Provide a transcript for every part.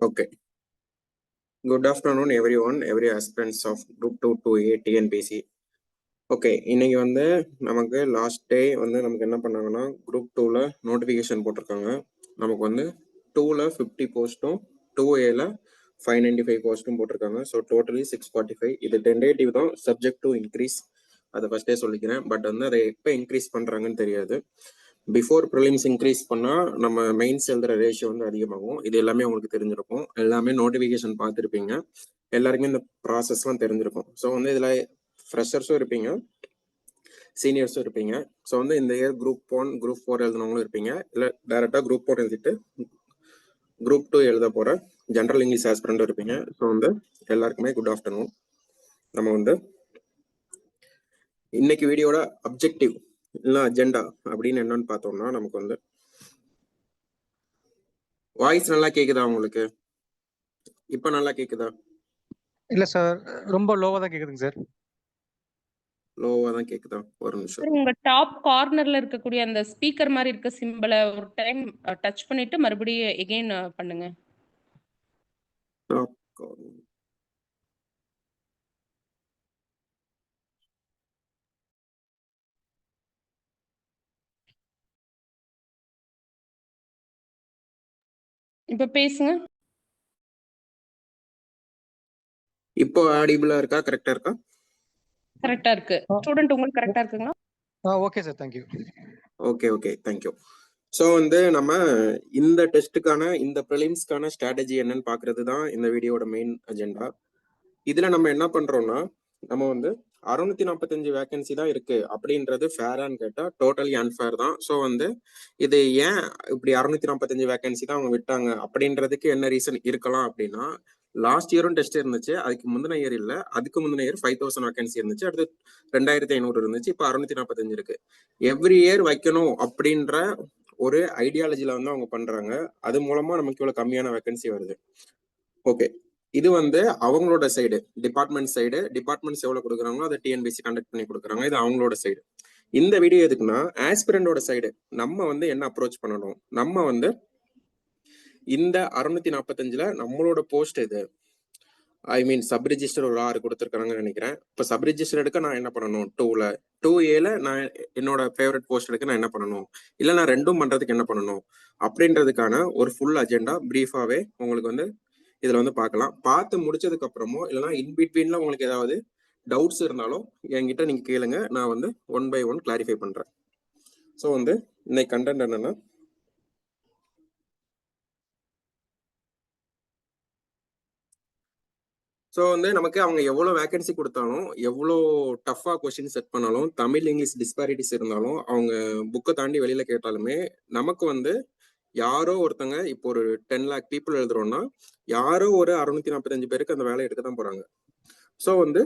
Okay. Good afternoon, everyone, every aspirants of Group 2 to A TNPC. Okay, இன்னைக்கு வந்து நமக்கு last day வந்து நமக்கு என்ன பண்ணாங்கன்னா குரூப் 2ல நோட்டிஃபிகேஷன் போட்டிருக்காங்க. நமக்கு வந்து 2ல 50 போஸ்ட்டும் 2Aல 595 போஸ்ட்டும் போட்டிருக்காங்க. So totally 645. இது டென்டேட்டிவ் தான், சப்ஜெக்ட் டு இன்க்ரீஸ். அதை ஃபர்ஸ்டே சொல்லிக்கிறேன். பட் வந்து அதை எப்போ இன்க்ரீஸ் பண்ணுறாங்கன்னு தெரியாது. பிஃபோர் ப்ரிலிம்ஸ் இன்க்ரீஸ் பண்ணால் நம்ம மெயின்ஸ் எழுதுற ரேஷியோ வந்து அதிகமாகும். இது எல்லாமே உங்களுக்கு தெரிஞ்சிருக்கும். எல்லாமே நோட்டிஃபிகேஷன் பார்த்துருப்பீங்க. எல்லாருக்குமே இந்த ப்ராசஸ்லாம் தெரிஞ்சிருக்கும். ஸோ வந்து இதில் ஃப்ரெஷர்ஸும் இருப்பீங்க, சீனியர்ஸும் இருப்பீங்க. ஸோ வந்து இந்த இயர் குரூப் 1 குரூப் 4 எழுதுனவங்களும் இருப்பீங்க. இல்லை டேரெக்டாக குரூப் 1 எழுதிட்டு குரூப் 2 எழுத போகிற ஜென்ரல் இங்கிலீஷ் ஆஸ்பிரண்டும் இருப்பீங்க. ஸோ வந்து எல்லாருக்குமே குட் ஆஃப்டர்நூன். நம்ம வந்து இன்னைக்கு வீடியோட அப்ஜெக்டிவ் இல்லை அஜெண்டா அப்படின்னு என்னன்னு பார்த்தோம்னா, நமக்கு வந்து வாய்ஸ் நல்லா கேக்குதா உங்களுக்கு? இப்ப நல்லா கேக்குதா? இல்ல சார், ரொம்ப லோவா தான் கேக்குதுங்க சார். லோவா தான் கேக்குதா? ஒரு நிமிஷம். உங்க டாப் கார்னர்ல இருக்கக்கூடிய அந்த ஸ்பீக்கர் மாதிரி இருக்க சிம்பலை ஒரு டைம் டச் பண்ணிட்டு மறுபடியும் எகைன் பண்ணுங்க. இப்ப பேசுங்க. இப்போ ஆடிபிளா இருக்கா? கரெக்டா இருக்கா? கரெக்டா இருக்கு. ஸ்டூடண்ட் உங்களுக்கு கரெக்டா இருக்குங்களா? Okay sir, thank you. Okay, thank you. So வந்து நம்ம இந்த டெஸ்ட்டுக்கான இந்த ப்ரிலிம்ஸ்க்கான ஸ்ட்ராட்டஜி என்னன்னு பார்க்கறது தான் இந்த வீடியோட மெயின் அஜெண்டா. இதுல நம்ம என்ன பண்றோம்னா, நம்ம வந்து 645 வேகன்சி தான் இருக்கு அப்படின்றது ஃபேரான்னு கேட்டா டோட்டலி அன்ஃபேர் தான். ஸோ வந்து இது ஏன் இப்படி 645 வேகன்சி தான் அவங்க விட்டாங்க அப்படின்றதுக்கு என்ன ரீசன் இருக்கலாம் அப்படின்னா, லாஸ்ட் இயரும் டெஸ்ட் இருந்துச்சு, அதுக்கு முந்தின இயர் இல்லை, அதுக்கு முந்தின இயர் 5000 வேகன்சி இருந்துச்சு, அடுத்து 2500 இருந்துச்சு, இப்போ 645 இருக்கு. எவ்ரி இயர் வைக்கணும் அப்படின்ற ஒரு ஐடியாலஜில வந்து அவங்க பண்றாங்க. அது மூலமா நமக்கு இவ்வளவு கம்மியான வேகன்சி வருது. ஓகே, இது வந்து அவங்களோட சைடு, டிபார்ட்மெண்ட்ஸ் எவ்வளவு கொடுக்குறாங்களோ அதை டிஎன்பிசி கண்டக்ட் பண்ணி கொடுக்குறாங்க. இது அவங்களோட சைடு. இந்த வீடியோ எதுக்குன்னா, ஆஸ்பிரண்டோட சைடு நம்ம வந்து என்ன அப்ரோச் பண்ணணும், நம்ம வந்து இந்த 645ல நம்மளோட போஸ்ட் இது, ஐ மீன் சப் ரிஜிஸ்டர் ஒரு 6 கொடுத்துருக்காங்கன்னு நினைக்கிறேன். இப்போ சப் ரிஜிஸ்டர் எடுக்க நான் என்ன பண்ணணும், 2Aல நான் என்னோட ஃபேவரட் போஸ்ட் எடுக்க நான் என்ன பண்ணணும், இல்லை நான் ரெண்டும் பண்றதுக்கு என்ன பண்ணணும் அப்படின்றதுக்கான ஒரு ஃபுல் அஜெண்டா பிரீஃபாவே உங்களுக்கு வந்து இதுல வந்து பார்க்கலாம். பார்த்து முடிச்சதுக்கு அப்புறமோ இல்லைன்னா இன்பிட்வீன்ல உங்களுக்கு ஏதாவது டவுட்ஸ் இருந்தாலும் என்கிட்ட நீங்க கேளுங்க, நான் வந்து 1 by 1 கிளாரிஃபை பண்றேன். ஸோ வந்து இன்னைக்கு கண்டென்ட் என்னன்னா, ஸோ வந்து நமக்கு அவங்க எவ்வளோ வேகன்சி கொடுத்தாலும், எவ்வளோ டஃபா கொஸ்டின் செட் பண்ணாலும், தமிழ் இங்கிலீஷ் டிஸ்பாரிட்டிஸ் இருந்தாலும், அவங்க புக்கை தாண்டி வெளியில கேட்டாலுமே நமக்கு வந்து யாரோ ஒருத்தங்க, இப்போ ஒரு 10 lakh பீப்புள் எழுதுறோம்னா யாரோ ஒரு 645 பேருக்கு அந்த வேலையை எடுக்க தான் போறாங்க. ஸோ வந்து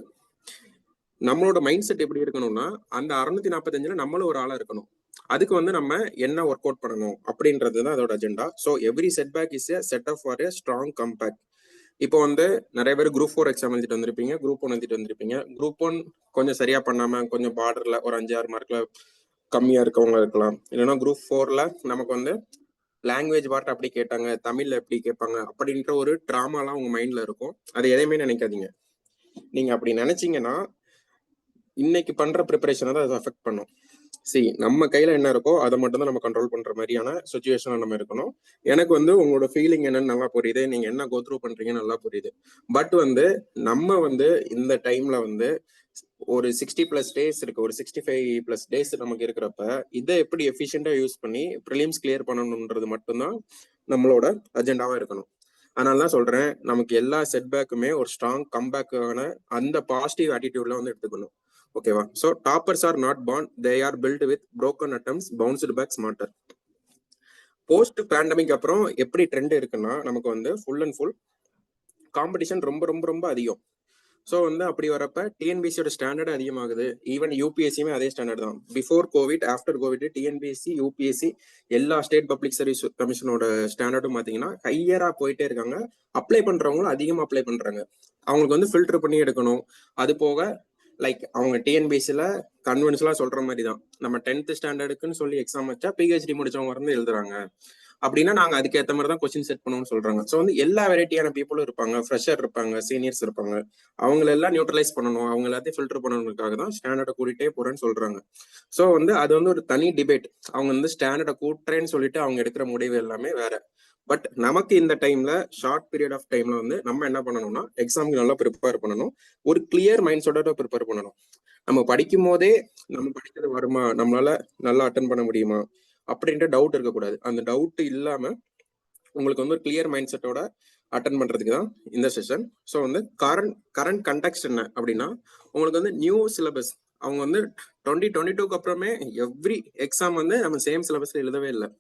நம்மளோட மைண்ட் செட் எப்படி இருக்கணும்னா, அந்த 645ல நம்மளும் ஒரு ஆளா இருக்கணும். அதுக்கு வந்து நம்ம என்ன ஒர்க் அவுட் பண்ணணும் அப்படின்றது தான் அதோட agenda. So every setback is a set off for a strong comeback. இப்போ வந்து நிறைய பேர் குரூப் 4 எக்ஸாம் எழுதிட்டு வந்திருப்பீங்க, குரூப் 1 எழுதிட்டு வந்திருப்பீங்க. குரூப் 1 கொஞ்சம் சரியா பண்ணாம கொஞ்சம் பார்டர்ல ஒரு 5-6 மார்க்ல கம்மியா இருக்கவங்க இருக்கலாம். இல்லைன்னா குரூப் 4ல நமக்கு வந்து லாங்குவேஜ் பார்ட் அப்படி கேட்டாங்க, தமிழ்ல எப்படி கேட்பாங்க அப்படின்ற ஒரு ட்ராமாலாம் உங்க மைண்ட்ல இருக்கும். அது எதையுமே நினைக்காதீங்க. நீங்க அப்படி நினைச்சீங்கன்னா இன்னைக்கு பண்ற ப்ரிப்பரேஷனை தான் அதை அஃபெக்ட் பண்ணும். நம்ம கையில என்ன இருக்கோ அதை மட்டும் தான் நம்ம கண்ட்ரோல் பண்ற மாதிரியான சுச்சுவேஷன்ல நம்ம இருக்கணும். எனக்கு வந்து உங்களோட ஃபீலிங் என்னன்னு நல்லா புரியுது, நீங்க என்ன கோ த்ரூ பண்றீங்கன்னு நல்லா புரியுது. பட் வந்து நம்ம வந்து இந்த டைம்ல வந்து ஒரு 60+ டேஸ் இருக்கு, ஒரு 65+ டேஸ் நமக்கு இருக்கிறப்ப இதை எப்படி எஃபிஷியண்டா யூஸ் பண்ணி ப்ரிலிம்ஸ் கிளியர் பண்ணணும்ன்றது மட்டும்தான் நம்மளோட அஜெண்டாவா இருக்கணும். அதனாலதான் சொல்றேன், நமக்கு எல்லா செட்பேக்குமே ஒரு ஸ்ட்ராங் கம்பேக்கான அந்த பாசிட்டிவ் ஆட்டிடியூட்ல வந்து எடுத்துக்கணும். ஓகேவா? So toppers are not born, they are built with broken attempts bounced back smarter. Post pandemic அப்புறம் எப்படி ட்ரெண்ட் இருக்குன்னா, நமக்கு வந்து ஃபுல் அண்ட் ஃபுல் காம்படிஷன் ரொம்ப ரொம்ப ரொம்ப அதிகம். ஸோ வந்து அப்படி வரப்ப டிஎன்பிசியோட ஸ்டாண்டர்ட் அதிகமாகுது. ஈவன் யூபிஎஸ்சியுமே அதே ஸ்டாண்டர்ட் தான். Before Covid, after Covid TNPSC, UPSC எல்லா ஸ்டேட் பப்ளிக் சர்வீஸ் கமிஷனோட ஸ்டாண்டர்டும் பார்த்தீங்கன்னா ஹையரா போயிட்டே இருக்காங்க. அப்ளை பண்றவங்களும் அதிகமாக அப்ளை பண்றாங்க. அவங்களுக்கு வந்து ஃபில்டர் பண்ணி எடுக்கணும். அது போக லைக் அவங்க டிஎன்பிஎஸ்சில கன்வென்ஷனலா சொல்ற மாதிரி தான், நம்ம 10th ஸ்டாண்டர்டுக்குன்னு சொல்லி எக்ஸாம் வச்சா பிஹெச்டி முடிச்சவங்க வந்து எழுதுறாங்க. அப்படின்னா நாங்க அதுக்கேற்ற மாதிரி தான் கொஸ்டின் செட் பண்ணுவோம்னு சொல்றாங்க. ஸோ வந்து எல்லா வெரைட்டியான பீப்புளும் இருப்பாங்க, ஃப்ரெஷர் இருப்பாங்க, சீனியர்ஸ் இருப்பாங்க. அவங்களெல்லாம் நியூட்ரலைஸ் பண்ணணும், அவங்க எல்லாத்தையும் ஃபில்டர் பண்ணணுக்காக தான் ஸ்டாண்டர்டை கூட்டிகிட்டே போறேன்னு சொல்றாங்க. ஸோ வந்து அது வந்து ஒரு தனி டிபேட். அவங்க வந்து ஸ்டாண்டர்டை கூட்டுறேன்னு சொல்லிட்டு அவங்க எடுக்கிற முடிவு எல்லாமே வேற. பட் நமக்கு இந்த டைம்ல ஷார்ட் பீரியட் ஆஃப் டைம்ல வந்து நம்ம என்ன பண்ணணும்னா எக்ஸாமுக்கு நல்லா ப்ரிப்பேர் பண்ணணும், ஒரு கிளியர் மைண்ட் செட்டோட ப்ரிப்பேர் பண்ணணும். நம்ம படிக்கும் போதே நம்ம படிக்கிறது வருமா, நம்மளால நல்லா அட்டன் பண்ண முடியுமா அப்படின்ற டவுட் இருக்கக்கூடாது. அந்த டவுட் இல்லாம உங்களுக்கு வந்து ஒரு கிளியர் மைண்ட் செட்டோட அட்டன் பண்றதுக்கு தான் இந்த செஷன். ஸோ வந்து கரண்ட் கண்டெக்ஸ்ட் என்ன அப்படின்னா, உங்களுக்கு வந்து நியூ சிலபஸ். அவங்க வந்து 2022க்கு அப்புறமே எவ்ரி எக்ஸாம் வந்து நம்ம சேம் சிலபஸ்ல எழுதவே இல்லை.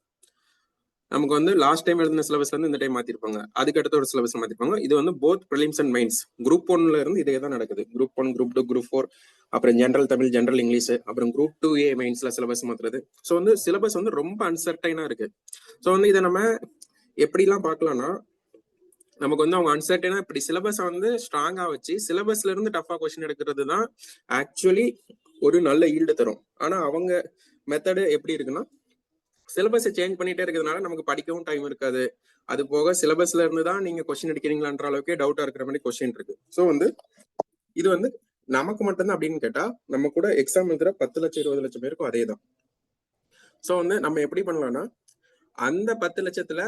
நமக்கு வந்து லாஸ்ட் டைம் எழுதின சிலபஸ்ல இருந்து இந்த டைம் மாத்திருப்பாங்க, அதுக்கு அடுத்த ஒரு சிலபஸ் மாத்திருப்பாங்க. இது வந்து both prelims and mains. Group 1ல இருந்து இதே தான் நடக்குது. குரூப் 1, குரூப் 2, குரூப் 4, அப்புறம் ஜென்ரல் தமிழ், ஜென்ரல் இங்கிலீஷ், அப்புறம் குரூப் 2A மெயின்ஸ்ல சிலபஸ் மாத்துறது. ஸோ வந்து சிலபஸ் வந்து ரொம்ப அன்சர்டைனா இருக்கு. ஸோ வந்து இதை நம்ம எப்படிலாம் பார்க்கலாம்னா, நமக்கு வந்து அவங்க அன்சர்டைனா இப்படி சிலபஸை வந்து ஸ்ட்ராங்கா வச்சு சிலபஸ்ல இருந்து டஃபா கொஸ்டின் எடுக்கிறது தான் ஆக்சுவலி ஒரு நல்ல ஈல்டு தரும். ஆனா அவங்க மெத்தடு எப்படி இருக்குன்னா, சிலபஸை சேஞ்ச் பண்ணிட்டே இருக்கிறதுனால நமக்கு படிக்கவும் டைம் இருக்காது. அது போக சிலபஸ்ல இருந்து தான் நீங்க கொஸ்டின் எடுக்கிறீங்களான்ற அளவுக்கே டவுட்டா இருக்கிற மாதிரி கொஸ்டின் இருக்கு. ஸோ வந்து இது வந்து நமக்கு மட்டும்தான் அப்படின்னு கேட்டா, நம்ம கூட எக்ஸாம் எழுதுற 10 லட்சம் 20 லட்சம் பேருக்கும் அதே தான். ஸோ வந்து நம்ம எப்படி பண்ணலாம்னா, அந்த 10 லட்சத்துல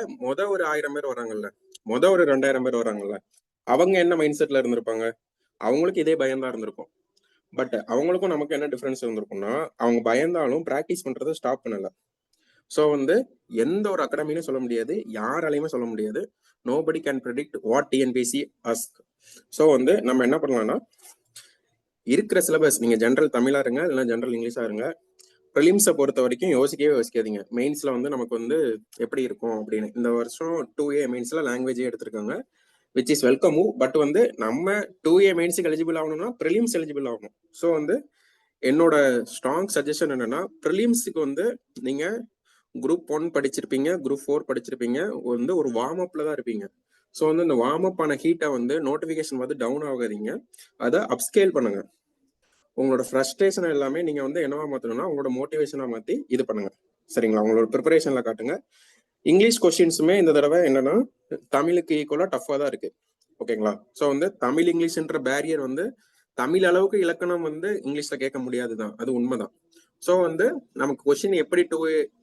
ஒரு 1000 பேர் வராங்கல்ல, ஒரு 2000 பேர் வராங்கல்ல, அவங்க என்ன மைண்ட் செட்ல இருந்திருப்பாங்க? அவங்களுக்கு இதே பயம் தான் இருந்திருக்கும். பட் அவங்களுக்கும் நமக்கு என்ன டிஃபரன்ஸ் இருந்திருக்கும்னா, அவங்க பயந்தாலும் பிராக்டிஸ் பண்றதை ஸ்டாப் பண்ணல. ஸோ வந்து எந்த ஒரு அகாடமியும் சொல்ல முடியாது, யாராலையுமே சொல்ல முடியாது. Nobody can predict what TNPSC ask. So வந்து நம்ம என்ன பண்ணலாம்னா, இருக்கிற சிலபஸ் நீங்க ஜென்ரல் தமிழா இருங்க, இல்லைன்னா ஜென்ரல் இங்கிலீஷா இருங்க. ப்ரிலிம்ஸை பொறுத்த வரைக்கும் யோசிக்கவே யோசிக்காதீங்க. மெயின்ஸ்ல வந்து நமக்கு வந்து எப்படி இருக்கும் அப்படின்னு. இந்த வருஷம் 2A மெயின்ஸ்ல லாங்குவேஜே எடுத்திருக்காங்க, which is welcome move. But வந்து நம்ம 2A மெயின்ஸுக்கு எலிஜிபிள் ஆகணும்னா ப்ரிலிம்ஸ் எலிஜிபிள் ஆகணும். ஸோ வந்து என்னோட ஸ்ட்ராங் சஜஷன் என்னன்னா, ப்ரிலிம்ஸுக்கு வந்து நீங்க குரூப் 1 படிச்சிருப்பீங்க, குரூப் 4 படிச்சிருப்பீங்க, வந்து ஒரு வார்ம் அப்ல தான் இருப்பீங்க. ஸோ வந்து இந்த வார்ம் அப் ஆன ஹீட்டை வந்து நோட்டிஃபிகேஷன் வந்து டவுன் ஆகாதீங்க, அதை அப்ஸ்கேல் பண்ணுங்க. உங்களோட ஃப்ரஸ்ட்ரேஷன் எல்லாமே நீங்க வந்து என்னவா மாத்தணும்னா உங்களோட மோட்டிவேஷனா மாத்தி இது பண்ணுங்க. சரிங்களா? உங்களோட ப்ரிப்பரேஷன்ல காட்டுங்க. இங்கிலீஷ் கொஸ்டின்ஸுமே இந்த தடவை என்னன்னா தமிழுக்கு ஈக்குவலா டஃபா தான் இருக்கு. ஓகேங்களா? ஸோ வந்து தமிழ் இங்கிலீஷ்ன்ற பேரியர் வந்து தமிழ் அளவுக்கு இலக்கணம் வந்து இங்கிலீஷ்ல கேட்க முடியாதுதான், அது உண்மைதான். ஸோ வந்து நமக்கு கொஸ்டின் எப்படி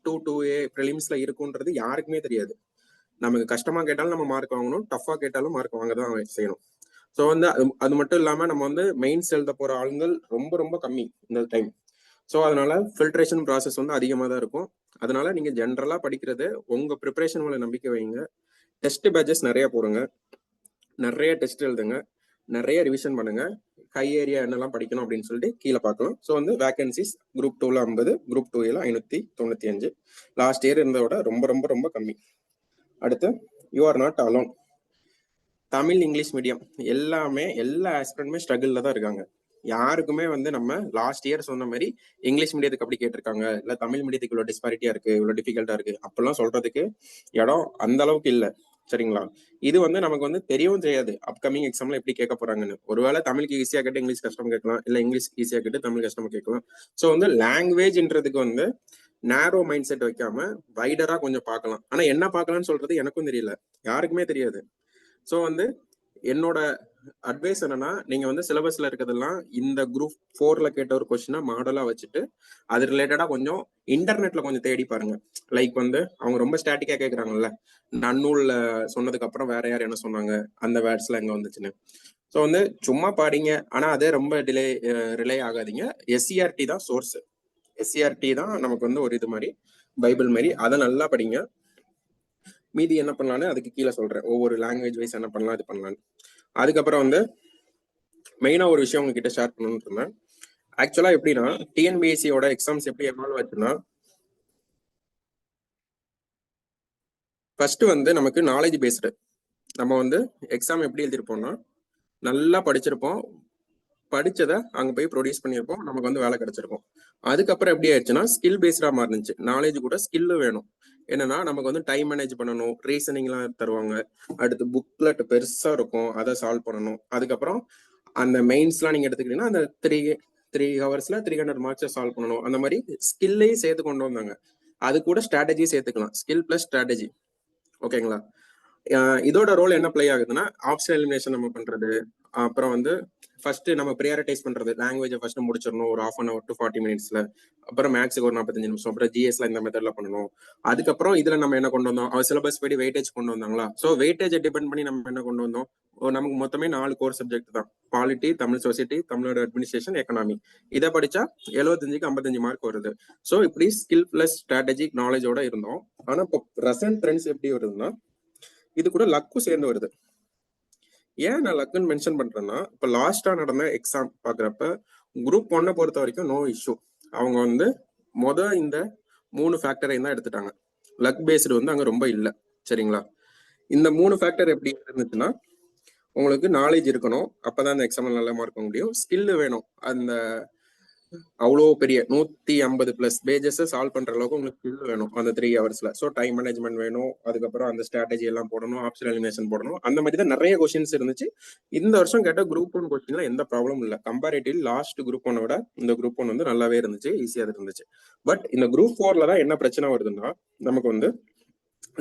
2A ப்ரிலிம்ஸ்ல இருக்குன்றது யாருக்குமே தெரியாது. நமக்கு கஷ்டமா கேட்டாலும் நம்ம மார்க் வாங்கணும், டஃபா கேட்டாலும் மார்க் வாங்க தான் செய்யணும். ஸோ வந்து அது மட்டும் இல்லாம நம்ம வந்து மெயின்ஸ் எழுத போற ஆளுங்கள் ரொம்ப ரொம்ப கம்மி இந்த டைம். ஸோ அதனால ஃபில்ட்ரேஷன் ப்ராசஸ் வந்து அதிகமாக தான் இருக்கும். அதனால நீங்க ஜென்ரலா படிக்கிறது உங்க ப்ரிப்பரேஷன் மேல நம்பிக்கை வைங்க. டெஸ்ட் பேட்சஸ் நிறைய போடுங்க, நிறைய டெஸ்ட் எழுதுங்க, நிறைய ரிவிஷன் பண்ணுங்க. ஹை ஏரியா என்னெல்லாம் படிக்கணும் அப்படின்னு சொல்லிட்டு கீழே பார்க்கலாம். ஸோ வந்து வேகன்சிஸ் குரூப் 2ல 50, குரூப் 2A 595. லாஸ்ட் இயர் இருந்ததோட ரொம்ப ரொம்ப ரொம்ப கம்மி. அடுத்து you are not alone. Tamil English medium எல்லாமே எல்லா ஆஸ்பிரண்ட்டுமே ஸ்ட்ரகிள்ல தான் இருக்காங்க. யாருக்குமே வந்து நம்ம லாஸ்ட் இயர் சொன்ன மாதிரி இங்கிலீஷ் மீடியத்துக்கு அப்படி கேட்டிருக்காங்க, இல்ல தமிழ் மீடியத்துக்கு இவ்வளவு டிஸ்பாரிட்டியா இருக்கு, இவ்வளவு டிஃபிகல்ட்டா இருக்கு அப்படிலாம் சொல்றதுக்கு இடம் அந்த அளவுக்கு இல்லை. சரிங்களா? இது வந்து நமக்கு வந்து தெரியவும் தெரியாது அப்கமிங் எக்ஸாம்ல எப்படி கேட்க போறாங்கன்னு. ஒருவேளை தமிழுக்கு ஈஸியா கேட்டு இங்கிலீஷ் கஷ்டம் கேட்கலாம், இல்ல இங்கிலீஷ் ஈஸியா கேட்டு தமிழ் கஷ்டமா கேட்கலாம். ஸோ வந்து லாங்குவேஜ்ன்றதுக்கு வந்து நேரோ மைண்ட் செட் வைக்காம வைடரா கொஞ்சம் பார்க்கலாம். ஆனா என்ன பார்க்கலாம்னு சொல்றது எனக்கும் தெரியல, யாருக்குமே தெரியாது. ஸோ வந்து என்னோட அட்வைஸ் என்னன்னா, நீங்க வந்து சிலபஸ்ல இருக்கிறதெல்லாம் இந்த குரூப் 4ல கேட்ட ஒரு கொஸ்டினா மாடலா வச்சுட்டு அது ரிலேட்டடா கொஞ்சம் இன்டர்நெட்ல கொஞ்சம் தேடி பாருங்க. லைக் வந்து அவங்க ரொம்ப ஸ்டாட்டிக்கா கேட்கறாங்கல்ல, நன்னூல்ல சொன்னதுக்கு அப்புறம் வேற யார் என்ன சொன்னாங்க, அந்த வேர்ட்ஸ்ல எங்க வந்துச்சுன்னு. ஸோ வந்து சும்மா பாடிங்க, ஆனா அதே ரொம்ப ரிலே ஆகாதீங்க. SCRT தான் சோர்ஸ். SCRT தான் நமக்கு வந்து ஒரு இது மாதிரி பைபிள் மாதிரி, அதை நல்லா படிங்க. மீதி என்ன பண்ணலான்னு அதுக்கு கீழே சொல்றேன், ஒவ்வொரு லாங்குவேஜ் வைஸ் என்ன பண்ணலாம் இது பண்ணலான்னு. அதுக்கப்புறம் வந்து மெயினா ஒரு விஷயம் உங்ககிட்ட ஷேர் பண்ணணும்னு இருந்தேன். ஆக்சுவலா எப்படின்னா, டிஎன்பிஎஸ்சியோட எக்ஸாம்ஸ் எப்படி எவால்வ் ஆச்சுன்னா, ஃபர்ஸ்ட் வந்து நமக்கு நாலேஜ் பேஸ்டு. நம்ம வந்து எக்ஸாம் எப்படி எழுதிருப்போம்னா, நல்லா படிச்சிருப்போம், படிச்சதை அங்க போய் ப்ரொடியூஸ் பண்ணியிருப்போம், நமக்கு வந்து வேலை கிடைச்சிருக்கும். அதுக்கப்புறம் எப்படி ஆயிடுச்சுன்னா ஸ்கில் பேஸ்டா மாறிச்சு. நாலேஜ் கூட ஸ்கில் வேணும். என்னன்னா நமக்கு வந்து டைம் மேனேஜ் பண்ணணும், ரீசனிங்லாம் தருவாங்க, அடுத்து புக்லெட் பெருசா இருக்கும், அதை சால்வ் பண்ணணும். அதுக்கப்புறம் அந்த மெயின்ஸ்லாம் நீங்க எடுத்துக்கிட்டீங்கன்னா அந்த 3 ஹவர்ஸ்ல 300 மார்க்ஸை சால்வ் பண்ணணும். அந்த மாதிரி ஸ்கில்லையும் சேர்த்து கொண்டு வந்தாங்க. அது கூட ஸ்ட்ராட்டஜி சேர்த்துக்கலாம், ஸ்கில் பிளஸ் ஸ்ட்ராட்டஜி. ஓகேங்களா? இதோட ரோல் என்ன பிளே ஆகுதுன்னா, ஆப்ஷனல் எலிமினேஷன் நம்ம பண்றது, அப்புறம் வந்து ஃபர்ஸ்ட் நம்ம ப்ரியாரிட்டைஸ் பண்றது, லாங்குவேஜை ஃபர்ஸ்ட் முடிச்சிடணும் ஒரு 1/2 hour to 40 minutesல. அப்புறம் மேக்ஸுக்கு ஒரு 45 நிமிஷம், அப்புறம் ஜிஎஸ்ல இந்த மெத்தட்ல பண்ணணும். அதுக்கப்புறம் இதுல நம்ம என்ன கொண்டு வந்தோம், அவர் சிலபஸ் படி வெயிட்டேஜ் கொண்டு வந்தாங்களா? ஸோ வெயிட்டேஜை டிபெண்ட் பண்ணி நம்ம என்ன கொண்டு வந்தோம், நமக்கு மொத்தமே 4 கோர் சப்ஜெக்ட் தான், polity, Tamil society, Tamil Nadu administration, economy. இதை படிச்சா 75க்கு 55 மார்க் வருது. ஸோ இப்படி ஸ்கில் பிளஸ் ஸ்ட்ராட்டஜிக் நாலேஜோட இருந்தோம். ஆனா இப்போ ப்ரெசென்ட் ட்ரெண்ட்ஸ் எப்படி வருதுன்னா, இது கூட லக்கும் சேர்ந்து வருது. ஏன் நான் லக்குன்னு மென்ஷன் பண்றேன்னா, இப்ப லாஸ்டா நடந்த எக்ஸாம் பாக்குறப்ப குரூப் 1 பொறுத்த வரைக்கும் நோ இஷ்யூ. அவங்க வந்து இந்த 3 ஃபேக்டரையும் தான் எடுத்துட்டாங்க. லக் பேஸ்டு வந்து அங்க ரொம்ப இல்லை. சரிங்களா? இந்த 3 ஃபேக்டர் எப்படி இருந்துச்சுன்னா, உங்களுக்கு நாலேஜ் இருக்கணும், அப்பதான் அந்த எக்ஸாம்ல நல்ல மார்க் முடியும். ஸ்கில் வேணும், அந்த அவ்வளோ பெரிய 150+ பேஜஸ் சால்வ் பண்ற அளவுக்கு உங்களுக்கு ஸ்கில் வேணும் அந்த 3 ஹவர்ஸ்ல. ஸோ டைம் மேனேஜ்மெண்ட் வேணும், அதுக்கப்புறம் அந்த ஸ்ட்ராட்டஜி எல்லாம் போடணும், ஆப்ஷனல் எலிமினேஷன் போடணும். அந்த மாதிரி தான் நிறைய கொஸ்டின்ஸ் இருந்துச்சு. இந்த வருஷம் கேட்ட குரூப் 1 கொஸ்டின்ல எந்த ப்ராப்ளம் இல்லை. கம்பேரிட்டிவ் லாஸ்ட் குரூப் 1 விட இந்த குரூப் 1 வந்து நல்லாவே இருந்துச்சு, ஈஸியா இருந்துச்சு. பட் இந்த குரூப் 4ல தான் என்ன பிரச்சனை வருதுன்னா, நமக்கு வந்து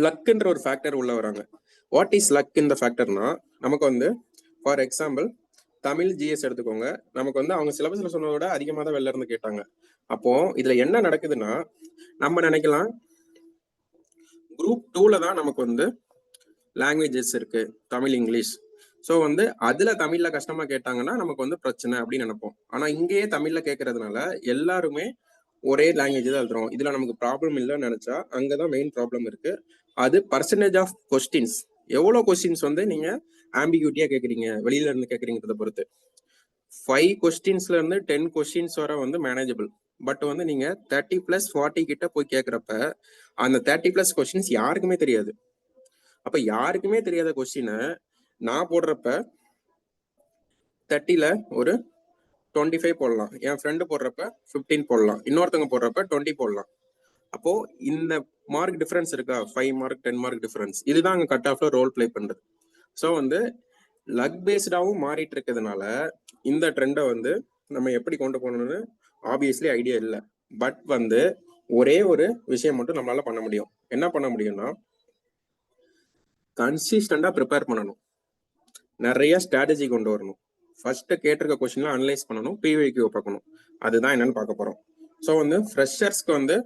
லக்குன்ற ஒரு ஃபேக்டர் உள்ள வராங்க. வாட் இஸ் லக் இந்த ஃபேக்டர்னா, நமக்கு வந்து ஃபார் எக்ஸாம்பிள் தமிழ் ஜிஎஸ் எடுத்துக்கோங்க, நமக்கு வந்து அவங்க சிலபஸ்ல சொன்னதை விட அதிகமாக தான் வெளில இருந்து கேட்டாங்க. அப்போ இதுல என்ன நடக்குதுன்னா, நம்ம நினைக்கலாம் குரூப் 2ல தான் நமக்கு வந்து லாங்குவேஜஸ் இருக்கு, தமிழ் இங்கிலீஷ். ஸோ வந்து அதுல தமிழ்ல கஷ்டமா கேட்டாங்கன்னா நமக்கு வந்து பிரச்சனை அப்படின்னு நினைப்போம். ஆனா இங்கேயே தமிழ்ல கேட்கறதுனால எல்லாருமே ஒரே லாங்குவேஜ் தான் எழுதுறோம், இதுல நமக்கு ப்ராப்ளம் இல்லைன்னு நினைச்சா அங்கதான் மெயின் ப்ராப்ளம் இருக்கு. அது பர்சன்டேஜ் ஆஃப் கொஸ்டின்ஸ், எவ்வளவு கொஸ்டின்ஸ் வந்து நீங்க ஆம்பிகியூட்டியா கேக்குறீங்க, வெளியில இருந்து கேக்குறீங்கிறத பொறுத்து. 5 கொஸ்டின்ஸ்ல இருந்து 10 கொஸ்டின்ஸ் வர வந்து மேனேஜபிள். பட் வந்து நீங்க 30+ 40 கிட்ட போய் கேட்கறப்ப அந்த 30+ கொஸ்டின்ஸ் யாருக்குமே தெரியாது. அப்ப யாருக்குமே தெரியாத கொஸ்டினை நான் போடுறப்ப 30ல ஒரு 25 போடலாம், என் ஃப்ரெண்டு போடுறப்ப 15 போடலாம், இன்னொருத்தவங்க போடுறப்ப 20 போடலாம். அப்போ இந்த மார்க் டிஃபரன்ஸ் இருக்கா, 5 மார்க் 10 மார்க் டிஃபரன்ஸ், இதுதான் அங்க கட் ஆஃப்ல ரோல் பிளே பண்றது. ஸோ வந்து லக் பேஸ்டாவும் மாறிட்டு இருக்கிறதுனால இந்த ட்ரெண்டை வந்து நம்ம எப்படி கொண்டு போகணும்னு ஆப்வியஸ்லி ஐடியா இல்லை. பட் வந்து ஒரே ஒரு விஷயம் மட்டும் நம்மளால பண்ண முடியும். என்ன பண்ண முடியும்னா, கன்சிஸ்டண்டா ப்ரிப்பேர் பண்ணணும், நிறைய ஸ்ட்ராட்டஜி கொண்டு வரணும், ஃபர்ஸ்ட் கேட்டிருக்க கொஸ்டின்ல அனலைஸ் பண்ணணும், பிவிக்யூ பார்க்கணும். அதுதான் என்னன்னு பார்க்க போறோம். ஸோ வந்து ஃப்ரெஷர்ஸ்க்கு வந்து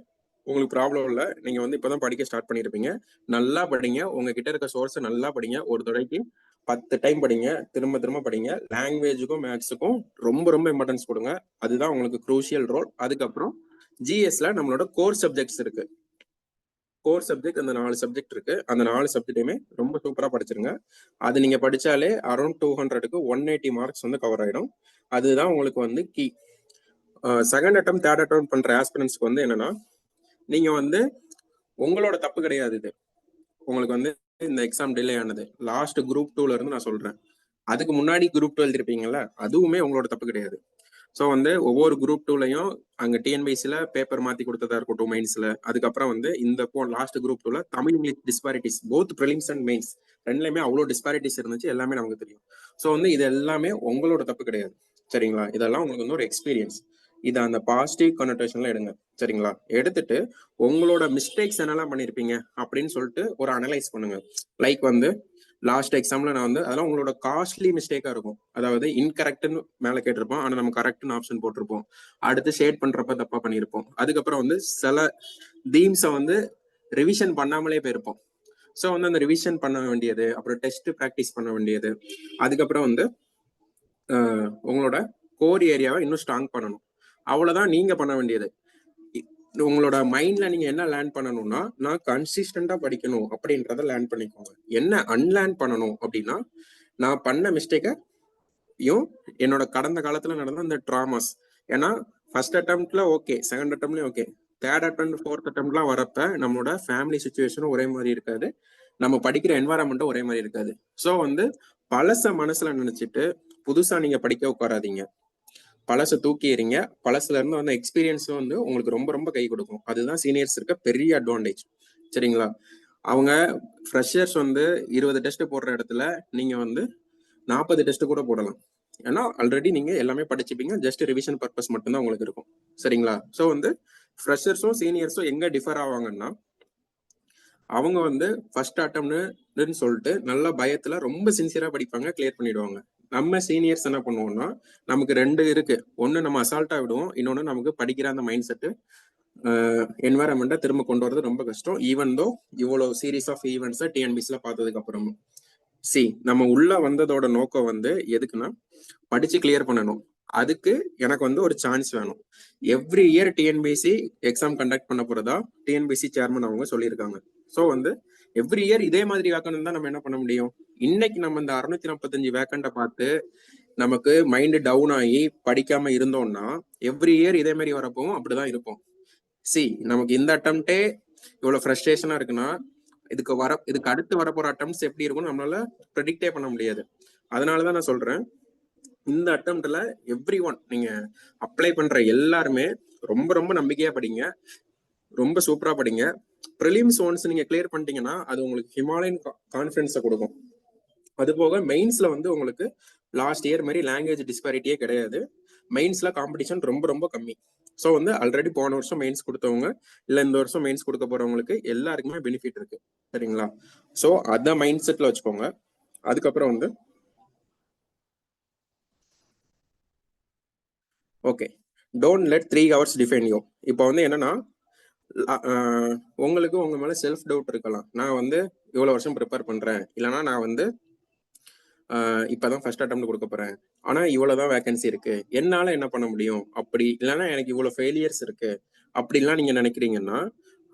உங்களுக்கு ப்ராப்ளம் இல்லை, நீங்க வந்து இப்பதான் படிக்க ஸ்டார்ட் பண்ணிருப்பீங்க. நல்லா படிங்க, உங்ககிட்ட இருக்க சோர்ஸை நல்லா படிங்க, ஒரு தடவைக்கு 10 டைம் படிங்க, திரும்ப திரும்ப படிங்க. லாங்குவேஜுக்கும் மேக்ஸுக்கும் ரொம்ப ரொம்ப இம்பார்ட்டன்ஸ் கொடுங்க, அதுதான் உங்களுக்கு குரூஷியல் ரோல். அதுக்கப்புறம் ஜிஎஸ்ல நம்மளோட கோர் சப்ஜெக்ட்ஸ் இருக்கு, கோர் சப்ஜெக்ட் அந்த 4 சப்ஜெக்ட் இருக்கு, அந்த 4 சப்ஜெக்டையுமே ரொம்ப சூப்பரா படிச்சிருங்க. அது நீங்க படிச்சாலே அரௌண்ட் 200க்கு 180 மார்க்ஸ் வந்து கவர் ஆயிடும். அதுதான் உங்களுக்கு வந்து key. Second attempt third attempt பண்ற ஆஸ்பிரன்ஸ்க்கு வந்து என்னன்னா, நீங்க வந்து உங்களோட தப்பு கிடையாது, இது உங்களுக்கு வந்து இந்த எக்ஸாம் டிலே ஆனது லாஸ்ட் குரூப் 2ல இருந்து நான் சொல்றேன். அதுக்கு முன்னாடி குரூப் 2 எழுதிருப்பீங்கல்ல, அதுவுமே உங்களோட தப்பு கிடையாது. ஸோ வந்து ஒவ்வொரு குரூப் 2லையும் அங்க டிஎன்பிசில பேப்பர் மாத்தி கொடுத்ததா இருக்கட்டும் மெயின்ஸ்ல, அதுக்கப்புறம் வந்து இந்த லாஸ்ட் குரூப் 2ல Tamil English disparities both prelims and mains ரெண்டுலயுமே அவ்வளோ டிஸ்பாரிட்டிஸ் இருந்துச்சு, எல்லாமே நமக்கு தெரியும். ஸோ வந்து இது எல்லாமே உங்களோட தப்பு கிடையாது. சரிங்களா? இதெல்லாம் உங்களுக்கு வந்து ஒரு எக்ஸ்பீரியன்ஸ். இதை அந்த பாசிட்டிவ் கனோட்டேஷன்ல எடுங்க. சரிங்களா? எடுத்துட்டு உங்களோட மிஸ்டேக்ஸ் என்னெல்லாம் பண்ணிருப்பீங்க அப்படின்னு சொல்லிட்டு ஒரு அனலைஸ் பண்ணுங்க. லைக் வந்து லாஸ்ட் எக்ஸாம்ல நான் வந்து அதெல்லாம் உங்களோட காஸ்ட்லி மிஸ்டேக்கா இருக்கும். அதாவது இன்கரெக்ட்னு மேல கேட்டிருப்போம், ஆனா நம்ம கரெக்ட்னு ஆப்ஷன் போட்டிருப்போம். அடுத்து ஷேட் பண்றப்ப தப்பா பண்ணியிருப்போம். அதுக்கப்புறம் வந்து சில தீம்ஸை வந்து ரிவிஷன் பண்ணாமலே போயிருப்போம். ஸோ வந்து அந்த ரிவிஷன் பண்ண வேண்டியது, அப்புறம் டெஸ்ட் ப்ராக்டிஸ் பண்ண வேண்டியது, அதுக்கப்புறம் வந்து உங்களோட கோர் ஏரியாவை இன்னும் ஸ்ட்ராங் பண்ணணும். அவ்வளவுதான் நீங்க பண்ண வேண்டியது. உங்களோட மைண்ட்ல நீங்க என்ன லேர்ன் பண்ணணும்னா, நான் கன்சிஸ்டண்டா படிக்கணும் அப்படின்றத லேர்ன் பண்ணிக்கோங்க. என்ன அன்லேர்ன் பண்ணணும் அப்படின்னா, நான் பண்ண மிஸ்டேக்கையும் என்னோட கடந்த காலத்துல நடந்த அந்த ட்ராமாஸ். ஏன்னா ஃபர்ஸ்ட் அட்டம்ப்ட்ல ஓகே, செகண்ட் அட்டம்ப்ட்லயும் ஓகே, தேர்ட் அட்டம்ப்ட் ஃபோர்த் அட்டம்ப்ட்லாம் வரப்ப நம்மளோட ஃபேமிலி சுச்சுவேஷனும் ஒரே மாதிரி இருக்காது, நம்ம படிக்கிற என்வாரன்மெண்ட்டும் ஒரே மாதிரி இருக்காது. ஸோ வந்து பழச மனசுல நினைச்சிட்டு புதுசா நீங்க படிக்க உட்காராதீங்க. பழசை தூக்கி எறிங்க. பழசுல இருந்து வந்து எக்ஸ்பீரியன்ஸ் வந்து உங்களுக்கு ரொம்ப ரொம்ப கை கொடுக்கும். அதுதான் சீனியர்ஸ் இருக்க பெரிய அட்வான்டேஜ். சரிங்களா? அவங்க ஃப்ரெஷர்ஸ் வந்து 20 டெஸ்ட் போடுற இடத்துல நீங்க வந்து 40 டெஸ்ட் கூட போடலாம். ஏன்னா ஆல்ரெடி நீங்க எல்லாமே படிச்சுப்பீங்க, ஜஸ்ட் ரிவிஷன் பர்பஸ் மட்டும்தான் உங்களுக்கு இருக்கும். சரிங்களா? ஸோ வந்து ஃப்ரெஷர்ஸும் சீனியர்ஸும் எங்க டிஃபர் ஆவாங்கன்னா, அவங்க வந்து ஃபர்ஸ்ட் அட்டம்ப்ட்னு சொல்லிட்டு நல்ல பயத்துல ரொம்ப சின்சியரா படிப்பாங்க, கிளியர் பண்ணிடுவாங்க. நம்ம சீனியர்ஸ் என்ன பண்ணுவோம்னா, நமக்கு 2 இருக்கு. ஒண்ணு நம்ம அசால்ட்டா விடுவோம், இன்னொன்னு நமக்கு படிக்கிற அந்த மைண்ட் செட் என்வாயரன்மெண்ட்டை திரும்ப கொண்டு வரது ரொம்ப கஷ்டம். ஈவன் தோ இவ்வளவு சீரீஸ் ஆஃப் ஈவெண்ட்ஸை டிஎன்பிசில பார்த்ததுக்கு அப்புறமும் நம்ம உள்ள வந்ததோட நோக்கம் வந்து எதுக்குன்னா, படிச்சு கிளியர் பண்ணணும். அதுக்கு எனக்கு வந்து ஒரு சான்ஸ் வேணும். Every year TNPSC exam conduct பண்ண போறதா டிஎன்பிசி சேர்மன் அவங்க சொல்லியிருக்காங்க. ஸோ வந்து எவ்ரி இயர் இதே மாதிரி வேக்கன் தான் நம்ம என்ன பண்ண முடியும். இன்னைக்கு நம்ம இந்த 645 வேக்கண்ட்டை பார்த்து நமக்கு மைண்ட் டவுன் ஆகி படிக்காம இருந்தோம்னா, எவ்ரி இயர் இதே மாதிரி வரப்போவும் அப்படிதான் இருப்போம். நமக்கு இந்த அட்டம்ப்டே இவ்வளவு ஃப்ரஸ்ட்ரேஷனா இருக்குன்னா, இதுக்கு அடுத்து வரப்போற அட்டம்ப்ட்ஸ் எப்படி இருக்கும் நம்மளால ப்ரெடிக்டே பண்ண முடியாது. அதனாலதான் நான் சொல்றேன், இந்த அட்டம்ப்ட்ல எவ்ரி ஒன் நீங்க அப்ளை பண்ற எல்லாருமே ரொம்ப ரொம்ப நம்பிக்கையா படிங்க, ரொம்ப சூப்பரா படிங்க. ப்ரிலிம்ஸ் ஒன்ஸ் நீங்க கிளியர் பண்ணிட்டீங்கன்னா அது உங்களுக்கு ஹிமாலயன் கான்ஃபிடன்ஸை கொடுக்கும். அது போக மெயின்ஸ்ல வந்து உங்களுக்கு லாஸ்ட் இயர் மாதிரி லாங்குவேஜ் டிஸ்பாரிட்டியே கிடையாது. மெயின்ஸ்ல காம்படிஷன் ரொம்ப ரொம்ப கம்மி. ஸோ வந்து ஆல்ரெடி போன வருஷம் மெயின்ஸ் கொடுத்தவங்க இல்ல இந்த வருஷம் மெயின்ஸ் கொடுக்க போறவங்களுக்கு எல்லாருக்குமே பெனிஃபிட் இருக்கு. சரிங்களா? ஸோ அத மைண்ட் செட்ல வச்சுக்கோங்க. அதுக்கப்புறம் வந்து okay, don't let 3 hours define you. இப்போ வந்து என்னன்னா, உங்களுக்கு உங்க மேல செல்ஃப் டவுட் இருக்கலாம். நான் வந்து இவ்வளவு வருஷம் ப்ரிப்பேர் பண்றேன், இல்லைன்னா நான் வந்து இப்பதான் ஃபர்ஸ்ட் அட்டெம்ப்ட் கொடுக்க போறேன், ஆனா இவ்வளவுதான் வேகன்சி இருக்கு, என்னால என்ன பண்ண முடியும், அப்படி இல்லைன்னா எனக்கு இவ்வளவு ஃபெயிலியர்ஸ் இருக்கு அப்படிலாம் நீங்க நினைக்கிறீங்கன்னா,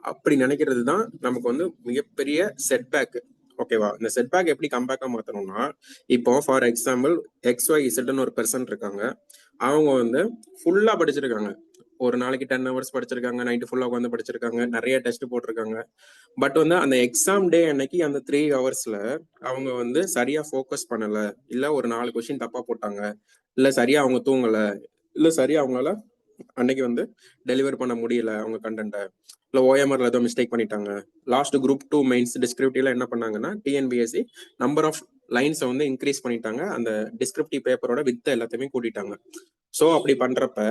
அப்படி நினைக்கிறது தான் நமக்கு வந்து மிகப்பெரிய செட்பேக். ஓகேவா? இந்த செட்பேக் எப்படி கம்பேக்கா மாத்தணும்னா, இப்போ ஃபார் எக்ஸாம்பிள் XYZ ஒரு பெர்சன் இருக்காங்க. அவங்க வந்து ஃபுல்லா படிச்சிருக்காங்க, ஒரு நாளைக்கு 10 hours படிச்சிருக்காங்க, நைட்டு ஃபுல்லா உட்காந்து படிச்சிருக்காங்க, நிறைய டெஸ்ட் போட்டிருக்காங்க. பட் வந்து அந்த எக்ஸாம் டே அன்னைக்கு அந்த 3 hours அவங்க வந்து சரியா ஃபோக்கஸ் பண்ணல, இல்ல ஒரு 4 கொஸ்டின் தப்பா போட்டாங்க, இல்ல சரியா அவங்க தூங்கல, இல்ல சரியா அவங்களால அன்னைக்கு வந்து டெலிவர் பண்ண முடியல அவங்க கண்டென்ட்டை, இல்ல ஓஎம்ஆர்ல ஏதோ மிஸ்டேக் பண்ணிட்டாங்க. லாஸ்ட் குரூப் 2 மெயின்ஸ் டிஸ்கிரிப்டிவ்ல என்ன பண்ணாங்கன்னா, டிஎன்பிஎஸ்சி நம்பர் ஆஃப் லைன்ஸை வந்து இன்க்ரீஸ் பண்ணிட்டாங்க, அந்த டிஸ்கிரிப்டிவ் பேப்பரோட வித் எல்லாத்தையுமே கூட்டிட்டாங்க. ஸோ அப்படி பண்றப்ப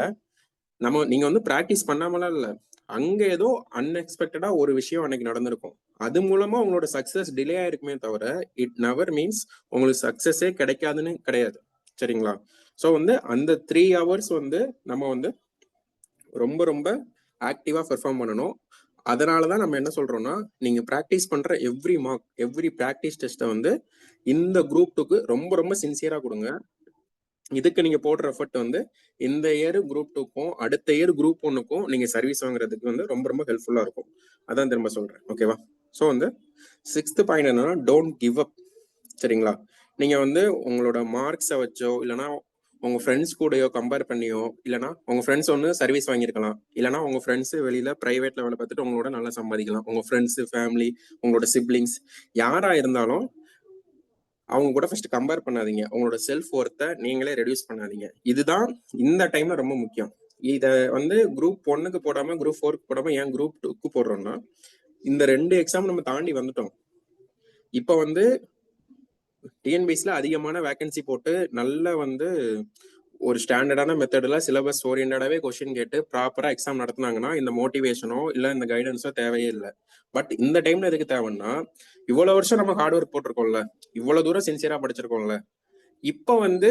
நீங்க வந்து பிராக்டிஸ் பண்ணாமலாம் இல்ல, அங்க ஏதோ அன்எக்ஸ்பெக்டடா ஒரு விஷயம் அன்னைக்கு நடந்திருக்கும். அது மூலமா உங்களோட சக்சஸ் டிலே ஆயிருக்குமே தவிர இட் நெவர் மீன்ஸ் உங்களுக்கு சக்சஸே கிடைக்காதுன்னு கிடையாது. சரிங்களா? ஸோ வந்து அந்த 3 hours வந்து நம்ம வந்து ரொம்ப ரொம்ப ஆக்டிவா பெர்ஃபார்ம் பண்ணணும். அதனாலதான் நம்ம என்ன சொல்றோம்னா, நீங்க பிராக்டிஸ் பண்ற எவ்ரி மார்க், எவ்ரி பிராக்டிஸ் டெஸ்ட்டை வந்து இந்த குரூப் 2க்கு ரொம்ப ரொம்ப சின்சியரா கொடுங்க. இதுக்கு நீங்க போடுற எஃபர்ட் வந்து இந்த இயர் குரூப் 2க்கும் அடுத்த இயர் குரூப் 1க்கும் நீங்க சர்வீஸ் வாங்குறதுக்கு வந்து ரொம்ப ரொம்ப ஹெல்ப்ஃபுல்லா இருக்கும். அதான் திரும்ப சொல்றேன். ஓகேவா? ஸோ வந்து 6th பாயிண்ட் என்னன்னா, டோன்ட் கிவ் அப். சரிங்களா? நீங்க வந்து உங்களோட மார்க்ஸை வச்சோ, இல்லைன்னா உங்க ஃப்ரெண்ட்ஸ் கூடயோ கம்பேர் பண்ணியோ, இல்லைன்னா உங்க ஃப்ரெண்ட்ஸ் ஒன்று சர்வீஸ் வாங்கியிருக்கலாம், இல்லைன்னா உங்க ஃப்ரெண்ட்ஸ் வெளியில பிரைவேட்ல வேலை பார்த்துட்டு உங்களோட நல்லா சம்பாதிக்கலாம். உங்க ஃப்ரெண்ட்ஸ், ஃபேமிலி, உங்களோட சிப்ளிங்ஸ் யாரா இருந்தாலும் அவங்க கூட ஃபர்ஸ்ட் கம்பேர் பண்ணாதீங்க. உங்களோட செல்ஃப் ஒர்த்தை நீங்களே ரெடியூஸ் பண்ணாதீங்க. இதுதான் இந்த டைம்ல ரொம்ப முக்கியம். இத வந்து குரூப் 1க்கு போடாம குரூப் 4க்கு போடாம ஏன் குரூப் 2க்கு போடுறோம்னா, இந்த 2 எக்ஸாம் நம்ம தாண்டி வந்துட்டோம். இப்ப வந்து டிஎன்பிஎஸ்ல அதிகமான வேகன்சி போட்டு நல்ல வந்து ஒரு ஸ்டாண்டர்டான மெத்தட்ல சிலபஸ் ஓரியன்டாவே கொஸ்டின் கேட்டு ப்ராப்பரா எக்ஸாம் நடத்துனாங்கன்னா இந்த மோட்டிவேஷனோ இல்ல இந்த கைடன்ஸோ தேவையே இல்லை. பட் இந்த டைம்ல எதுக்கு தேவைன்னா, இவ்வளவு வருஷம் நம்ம ஹார்ட் ஒர்க் போட்டிருக்கோம்ல, இவ்வளவு தூரம் சின்சியரா படிச்சிருக்கோம்ல, இப்ப வந்து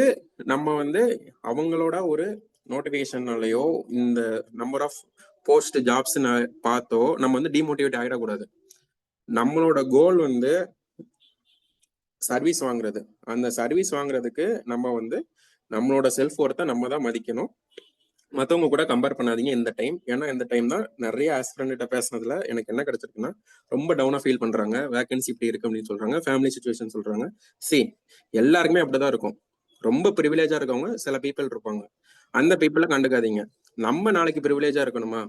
நம்ம வந்து அவங்களோட ஒரு நோட்டிபிகேஷன்னாலயோ இந்த நம்பர் ஆஃப் போஸ்ட் ஜாப்ஸ் பார்த்தோ நம்ம வந்து டிமோட்டிவேட் ஆகிடக்கூடாது. நம்மளோட கோல் வந்து சர்வீஸ் வாங்குறது. அந்த சர்வீஸ் வாங்குறதுக்கு நம்ம வந்து நம்மளோட செல்ஃப் ஒர்த்தை நம்ம தான் மதிக்கணும். மற்றவங்க கூட கம்பேர் பண்ணாதீங்க இந்த டைம். ஏன்னா இந்த டைம் தான் நிறைய ஆஸ்பிரண்ட்ட பேசுனதுல எனக்கு என்ன கிடைச்சிருக்குன்னா, ரொம்ப டவுனா ஃபீல் பண்றாங்க, வேகன்சி இப்படி இருக்கு அப்படின்னு சொல்றாங்க, ஃபேமிலி சுச்சுவேஷன் சொல்றாங்க. எல்லாருக்குமே அப்படிதான் இருக்கும். ரொம்ப ப்ரிவிலேஜா இருக்கவங்க சில பீப்புள் இருப்பாங்க, அந்த பீப்புளை கண்டுக்காதீங்க. நம்ம நாளைக்கு ப்ரிவிலேஜா இருக்கணுமா,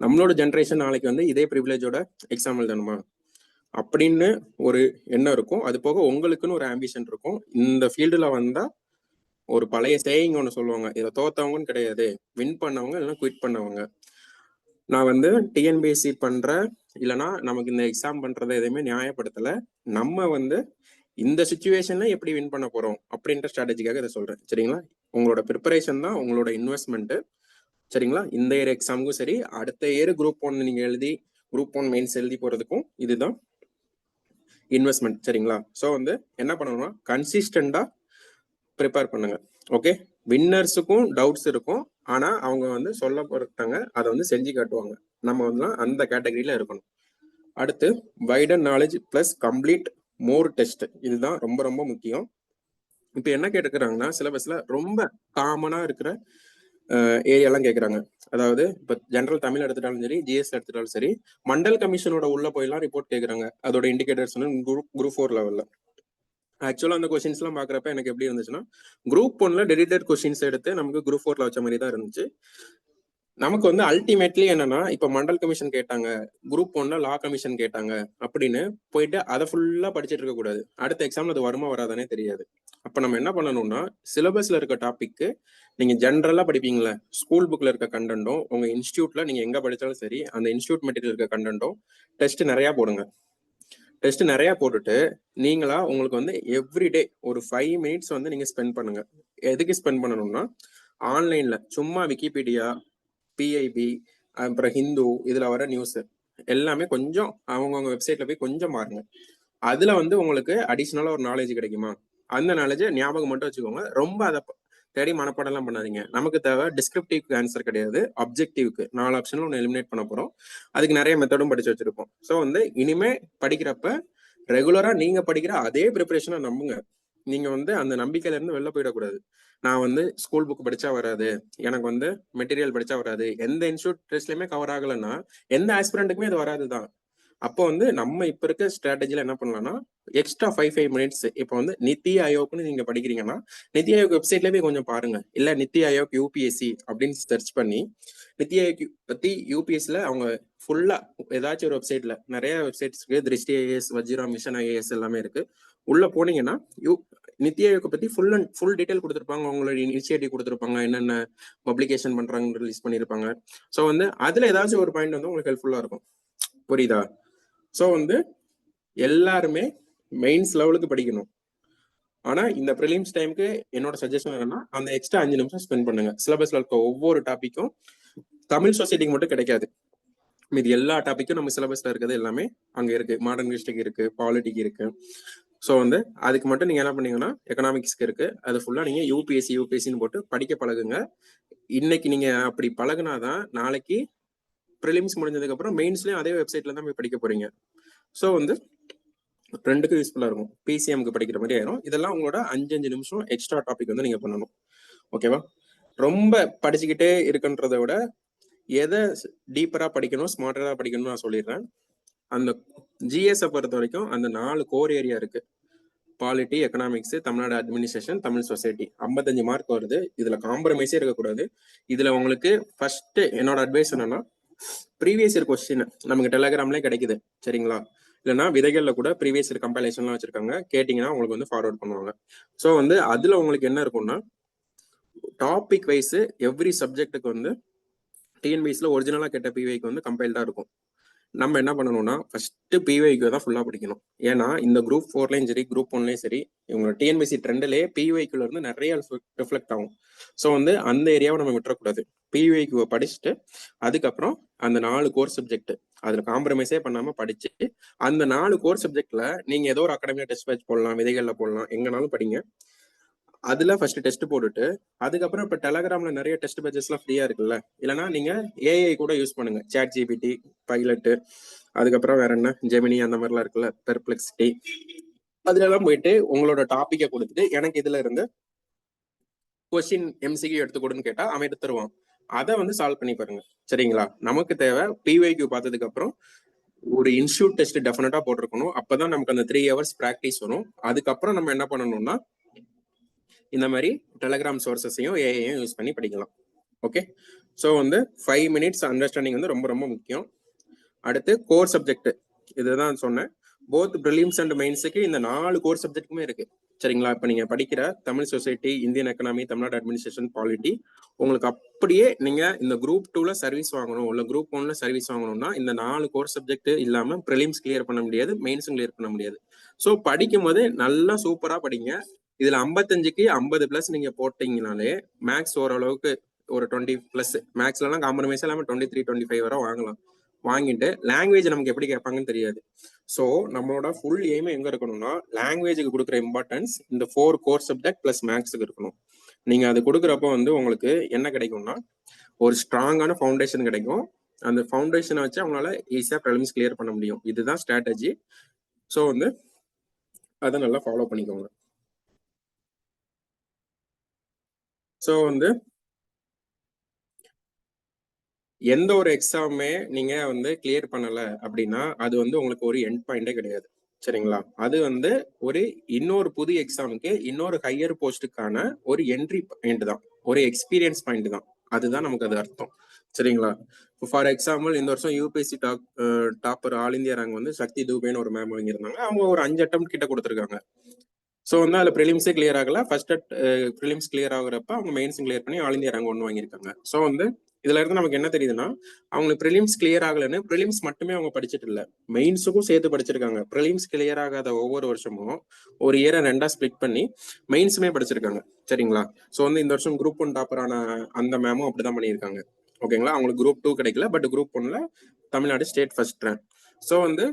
நம்மளோட ஜென்ரேஷன் நாளைக்கு வந்து இதே ப்ரிவிலேஜோட எக்ஸாம் எழுதணுமா அப்படின்னு ஒரு எண்ணம் இருக்கும். அது போக உங்களுக்குன்னு ஒரு ஆம்பிஷன் இருக்கும். இந்த ஃபீல்டுல வந்தா ஒரு பழைய சேயிங் ஒன்று சொல்லுவாங்க, இதை தோத்தவங்கன்னு கிடையாது, வின் பண்ணவங்க இல்லைன்னா குவிட் பண்ணவங்க. நான் வந்து டிஎன்பிஎஸ்சி பண்ற இல்லைன்னா நமக்கு இந்த எக்ஸாம் பண்றதை எதுவுமே நியாயப்படுத்தல. நம்ம வந்து இந்த சுச்சுவேஷன்ல எப்படி வின் பண்ண போறோம் அப்படின்ற ஸ்ட்ராட்டஜிக்காக இதை சொல்றேன். சரிங்களா? உங்களோட ப்ரிப்பரேஷன் தான் உங்களோட இன்வெஸ்ட்மெண்ட். சரிங்களா? இந்த இயர் எக்ஸாமுக்கும் சரி, அடுத்த இயர் குரூப் 1 நீங்க எழுதி குரூப் 1 மெயின்ஸ் எழுதி போறதுக்கும் இதுதான் இன்வெஸ்ட்மெண்ட். சரிங்களா? ஸோ வந்து என்ன பண்ணணும்னா கன்சிஸ்டண்டா ப்ரிப்பேர் பண்ணுங்க. ஓகே, வின்னர்ஸுக்கும் டவுட்ஸ் இருக்கும், ஆனா அவங்க வந்து சொல்ல பொறுத்தாங்க அதை வந்து செஞ்சு காட்டுவாங்க. நம்ம வந்து அந்த கேட்டகரியில இருக்கணும். அடுத்து வைடர் நாலேஜ் பிளஸ் கம்ப்ளீட் மோர் டெஸ்ட், இதுதான் ரொம்ப ரொம்ப முக்கியம். இப்ப என்ன கேட்டுக்கிறாங்கன்னா சிலபஸ்ல ரொம்ப காமனா இருக்கிற ஏரியாலாம் கேட்குறாங்க. அதாவது இப்போ ஜென்ரல் தமிழ் எடுத்துட்டாலும் சரி, ஜிஎஸ் எடுத்துட்டாலும் சரி, மண்டல் கமிஷனோட உள்ள போயெல்லாம் ரிப்போர்ட் கேட்குறாங்க. அதோட இண்டிகேட்டர்ஸ் குரூப் 4 லெவல்ல. ஆக்சுவலா அந்த கொஸ்டின்ஸ் எல்லாம் பாக்குறப்ப எனக்கு எப்படி இருந்துச்சுன்னா, குரூப் 1ல டெடிட்டட் கொஸ்டின்ஸ் எடுத்து நமக்கு குரூப் 4ல வச்ச மாதிரி தான் இருந்துச்சு. நமக்கு வந்து அல்டிமேட்லி என்னன்னா, இப்ப மண்டல் கமிஷன் கேட்டாங்க, குரூப் 1ல லா கமிஷன் கேட்டாங்க அப்படின்னு போயிட்டு அதை ஃபுல்லா படிச்சுட்டு இருக்க கூடாது. அடுத்த எக்ஸாம்ல அது வருமா வராதானே தெரியாது. அப்ப நம்ம என்ன பண்ணணும்னா, சிலபஸ்ல இருக்க டாபிக்கு நீங்க ஜென்ரலா படிப்பீங்களா, ஸ்கூல் புக்ல இருக்க கண்டென்ட்டும் உங்க இன்ஸ்டியூட்ல நீங்க எங்க படிச்சாலும் சரி அந்த இன்ஸ்டியூட் மெட்டீரியல் இருக்க கண்டென்ட்டும் டெஸ்ட் நிறைய போடுங்க. டெஸ்ட் நிறைய போட்டுட்டு நீங்களா உங்களுக்கு வந்து எவ்ரிடே ஒரு 5 மினிட்ஸ் வந்து நீங்க ஸ்பெண்ட் பண்ணுங்க. எதுக்கு ஸ்பெண்ட் பண்ணணும்னா, ஆன்லைன்ல சும்மா விக்கிபீடியா, பிஐபி, அப்புறம் ஹிந்து, இதுல வர நியூஸ் எல்லாமே கொஞ்சம் அவங்கவுங்க வெப்சைட்ல போய் கொஞ்சம் பாருங்க. அதுல வந்து உங்களுக்கு அடிஷனலா ஒரு நாலேஜ் கிடைக்குமா, அந்த நாலேஜை ஞாபகம் மட்டும் வச்சுக்கோங்க. ரொம்ப அதை தேடி மனப்பாடம் எல்லாம் பண்ணாதீங்க. நமக்கு தேவை டிஸ்கிரிப்டிவ் ஆன்சர் கிடையாது, அப்ஜெக்டிவ்க்கு 4 ஆப்ஷன்ல ஒன்று எலிமினேட் பண்ண போறோம். அதுக்கு நிறைய மெத்தடும் படிச்சு வச்சிருப்போம். ஸோ வந்து இனிமே படிக்கிறப்ப ரெகுலரா நீங்க படிக்கிற அதே ப்ரிப்பரேஷனை நம்புங்க. நீங்க வந்து அந்த நம்பிக்கையில இருந்து வெளில போயிடக்கூடாது. நான் வந்து ஸ்கூல் புக் படிச்சா வராது, எனக்கு வந்து மெட்டீரியல் படிச்சா வராது, எந்த இன்ஸ்டியூட் டெஸ்ட்லயுமே கவர் ஆகலைன்னா எந்த ஆஸ்பிரண்ட்டுக்குமே அது வராதுதான். அப்போ வந்து நம்ம இப்ப இருக்க ஸ்ட்ராட்டஜில என்ன பண்ணலாம்னா, எக்ஸ்ட்ரா 5 மினிட்ஸ் இப்போ வந்து நித்தி ஆயோக்னு நீங்க படிக்கிறீங்கன்னா நித்தி ஆயோக் வெப்சைட்ல போய் கொஞ்சம் பாருங்க. இல்ல நித்தி ஆயோக் யூபிஎஸ்சி அப்படின்னு சர்ச் பண்ணி நித்தி ஆயோக் பத்தி யூபிஎஸ்சில அவங்க ஃபுல்லா ஏதாச்சும் ஒரு வெப்சைட்ல நிறைய வெப்சைட்ஸ் இருக்கு. திருஷ்டி ஐஏஎஸ், வஜ்ரா மிஷன் ஐஏஎஸ் எல்லாமே இருக்கு. உள்ள போனீங்கன்னா நித்தி ஆயோக் பத்தி ஃபுல் டீடைல் கொடுத்துருப்பாங்க. அவங்களோட இனிஷியேட்டிவ் கொடுத்துருப்பாங்க, என்னென்ன பப்ளிகேஷன் பண்றாங்கன்னு ரிலீஸ் பண்ணிருப்பாங்க. ஸோ வந்து அதுல ஏதாச்சும் ஒரு பாயிண்ட் வந்து உங்களுக்கு ஹெல்ப்ஃபுல்லா இருக்கும். புரியுதா? ஸோ வந்து எல்லாருமே மெயின்ஸ் லெவலுக்கு படிக்கணும். ஆனா இந்த ப்ரிலிம்ஸ் டைமுக்கு என்னோட சஜஷன் என்னன்னா, அந்த எக்ஸ்ட்ரா 5 நிமிஷம் ஸ்பெண்ட் பண்ணுங்க. சிலபஸ்ல இருக்க ஒவ்வொரு டாபிக்கும் தமிழ் சொசைட்டிக்கு மட்டும் கிடைக்காது, மீது எல்லா டாபிக்கும் நம்ம சிலபஸ்ல இருக்கிறது எல்லாமே அங்க இருக்கு. மாடர்ன் ஹிஸ்டரிக்கு இருக்கு, பாலிட்டிக்கு இருக்கு. ஸோ வந்து அதுக்கு மட்டும் நீங்க என்ன பண்ணீங்கன்னா, எக்கனாமிக்ஸ்க்கு இருக்கு, அது ஃபுல்லா நீங்க யூபிஎஸ்சின்னு போட்டு படிக்க பழகுங்க. இன்னைக்கு நீங்க அப்படி பழகுனாதான் நாளைக்கு ப்ரிலிம்ஸ் முடிஞ்சதுக்கு அப்புறம் மெயின்ஸ்லயும் அதே வெப்சைட்ல தான் போய் படிக்க போறீங்க. ஸோ வந்து ரெண்டுக்கும் யூஸ்ஃபுல்லா இருக்கும். பிசிஎம்க்கு படிக்கிற மாதிரி ஆயிரும். இதெல்லாம் உங்களோட 5 நிமிஷம் எக்ஸ்ட்ரா டாபிக் வந்து நீங்க பண்ணணும். ஓகேவா? ரொம்ப படிச்சுக்கிட்டே இருக்குன்றத விட எதை டீப்பரா படிக்கணும், ஸ்மார்ட்டரா படிக்கணும்னு நான் சொல்லிடுறேன். அந்த ஜிஎஸ் பொறுத்த வரைக்கும் அந்த 4 கோர் ஏரியா இருக்கு. Polity, economics, Tamil Nadu administration, Tamil society. 55 mark வருது. இதுல காம்ப்ரமைஸே இருக்கக்கூடாது. இதுல உங்களுக்கு ஃபர்ஸ்ட் என்னோட அட்வைஸ் என்னன்னா, ப்ரீவியஸ் இயர் கொஸ்டின் நமக்கு டெலிகிராம்லேயே கிடைக்குது. சரிங்களா? இல்லைன்னா விதைகள்ல கூட ப்ரீவியஸ் இயர் கம்பைலேஷன்லாம் வச்சிருக்காங்க. கேட்டீங்கன்னா உங்களுக்கு வந்து ஃபார்வர்ட் பண்ணுவாங்க. ஸோ வந்து அதுல உங்களுக்கு என்ன இருக்கும்னா, டாபிக் வைஸ் எவ்ரி சப்ஜெக்ட்டுக்கு வந்து டிஎன்பிஎஸ்ல ஒரிஜினலா கேட்ட பிவைக்கு வந்து கம்பைல்டா இருக்கும். நம்ம என்ன பண்ணணும்னா, ஃபர்ஸ்ட் பிவைக்கு தான் ஃபுல்லா படிக்கணும். ஏன்னா இந்த குரூப் 4லயும் சரி, குரூப் 1லயும் சரி, இவங்க டிஎன்பிஎஸ்சி ட்ரெண்ட்லயே பிவைக்குள்ள இருந்து நிறைய ரிஃப்ளெக்ட் ஆகும். ஸோ வந்து அந்த ஏரியாவை நம்ம விட்டுறக்கூடாது. பிவைக்கு படிச்சுட்டு அதுக்கப்புறம் அந்த 4 கோர் சப்ஜெக்ட் அதுல காம்ப்ரமைஸே பண்ணாம படிச்சு அந்த 4 கோர் சப்ஜெக்ட்ல நீங்க ஏதோ ஒரு அகாடமியா டெஸ்ட் பேட்ச் போடலாம், விதைகள்ல போடலாம், எங்கனாலும் படிங்க. அதுல ஃபர்ஸ்ட் டெஸ்ட் போட்டுட்டு அதுக்கப்புறம் இப்ப டெலகிராம்ல நிறைய டெஸ்ட் பேட்சஸ் எல்லாம் ஃப்ரீயா இருக்குல்ல, இல்லைன்னா நீங்க ஏஐ கூட யூஸ் பண்ணுங்க. சாட் ஜிபிடி, பைலட், அதுக்கப்புறம் வேற என்ன ஜெமினி அந்த மாதிரிலாம் இருக்குல்ல, பெர்ப்ளெக்சிட்டி, அதுல எல்லாம் போயிட்டு உங்களோட டாபிக்கை கொடுத்துட்டு எனக்கு இதுல இருந்து கொஸ்டின் எம்சிக்யூ எடுத்து கொடுன்னு கேட்டா அவன் எடுத்து தருவான். அதை வந்து சால்வ் பண்ணி பாருங்க. சரிங்களா? நமக்கு தேவை பிவைக்யூ பார்த்ததுக்கு அப்புறம் ஒரு இன்ஸ்டியூட் டெஸ்ட் டெஃபினட்டா போட்டிருக்கணும். அப்பதான் நமக்கு அந்த 3 hours ப்ராக்டிஸ் வரும். அதுக்கப்புறம் நம்ம என்ன பண்ணணும்னா, இந்த மாதிரி டெலிகிராம் சோர்சஸையும் ஏஐயும் யூஸ் பண்ணி படிக்கலாம். ஓகே? ஸோ வந்து 5 மினிட்ஸ் அண்டர்ஸ்டாண்டிங் வந்து ரொம்ப ரொம்ப முக்கியம். அடுத்து கோர் சப்ஜெக்ட், இதுதான் சொன்னேன். போத் ப்ரிலிம்ஸ் அண்ட் மெயின்ஸுக்கு இந்த 4 கோர் சப்ஜெக்ட்டுமே இருக்கு. சரிங்களா? இப்போ நீங்க படிக்கிற Tamil society, Indian economy, Tamil Nadu administration, polity, உங்களுக்கு அப்படியே நீங்க இந்த குரூப் 2ல சர்வீஸ் வாங்கணும், இல்ல குரூப் 1ல சர்வீஸ் வாங்கணும்னா இந்த 4 கோர் சப்ஜெக்ட் இல்லாம ப்ரிலிம்ஸ் கிளியர் பண்ண முடியாது, மெயின்ஸும் கிளியர் பண்ண முடியாது. ஸோ படிக்கும் போது நல்லா சூப்பரா படிங்க. இதுல 55க்கு 50+ நீங்க போட்டீங்கனாலே மேக்ஸ் ஓரளவுக்கு ஒரு 20+ மேக்ஸ்லாம் காம்ப்ரமைஸ் இல்லாமல் 23, 25 வரை வாங்கலாம். வாங்கிட்டு லாங்குவேஜ் நமக்கு எப்படி கேட்பாங்கன்னு தெரியாது. ஸோ நம்மளோட ஃபுல் எய்மே எங்க இருக்கணும்னா லாங்குவேஜுக்கு கொடுக்குற இம்பார்ட்டன்ஸ் இந்த 4 கோர் சப்ஜெக்ட் ப்ளஸ் மேக்ஸுக்கு இருக்கணும். நீங்க அது கொடுக்குறப்போ வந்து உங்களுக்கு என்ன கிடைக்கும்னா ஒரு ஸ்ட்ராங்கான ஃபவுண்டேஷன் கிடைக்கும். அந்த ஃபவுண்டேஷனை வச்சு அவங்களால ஈஸியாக ப்ரிலிம்ஸ் கிளியர் பண்ண முடியும். இதுதான் ஸ்ட்ராட்டஜி. ஸோ வந்து அதை நல்லா ஃபாலோ பண்ணிக்கோங்க. ஸோ வந்து எந்த ஒரு எக்ஸாமுமே நீங்க வந்து கிளியர் பண்ணல அப்படின்னா அது வந்து உங்களுக்கு ஒரு எண்ட் பாயிண்டே கிடையாது. சரிங்களா? அது வந்து ஒரு இன்னொரு புது எக்ஸாமுக்கு இன்னொரு ஹையர் போஸ்டுக்கான ஒரு என்ட்ரி பாயிண்ட் தான், ஒரு எக்ஸ்பீரியன்ஸ் பாயிண்ட் தான். அதுதான் நமக்கு அது அர்த்தம். சரிங்களா? ஃபார் எக்ஸாம்பிள் இந்த வருஷம் UPSC topper all India rank வந்து சக்தி தூபேன்னு ஒரு மேம் வாங்கியிருந்தாங்க. அவங்க ஒரு 5 அட்டெம்ப்ட் கிட்ட கொடுத்துருக்காங்க. ஸோ வந்து அதில் ப்ரிலிம்ஸே கிளியர் ஆகல. ஃபர்ஸ்ட் ப்ரிலிம்ஸ் கிளியர் ஆகுறப்ப அவங்க மெயின்ஸும் கிளியர் பண்ணி ஆல் இந்தியா ரேங்க் 1 வாங்கியிருக்காங்க. ஸோ வந்து இதுல இருந்து நமக்கு என்ன தெரியுதுன்னா அவங்களுக்கு ப்ரிலிம்ஸ் கிளியர் ஆகலன்னு ப்ரிலிம்ஸ் மட்டுமே அவங்க படிச்சுட்டு இல்லை, மெயின்ஸுக்கும் சேர்த்து படிச்சிருக்காங்க. ப்ரிலிம்ஸ் கிளியர் ஆகாத ஒவ்வொரு வருஷமும் ஒரு இயரை 2ஆ ஸ்பிளிட் பண்ணி மெயின்ஸுமே படிச்சிருக்காங்க. சரிங்களா? ஸோ வந்து இந்த வருஷம் குரூப் 1 டாப்பரான அந்த மேமும் அப்படிதான் பண்ணியிருக்காங்க. ஓகேங்களா? அவங்களுக்கு குரூப் 2 கிடைக்கல, பட் குரூப் 1ல Tamil Nadu state first rank. So வந்து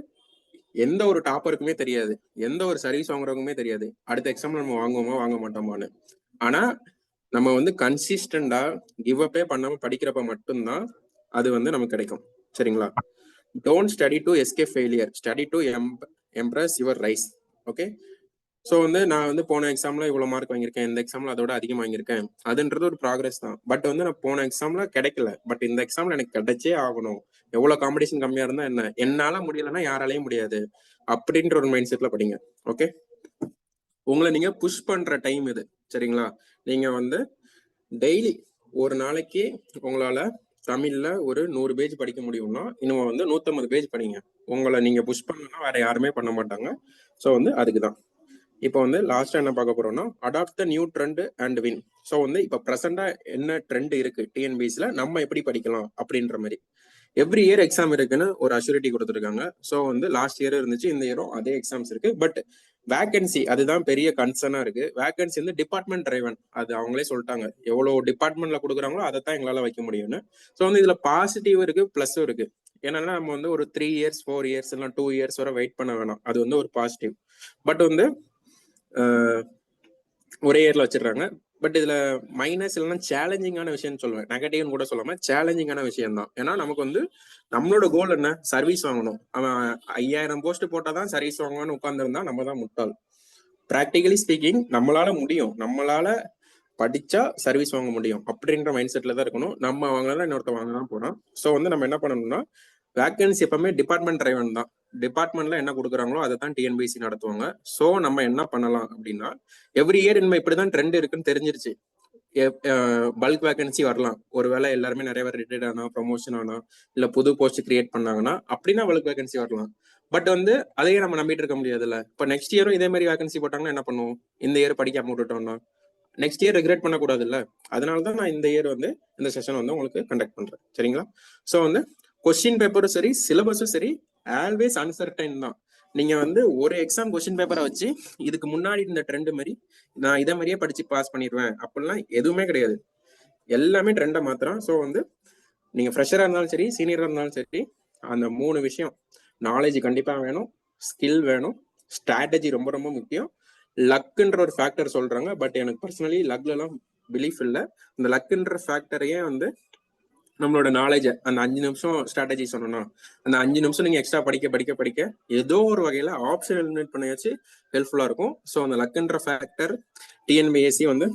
எந்த ஒரு டாப்பருக்குமே தெரியாது, எந்த ஒரு சர்வீஸ் வாங்குறவங்களுமே தெரியாது அடுத்த எக்ஸாம் நம்ம வாங்குவோமா வாங்க மாட்டோமான்னு. ஆனா நம்ம வந்து கன்சிஸ்டண்டா கிவ் அப்பே பண்ணாம படிக்கிறப்ப மட்டும்தான் அது வந்து நமக்கு கிடைக்கும். சரிங்களா? Don't study to escape failure, study to embrace your rise. Okay? So வந்து நான் வந்து போன எக்ஸாம்ல இவ்வளவு மார்க் வாங்கியிருக்கேன், இந்த எக்ஸாம்ல அதோட அதிகமாக வாங்கியிருக்கேன், அதுன்றது ஒரு ப்ராக்ரஸ் தான். பட் வந்து நான் போன எக்ஸாம்ல கிடைக்கல, பட் இந்த எக்ஸாம்ல எனக்கு கிடைச்சே ஆகணும். எவ்வளவு காம்படிஷன் கம்மியா இருந்தா என்ன, என்னால முடியலன்னா யாராலையும் முடியாது அப்படின்ற ஒரு மைண்ட் செட்ல படிங்க. ஓகே? உங்களை நீங்க புஷ் பண்ற டைம் இது. சரிங்களா? நீங்க வந்து டெய்லி ஒரு நாளைக்கு உங்களால தமிழ்ல ஒரு 100 பேஜ் படிக்க முடியும்னா இன்னும் வந்து 150 பேஜ் படிங்க. உங்களை நீங்க புஷ் பண்ணா வேற யாருமே பண்ண மாட்டாங்க. ஸோ வந்து அதுக்குதான் இப்போ வந்து லாஸ்டா என்ன பார்க்க போறோம்னா adapt the new trend and win. So வந்து இப்போ ப்ரெசெண்டா என்ன ட்ரெண்ட் இருக்கு டிஎன்பிஎஸ்ல நம்ம எப்படி படிக்கலாம் அப்படின்ற மாதிரி எவ்ரி இயர் எக்ஸாம் இருக்குன்னு ஒரு அஷூரிட்டி கொடுத்துருக்காங்க. ஸோ வந்து லாஸ்ட் இயர் இருந்துச்சு, இந்த இயரும் அதே எக்ஸாம்ஸ் இருக்கு. பட் வேகன்சி அதுதான் பெரிய கன்சர்னா இருக்கு. வேகன்சி வந்து டிபார்ட்மெண்ட் டிரைவன், அது அவங்களே சொல்லிட்டாங்க. எவ்வளவு டிபார்ட்மெண்ட்ல கொடுக்குறாங்களோ அதை தான் எங்களால வைக்க முடியும்னு. ஸோ வந்து இதுல பாசிட்டிவ் இருக்கு, பிளஸும் இருக்கு. ஏன்னா நம்ம வந்து ஒரு 3 இயர்ஸ் 4 இயர்ஸ் இல்லை 2 இயர்ஸ் வரை வெயிட் பண்ண வேணாம். அது வந்து ஒரு பாசிட்டிவ். பட் வந்து ஒரே இயர்ல வச்சிடுறாங்க. பட் இதுல மைனஸ் இல்லைன்னா சேலஞ்சிங்கான விஷயம்னு சொல்லுவேன், நெகட்டிவ்னு கூட சொல்லாம சேலஞ்சிங்கான விஷயம் தான். ஏன்னா நமக்கு வந்து நம்மளோட கோல் என்ன, சர்வீஸ் வாங்கணும். அவன் 5000 போஸ்ட் போட்டாதான் சர்வீஸ் வாங்கணும்னு உட்கார்ந்துருந்தா நம்ம தான் முட்டாள். பிராக்டிகலி ஸ்பீக்கிங் நம்மளால முடியும், நம்மளால படிச்சா சர்வீஸ் வாங்க முடியும் அப்படின்ற மைண்ட் செட்ல தான் இருக்கணும். நம்ம வாங்கினா இன்னொருத்த வாங்க தான் போறோம். ஸோ வந்து நம்ம என்ன பண்ணணும்னா வேகன்சி எப்பவுமே டிபார்ட்மெண்ட் டிரைவன் தான். டிபார்ட்மெண்ட்ல என்ன கொடுக்குறாங்களோ அதை தான் டிஎன்பிஎஸ்சி நடத்துவாங்க. ஸோ நம்ம என்ன பண்ணலாம் அப்படின்னா எவ்ரி இயர் இனிமே இப்படிதான் ட்ரெண்ட் இருக்குன்னு தெரிஞ்சிருச்சு. பல்க் வேகன்சி வரலாம், ஒருவேளை எல்லாருமே நிறைய பேர் ரிட்டையர்ட் ஆனா, ப்ரொமோஷன் ஆனா, இல்ல புது போஸ்ட் கிரியேட் பண்ணாங்கன்னா அப்படின்னா பல்க் வேகன்சி வரலாம். பட் வந்து அதையே நம்ம நம்பிட்டு இருக்க முடியாதுல்ல. இப்போ நெக்ஸ்ட் இயரும் இதே மாதிரி வேகன்சி போட்டாங்கன்னா என்ன பண்ணுவோம்? இந்த இயர் படிக்காம விட்டுட்டோம்னா நெக்ஸ்ட் இயர் ரெக்ரெட் பண்ணக்கூடாது இல்ல. அதனாலதான் நான் இந்த இயர் வந்து இந்த செஷன் வந்து உங்களுக்கு கண்டக்ட் பண்றேன். சரிங்களா? ஸோ வந்து கொஸ்டின் பேப்பரும் சரி சிலபஸும் சரி ஆல்வேஸ் அன்சர்டைன் தான். நீங்க வந்து ஒரு எக்ஸாம் கொஸ்டின் பேப்பரை வச்சு இதுக்கு முன்னாடி இந்த ட்ரெண்ட் மாதிரி நான் இதை மாதிரியே படிச்சு பாஸ் பண்ணிடுவேன் அப்படிலாம் எதுவுமே கிடையாது. எல்லாமே ட்ரெண்டை மாத்திரம். ஸோ வந்து நீங்க ஃப்ரெஷரா இருந்தாலும் சரி சீனியரா இருந்தாலும் சரி அந்த 3 விஷயம், நாலேஜ் கண்டிப்பா வேணும், ஸ்கில் வேணும், ஸ்ட்ராட்டஜி ரொம்ப ரொம்ப முக்கியம், லக்குன்ற ஒரு ஃபேக்டர் சொல்றாங்க. பட் எனக்கு பர்சனலி லக்ல எல்லாம் பிலீஃப் இல்லை. இந்த லக்குன்ற ஃபேக்டரையே வந்து நம்மளோட நாலேஜை அந்த 5 நிமிஷம் ஸ்ட்ராட்டஜி சொன்னோம்னா அந்த 5 நிமிஷம் நீங்க எக்ஸ்ட்ரா படிக்க படிக்க படிக்க ஏதோ ஒரு வகையில ஆப்ஷன் எலிமினேட் பண்ணியாச்சு ஹெல்ப்ஃபுல்லா இருக்கும். ஸோ அந்த லக்குன்ற ஃபேக்டர் டிஎன்பிஎஸ்சி வந்து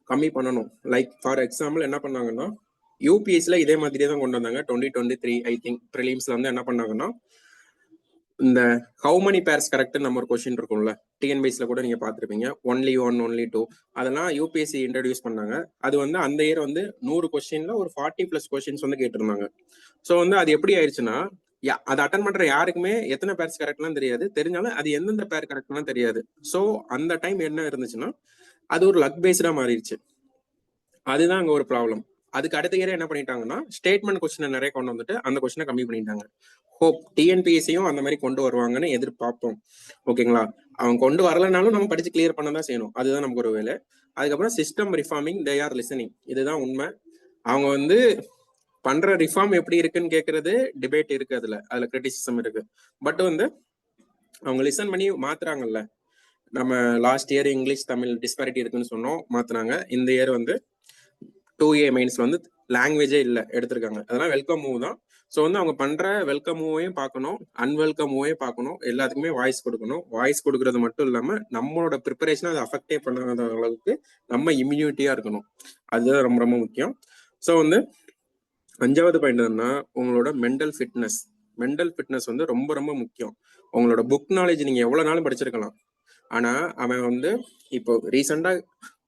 கம்மி பண்ணணும். லைக் ஃபார் எக்ஸாம்பிள் என்ன பண்ணாங்கன்னா யூபிஎஸ்சில இதே மாதிரியே தான் கொண்டு வந்தாங்க. 2023 ஐ திங்க் ப்ரிலிம்ஸ்ல வந்து என்ன பண்ணாங்கன்னா இந்த ஹவு மெனி பேர்ஸ் கரெக்ட் நம்ம ஒரு கொஸ்டின் இருக்கும்ல, டிஎன்பிஎஸ்சில கூட நீங்க பாத்திருப்பீங்க, ஒன்லி 1 ஒன்லி 2 அதெல்லாம் யூபிஎஸ்சி இன்ட்ரடியூஸ் பண்ணாங்க. அது வந்து அந்த இயர் வந்து 100 கொஸ்டின்ல ஒரு 40+ கொஸ்டின்ஸ் வந்து கேட்டிருந்தாங்க. ஸோ வந்து அது எப்படி ஆயிடுச்சுன்னா அதை அட்டன் பண்ற யாருக்குமே எத்தனை பேர்ஸ் கரெக்ட்லாம் தெரியாது, தெரிஞ்சாலும் அது எந்தெந்த பேர் கரெக்ட்லாம் தெரியாது. ஸோ அந்த டைம் என்ன இருந்துச்சுன்னா அது ஒரு லக் பேஸ்டா மாறிடுச்சு. அதுதான் அங்க ஒரு ப்ராப்ளம். அதுக்கு அடுத்த இயர் என்ன பண்ணிட்டாங்கன்னா ஸ்டேட்மெண்ட் கொஸ்டின் நிறைய கொண்டு வந்துட்டு அந்த கொஸ்டினை கம்மி பண்ணிட்டாங்க. ஹோப் டிஎன்பிஎஸ்சியும் அந்த மாதிரி கொண்டு வருவாங்கன்னு எதிர்பார்ப்போம். ஓகேங்களா? அவங்க கொண்டு வரலனாலும் நம்ம படிச்சு கிளியர் பண்ணதான் செய்யணும், அதுதான் நமக்கு ஒரு வேலை. அதுக்கப்புறம் system reforming they are listening. இதுதான் உண்மை. அவங்க வந்து பண்ற ரிஃபார்ம் எப்படி இருக்குன்னு கேட்கறது டிபேட் இருக்கு, அதுல கிரிட்டிசிசம் இருக்கு. பட் வந்து அவங்க லிசன் பண்ணி மாத்துறாங்கல்ல. நம்ம last year English Tamil disparity இருக்குன்னு சொன்னோம், மாத்துனாங்க. இந்த இயர் வந்து 2A மெயின்ஸ்ல வந்து லாங்குவேஜே இல்லை எடுத்திருக்காங்க. அதெல்லாம் வெல்கம் மூவ் தான். ஸோ வந்து அவங்க பண்ற வெல்கம் மூவையும் பார்க்கணும், அன்வெல்கம் மூவையும் பார்க்கணும், எல்லாத்துக்குமே வாய்ஸ் கொடுக்கணும். வாய்ஸ் கொடுக்கறது மட்டும் இல்லாம நம்மளோட ப்ரிப்பரேஷனை அதை அஃபெக்டே பண்ணாத அளவுக்கு நம்ம இம்யூனிட்டியா இருக்கணும். அதுதான் ரொம்ப ரொம்ப முக்கியம். ஸோ வந்து 5வது பாயிண்ட் என்னன்னா உங்களோட மென்டல் ஃபிட்னஸ். மென்டல் ஃபிட்னஸ் வந்து ரொம்ப ரொம்ப முக்கியம். உங்களோட புக் நாலேஜ் நீங்க எவ்வளவு நாளும் படிச்சிருக்கலாம், ஆனா அவன் வந்து இப்போ ரீசெண்டா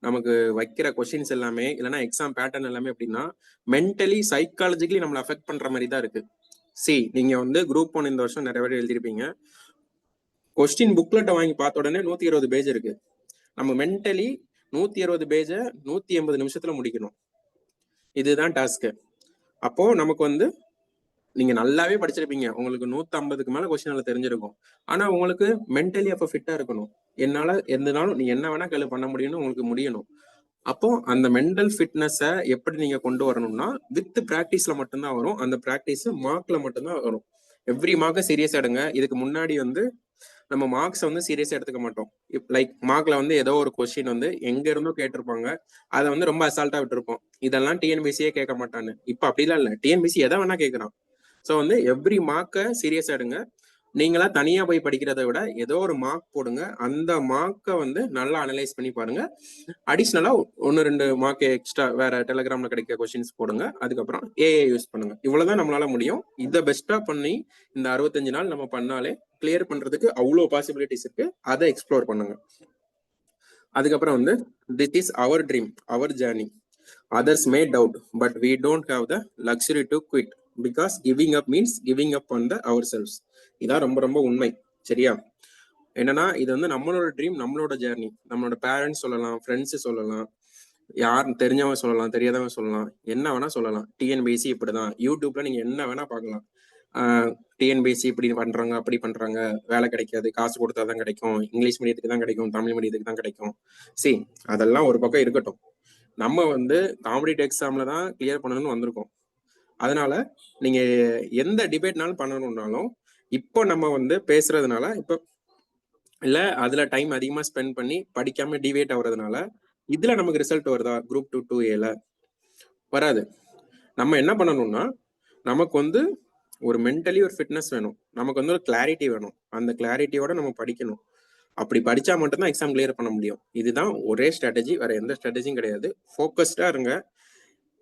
நமக்கு வைக்கிற கொஸ்டின்ஸ் எல்லாமே இல்லைன்னா எக்ஸாம் பேட்டர்ன் எல்லாமே எப்படின்னா மென்டலி சைக்காலஜிக்கலி நம்மளை அஃபெக்ட் பண்ற மாதிரி தான் இருக்கு. நீங்க வந்து குரூப் 1 இந்த வருஷம் நிறைய பேர் எழுதிருப்பீங்க. கொஸ்டின் புக்லெட்டை வாங்கி பார்த்த உடனே 120 பேஜ் இருக்கு. நம்ம மென்டலி 120 பேஜை 180 நிமிஷத்துல முடிக்கணும். இதுதான் டாஸ்க். அப்போ நமக்கு வந்து நீங்க நல்லாவே படிச்சிருப்பீங்க, உங்களுக்கு 150க்கு மேல கொஸ்டின் தெரிஞ்சிருக்கும். ஆனா உங்களுக்கு மென்டலி அப்ப ஃபிட்டா இருக்கணும். என்னால எந்த நாளும் நீ என்ன வேணா கேள்வி பண்ண முடியும்னு உங்களுக்கு முடியணும். அப்போ அந்த மென்டல் ஃபிட்னஸை எப்படி நீங்க கொண்டு வரணும்னா வித் பிராக்டிஸ்ல மட்டும்தான் வரும். அந்த பிராக்டிஸ் மார்க்ல மட்டும்தான் வரும். எவ்ரி மார்க்கை சீரியஸா எடுங்க. இதுக்கு முன்னாடி வந்து நம்ம மார்க்ஸ் வந்து சீரியஸா எடுத்துக்க மாட்டோம். லைக் மார்க்ல வந்து ஏதோ ஒரு கொஸ்டின் வந்து எங்க இருந்தோ கேட்டிருப்பாங்க, அதை வந்து ரொம்ப அசால்ட்டா விட்டுருப்போம். இதெல்லாம் டிஎன்பிசியே கேட்க மாட்டான்னு. இப்ப அப்படிலாம் இல்லை, டிஎன்பிசி எதை வேணா கேட்கறான். ஸோ வந்து எவ்ரி மார்க்கை சீரியஸா எடுங்க. நீங்களா தனியா போய் படிக்கிறத விட ஏதோ ஒரு மார்க் போடுங்க. அந்த மார்க்கை வந்து நல்லா அனலைஸ் பண்ணி பாருங்க. அடிஷ்னலா 1-2 மார்க் எக்ஸ்ட்ரா வேற டெலிகிராம்ல கிடைக்க கொஸ்டின்ஸ் போடுங்க. அதுக்கப்புறம் ஏஐ யூஸ் பண்ணுங்க. இவ்வளவுதான் நம்மளால முடியும். இதை பெஸ்டா பண்ணி இந்த 65 நாள் நம்ம பண்ணாலே கிளியர் பண்றதுக்கு அவ்வளோ பாசிபிலிட்டிஸ் இருக்கு. அதை எக்ஸ்ப்ளோர் பண்ணுங்க. அதுக்கப்புறம் வந்து this is our dream, our journey. Others may doubt, but we don't have the luxury to quit because giving up means giving up on the ourselves. இதான் ரொம்ப ரொம்ப உண்மை. சரியா? என்னன்னா இது வந்து நம்மளோட ட்ரீம், நம்மளோட ஜேர்னி. நம்மளோட பேரண்ட்ஸ் சொல்லலாம், ஃப்ரெண்ட்ஸ் சொல்லலாம், யார் தெரிஞ்சவங்க சொல்லலாம், தெரியாதவங்க சொல்லலாம், என்ன வேணா சொல்லலாம். டிஎன்பிஎஸ்சி இப்படிதான். யூடியூப்ல நீங்க என்ன வேணா பார்க்கலாம். டிஎன்பிஎஸ்சி இப்படி பண்றாங்க, அப்படி பண்றாங்க, வேலை கிடைக்காது, காசு கொடுத்தாதான் கிடைக்கும், இங்கிலீஷ் மீடியத்துக்கு தான் கிடைக்கும், தமிழ் மீடியத்துக்கு தான் கிடைக்கும். அதெல்லாம் ஒரு பக்கம் இருக்கட்டும். நம்ம வந்து காம்படிட்டிவ் எக்ஸாம்ல தான் கிளியர் பண்ணணும்னு வந்திருக்கோம். அதனால நீங்க எந்த டிபேட்னாலும் பண்ணணும்னாலும் இப்போ நம்ம வந்து பேசுறதுனால இப்போ இல்ல அதுல டைம் அதிகமா ஸ்பெண்ட் பண்ணி படிக்காம டிவேட் ஆகுறதுனால இதுல நமக்கு ரிசல்ட் வருதா? குரூப் 2 2Aல வராது. நம்ம என்ன பண்ணணும்னா நமக்கு வந்து ஒரு மென்டலி ஒரு ஃபிட்னஸ் வேணும், நமக்கு வந்து ஒரு கிளாரிட்டி வேணும். அந்த கிளாரிட்டியோட நம்ம படிக்கணும். அப்படி படிச்சா மட்டும்தான் எக்ஸாம் கிளியர் பண்ண முடியும். இதுதான் ஒரே ஸ்ட்ராட்டஜி, வேற எந்த ஸ்ட்ராட்டஜியும் கிடையாது. ஃபோக்கஸ்டா இருங்க.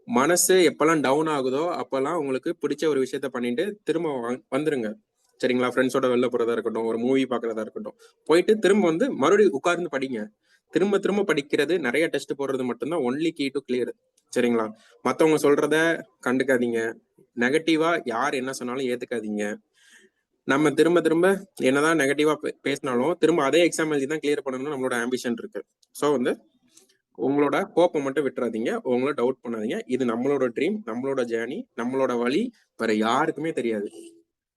மனசு எப்பெல்லாம் டவுன் ஆகுதோ அப்பெல்லாம் உங்களுக்கு பிடிச்ச ஒரு விஷயத்த பண்ணிட்டு திரும்ப வந்துருங்க. சரிங்களா? ஃப்ரெண்ட்ஸோட வெளில போறதா இருக்கட்டும், ஒரு மூவி பாக்குறதா இருக்கட்டும், போயிட்டு திரும்ப வந்து மறுபடியும் உட்கார்ந்து படிங்க. திரும்ப திரும்ப படிக்கிறது, நிறைய டெஸ்ட் போடுறது மட்டும்தான் ஒன்லி கீ டு கிளியர். சரிங்களா? மத்தவங்க சொல்றத கண்டுக்காதீங்க. நெகட்டிவா யார் என்ன சொன்னாலும் ஏத்துக்காதீங்க. நம்ம திரும்ப திரும்ப என்னதான் நெகட்டிவா பேசினாலும் திரும்ப அதே எக்ஸாம் எழுதி தான் கிளியர் பண்ணணும்னு நம்மளோட ஆம்பிஷன் இருக்கு. ஸோ வந்து உங்களோட ஹோப்பை மட்டும் விட்டுறாதீங்க, உங்களோட டவுட் பண்ணாதீங்க. இது நம்மளோட ட்ரீம், நம்மளோட ஜேர்னி, நம்மளோட வழி வேற யாருக்குமே தெரியாது.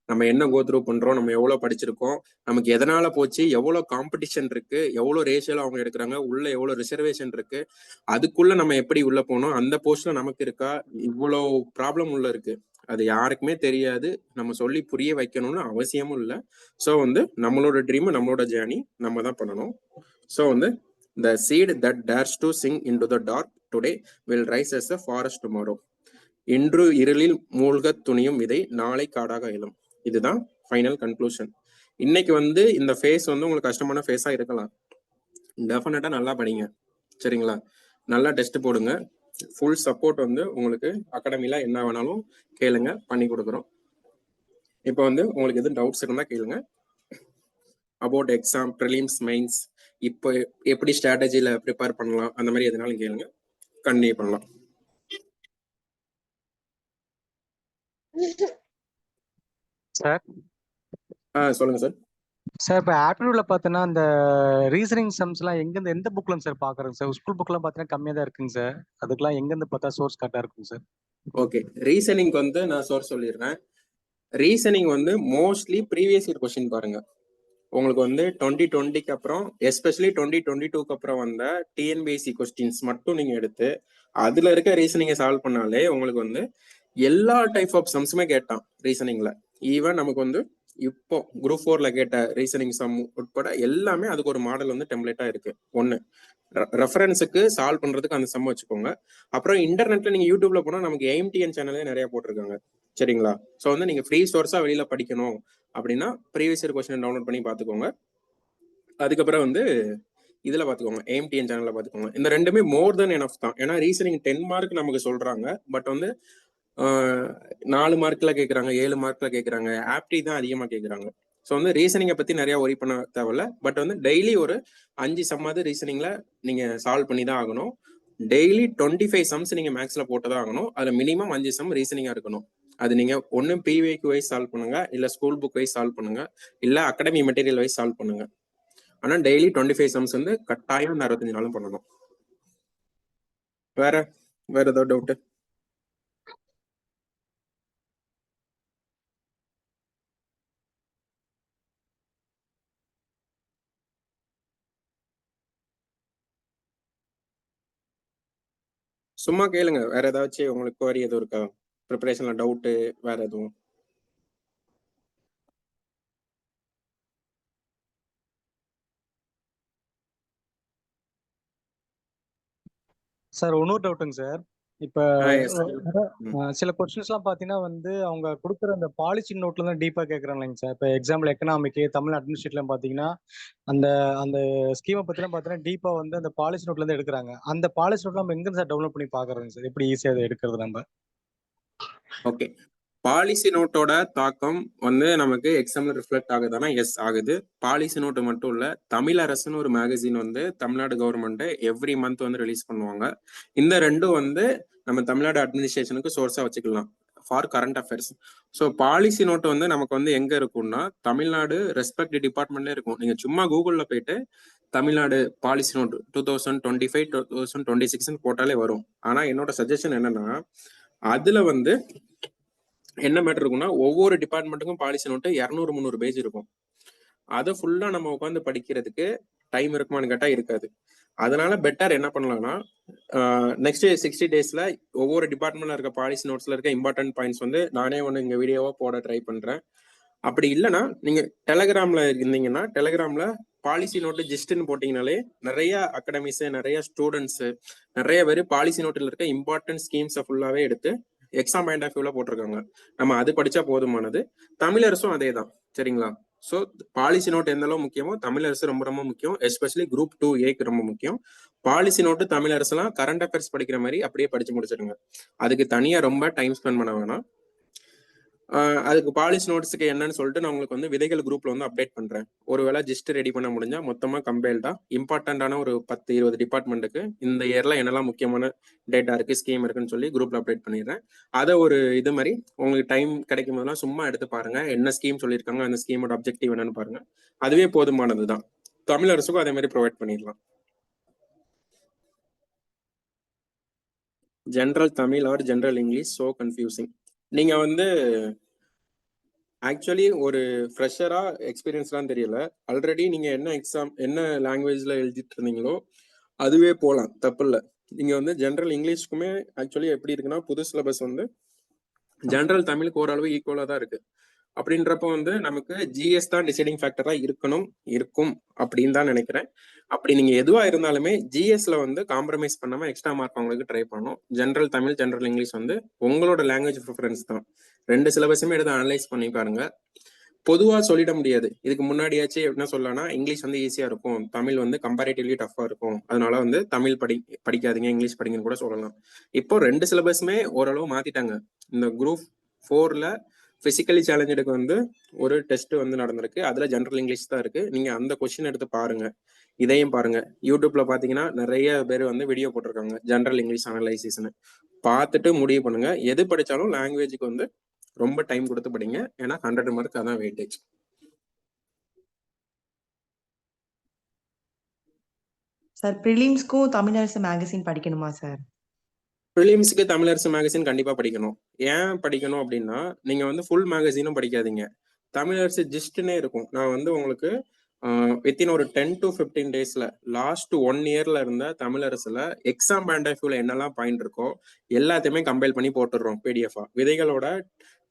நம்ம என்ன கோ த்ரூ பண்றோம், நம்ம எவ்வளவு படிச்சிருக்கோம், நமக்கு எதனால போச்சு, எவ்வளவு காம்படிஷன் இருக்கு, எவ்வளவு ரேஷியோல அவங்க எடுக்கிறாங்க, உள்ள எவ்வளவு ரிசர்வேஷன் இருக்கு, அதுக்குள்ள நம்ம எப்படி உள்ள போனோம், அந்த போஸ்ட்ல நமக்கு இருக்கா, இவ்வளவு ப்ராப்ளம் உள்ள இருக்கு. அது யாருக்குமே தெரியாது. நம்ம சொல்லி புரிய வைக்கணும்னு அவசியமும் இல்லை. ஸோ வந்து நம்மளோட ட்ரீம், நம்மளோட ஜேர்னி நம்ம தான் பண்ணணும். ஸோ வந்து the seed that dares to sing into the dark today will rise as a forest tomorrow. இன்று இருளில் மூழ்க துணியும் விதை நாளை காடாக எழும். இதுதான் ஃபைனல் கன்க்ளூஷன். இன்னைக்கு வந்து இந்த ஃபேஸ் வந்து உங்களுக்கு கஷ்டமான ஃபேஸா இருக்கலாம். டெஃபினட்டா நல்லா படிங்க. சரிங்களா? நல்லா டெஸ்ட் போடுங்க. ஃபுல் சப்போர்ட் வந்து உங்களுக்கு அகாடமில என்ன வேணாலும் கேளுங்க, பண்ணி கொடுக்குறோம். இப்போ வந்து உங்களுக்கு எதுவும் டவுட்ஸ் இருந்தா கேளுங்க. அபவுட் எக்ஸாம், ப்ரிலிம்ஸ், மெயின்ஸ், இப்போ எப்படி ஸ்ட்ராட்டஜில ப்ரிப்பேர் பண்ணலாம், அந்த மாதிரி எதுனாலும் கேளுங்க, கண்டினியூ பண்ணலாம். சார் சொல்லுங்க சார். சார் இப்போ ஆப்டிடியூட்ல பார்த்தோன்னா அந்த ரீசனிங் சம்ஸ்லாம் எங்கேருந்து எந்த புக்லங்க சார் பார்க்குறேங்க சார்? ஸ்கூல் புக்லாம் பார்த்தீங்கன்னா கம்மியாக தான் இருக்குங்க சார். அதுக்கெல்லாம் எங்கேருந்து பார்த்தா சோர்ஸ் கரெக்டாக இருக்குங்க சார்? ஓகே, ரீசனிங் வந்து நான் சோர்ஸ் சொல்லிடுறேன். ரீசனிங் வந்து மோஸ்ட்லி ப்ரீவியஸ் இயர் கொஸ்டின் பாருங்க. உங்களுக்கு வந்து 2020க்கு அப்புறம் எஸ்பெஷலி 2022க்கு அப்புறம் வந்த டிஎன்பிஎஸ்சி கொஸ்டின்ஸ் மட்டும் நீங்க எடுத்து அதுல இருக்க ரீசனிங்கை சால்வ் பண்ணாலே உங்களுக்கு வந்து எல்லா டைப் ஆஃப் சம்ஸுமே கேட்டான் ரீசனிங்ல. ஈவன் நமக்கு வந்து இப்போ குரூப் 4ல கேட்ட ரீசனிங் சம் உட்பட எல்லாமே அதுக்கு ஒரு மாடல் வந்து டெம்ப்ளேட்டா இருக்கு. ஒன்னு ரெஃபரன்ஸுக்கு சால்வ் பண்றதுக்கு அந்த சம் வச்சுக்கோங்க. அப்புறம் இன்டர்நெட்ல நீங்க யூடியூப்ல போனா நமக்கு எய்ம்டிஎன் சேனலே நிறைய போட்டிருக்காங்க, சரிங்களா? ஸோ வந்து நீங்க ஃப்ரீ சோர்ஸா வெளியில படிக்கணும் அப்படின்னா ப்ரீவியஸ் இயர் கொஸ்டின் டவுன்லோட் பண்ணி பார்த்துக்கோங்க. அதுக்கப்புறம் வந்து இதுல பாத்துக்கோங்க, எய்ம்டிஎன் சேனல்ல பாத்துக்கோங்க. இந்த ரெண்டுமே மோர் தென் எனஃப் தான். ஏன்னா ரீசனிங் 10 மார்க் நமக்கு சொல்றாங்க, பட் வந்து 4 மார்க்ல கேட்கறாங்க, 7 மார்க்ல கேட்கறாங்க, ஆப்டி தான் அதிகமா கேட்கறாங்க. ஸோ வந்து ரீசனிங்கை பத்தி நிறைய ஒரி பண்ண தேவையில்ல. பட் வந்து டெய்லி ஒரு 5 சம்மாவது ரீசனிங்ல நீங்க சால்வ் பண்ணி தான் ஆகணும். டெய்லி 25 சம்ஸ் நீங்க மேக்ஸ்ல போட்டுதான் ஆகணும். அதுல மினிமம் 5 சம் ரீசனிங்கா இருக்கணும். அது நீங்க ஒன்னு பிவிக்கு வைஸ் சால்வ் பண்ணுங்க, இல்ல ஸ்கூல் புக் வைஸ் சால்வ் பண்ணுங்க, இல்ல அகாடமி மெட்டீரியல் வைஸ் சால்வ் பண்ணுங்க. ஆனா டெய்லி 25 சம்ஸ் வந்து கட்டாயம் இந்த 65 நாளும் பண்ணணும். வேற ஏதாவது டவுட்? சும்மா கேளுங்க. வேற ஏதாச்சும் உங்களுக்கு குவரி எதுவும் இருக்கா? ப்ரிப்பரேஷன்ல டவுட் வேற எதுவும்? சார் இன்னொரு டவுட்டுங்க சார். இப்ப yes. சில கொஸ்டின்ஸ்லாம் பாத்தீங்கன்னா வந்து அவங்க கொடுக்குற அந்த பாலிசி நோட்ல தான் டீப்பா கேட்கறாங்க சார். இப்போ எக்ஸாம்பிள் எக்கனாமிக், தமிழ் அட்மினிஸ்ட்ரேட்லாம் பாத்தீங்கன்னா அந்த அந்த ஸ்கீமை பத்திலாம் பாத்தீங்கன்னா டீப்பா வந்து அந்த பாலிசி நோட்ல இருந்து எடுக்கிறாங்க. அந்த பாலிசி நோட் நம்ம எங்க சார் டவுன்லோட் பண்ணி பாக்குறோங்க சார்? எப்படி ஈஸியா அதை எடுக்கிறது நம்ம? ஓகே, பாலிசி நோட்டோட தாக்கம் வந்து நமக்கு எக்ஸாம்ல ரிஃப்ளெக்ட் ஆகுதானா? எஸ் ஆகுது. பாலிசி நோட்டு மட்டும் இல்ல, தமிழ் அரசுன்னு ஒரு மேகசின் வந்து தமிழ்நாடு கவர்மெண்ட் எவ்ரி மந்த் வந்து ரிலீஸ் பண்ணுவாங்க. இந்த ரெண்டும் வந்து நம்ம தமிழ்நாடு அட்மினிஸ்ட்ரேஷனுக்கு சோர்ஸா வச்சுக்கலாம் for current affairs. So policy note வந்து நமக்கு வந்து எங்க இருக்கும்னா தமிழ்நாடு ரெஸ்பெக்ட் டிபார்ட்மெண்ட்ல இருக்கும். நீங்க சும்மா கூகுள்ல போயிட்டு தமிழ்நாடு பாலிசி நோட் 2025 2026 போட்டாலே வரும். ஆனா என்னோட சஜஷன் என்னன்னா, அதுல வந்து என்ன மேட்டர் இருக்கும்னா ஒவ்வொரு டிபார்ட்மெண்ட்டுக்கும் பாலிசி நோட்டு 200-300 பேஜ் இருக்கும். அதை ஃபுல்லா நம்ம உட்காந்து படிக்கிறதுக்கு டைம் இருக்குமான்னு கேட்டா இருக்காது. அதனால பெட்டர் என்ன பண்ணலாம்னா நெக்ஸ்ட் 60 டேஸ்ல ஒவ்வொரு டிபார்ட்மெண்ட்ல இருக்க பாலிசி நோட்ஸ்ல இருக்க இம்பார்ட்டன்ட் பாயிண்ட்ஸ் வந்து நானே ஒன்று இங்க வீடியோவா போட ட்ரை பண்றேன். அப்படி இல்லைன்னா நீங்க டெலகிராம்ல இருந்தீங்கன்னா டெலகிராம்ல பாலிசி நோட்டு ஜிஸ்ட்னு போட்டீங்கனாலே நிறைய அகாடமிஸ், நிறைய ஸ்டூடெண்ட்ஸ், நிறைய பேர் பாலிசி நோட்டில் இருக்க இம்பார்ட்டன்ட் ஸ்கீம்ஸை ஃபுல்லாவே எடுத்து எக்ஸாம் பாயிண்ட் ஆஃப் வியூல போட்டிருக்காங்க. நம்ம அது படிச்சா போதுமானது. தமிழரசும் அதே தான், சரிங்களா? ஸோ பாலிசி நோட் எந்த அளவு முக்கியமோ தமிழரசு ரொம்ப ரொம்ப முக்கியம். எஸ்பெஷலி குரூப் 2A ரொம்ப முக்கியம். பாலிசி நோட்டு தமிழரசுலாம் கரண்ட் அஃபேர்ஸ் படிக்கிற மாதிரி அப்படியே படிச்சு முடிச்சிடுங்க. அதுக்கு தனியா ரொம்ப டைம் ஸ்பெண்ட் பண்ண வேணாம். அதுக்கு பாலிசி நோட்ஸுக்கு என்னன்னு சொல்லிட்டு நான் உங்களுக்கு வந்து விதைகள் குரூப்ல வந்து அப்டேட் பண்றேன். ஒருவேளை ஜிஸ்ட் ரெடி பண்ண முடிஞ்சா மொத்தமா கம்பைல்டா இம்பார்ட்டன்டான ஒரு 10-20 டிபார்ட்மெண்ட்டுக்கு இந்த இயர்ல என்னெல்லாம் முக்கியமான டேட்டா இருக்கு, ஸ்கீம் இருக்குன்னு சொல்லி குரூப்ல அப்டேட் பண்ணிடுறேன். அதை ஒரு இது மாதிரி உங்களுக்கு டைம் கிடைக்கும் போதெல்லாம் சும்மா எடுத்து பாருங்க, என்ன ஸ்கீம் சொல்லியிருக்காங்க, அந்த ஸ்கீமோட அப்ஜெக்டிவ் என்னன்னு பாருங்க. அதுவே போதுமானதுதான். தமிழரசுக்கும் அதே மாதிரி ப்ரொவைட் பண்ணிடலாம். General Tamil or general English so confusing. நீங்க வந்து ஆக்சுவலி ஒரு ஃப்ரெஷரா எக்ஸ்பீரியன்ஸ்லாம் தெரியல. ஆல்ரெடி நீங்க என்ன எக்ஸாம் என்ன லாங்குவேஜ்ல எழுதிட்டு இருந்தீங்களோ அதுவே போகலாம், தப்பு இல்லை. நீங்க வந்து ஜென்ரல் இங்கிலீஷ்க்குமே ஆக்சுவலி எப்படி இருக்குன்னா புது சிலபஸ் வந்து ஜென்ரல் தமிழுக்கு ஓரளவு ஈக்குவலா தான் இருக்கு. அப்படின்றப்ப வந்து நமக்கு ஜிஎஸ் தான் டிசைடிங் ஃபேக்டரா இருக்கும் அப்படின்னு தான் நினைக்கிறேன். அப்படி நீங்க எதுவா இருந்தாலுமே ஜிஎஸ்ல வந்து காம்ப்ரமைஸ் பண்ணாம எக்ஸ்ட்ரா மார்க் உங்களுக்கு ட்ரை பண்ணணும். ஜென்ரல் தமிழ், ஜென்ரல் இங்கிலீஷ் வந்து உங்களோட லாங்குவேஜ் ப்ரிஃபரன்ஸ் தான். ரெண்டு சிலபஸுமே எடுத்து அனலைஸ் பண்ணி பாருங்க. பொதுவா சொல்லிட முடியாது. இதுக்கு முன்னாடியாச்சும் என்ன சொல்லலாம்னா இங்கிலீஷ் வந்து ஈஸியா இருக்கும், தமிழ் வந்து கம்பேரிட்டிவ்லி டஃபா இருக்கும், அதனால வந்து தமிழ் படிக்காதீங்க, இங்கிலீஷ் படிங்கன்னு கூட சொல்லலாம். இப்போ ரெண்டு சிலபஸுமே ஓரளவு மாத்திட்டாங்க. இந்த குரூப் 4ல பிசிக்கலி சேலஞ்சடுக்கு வந்து ஒரு டெஸ்ட் வந்து நடந்திருக்கு. அதுல ஜென்ரல் இங்கிலீஷ் தான் இருக்கு. நீங்க அந்த கொஸ்டின் எடுத்து பாருங்க, இதையும் பாருங்க. யூடியூப்ல பாத்தீங்கன்னா நிறைய பேர் வந்து வீடியோ போட்டிருக்காங்க ஜென்ரல் இங்கிலீஷ் அனலைசிஸ்னு. பார்த்துட்டு முடிவு பண்ணுங்க. எது படிச்சாலும் லாங்குவேஜுக்கு வந்து ரொம்ப டைம் கொடுத்து படிங்க. ஏன்னா 100 மார்க் அதான் வெயிட்டேஜ். சார் பிரிலிம்ஸ்க்கும் தமிழரசு மேகசின் படிக்கணுமா சார்? பிலிம்ஸ்க்கு தமிழரசு மேகசின் கண்டிப்பா படிக்கணும். ஏன் படிக்கணும் அப்படின்னா நீங்க வந்து ஃபுல் மேகசினும் படிக்காதீங்க. தமிழரசு ஜிஸ்ட்னே இருக்கும். நான் வந்து உங்களுக்கு வித்தின் ஒரு 10 to 15 டேஸ்ல லாஸ்ட் 1 இயர்ல இருந்த தமிழரசுல எக்ஸாம் பாயிண்ட் ஆஃப் வியூல என்னெல்லாம் பாயிண்ட் இருக்கோ எல்லாத்தையுமே கம்பைல் பண்ணி போட்டுடுறோம் பிடிஎஃபா. விதைகளோட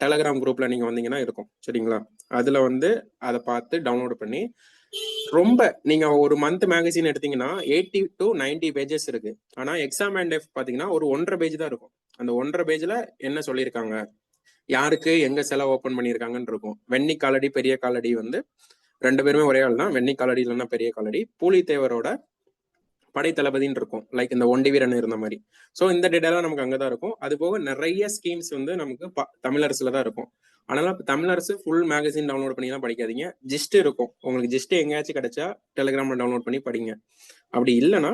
டெலகிராம் குரூப்ல நீங்க வந்தீங்கன்னா இருக்கும், சரிங்களா? அதுல வந்து அதை பார்த்து டவுன்லோட் பண்ணி ரொம்ப நீங்க ஒரு மந்த் மேகசின் எடுத்தீங்கன்னா 80 to 90 பேஜஸ் இருக்கு. ஆனா எக்ஸாம் பாயிண்ட் ஆஃப் பாத்தீங்கன்னா ஒரு 1.5 பேஜ் தான் இருக்கும். அந்த 1.5 பேஜ்ல என்ன சொல்லியிருக்காங்க, யாருக்கு எங்க செலவு ஓப்பன் பண்ணியிருக்காங்கன்னு இருக்கும். வெண்ணி காலடி பெரிய காலடி வந்து 2 பேருமே ஒரே ஆள் தான். வெண்ணி காலடி இல்லைன்னா பெரிய காலடி. பூலித்தேவரோட படை தளபதின்னு இருக்கும், லைக் இந்த ஒண்டி வீரன் இருந்த மாதிரி. ஸோ இந்த டேட்டாலாம் நமக்கு அங்கதான் இருக்கும். அது போக நிறைய ஸ்கீம்ஸ் வந்து நமக்கு தமிழரசுல தான் இருக்கும். அதனால தமிழரசு ஃபுல் மேகசின் டவுன்லோட் பண்ணிலாம் படிக்காதீங்க. ஜிஸ்ட் இருக்கும், உங்களுக்கு ஜிஸ்ட் எங்கேயாச்சும் கிடைச்சா டெலிகிராம்ல டவுன்லோட் பண்ணி படிங்க. அப்படி இல்லைன்னா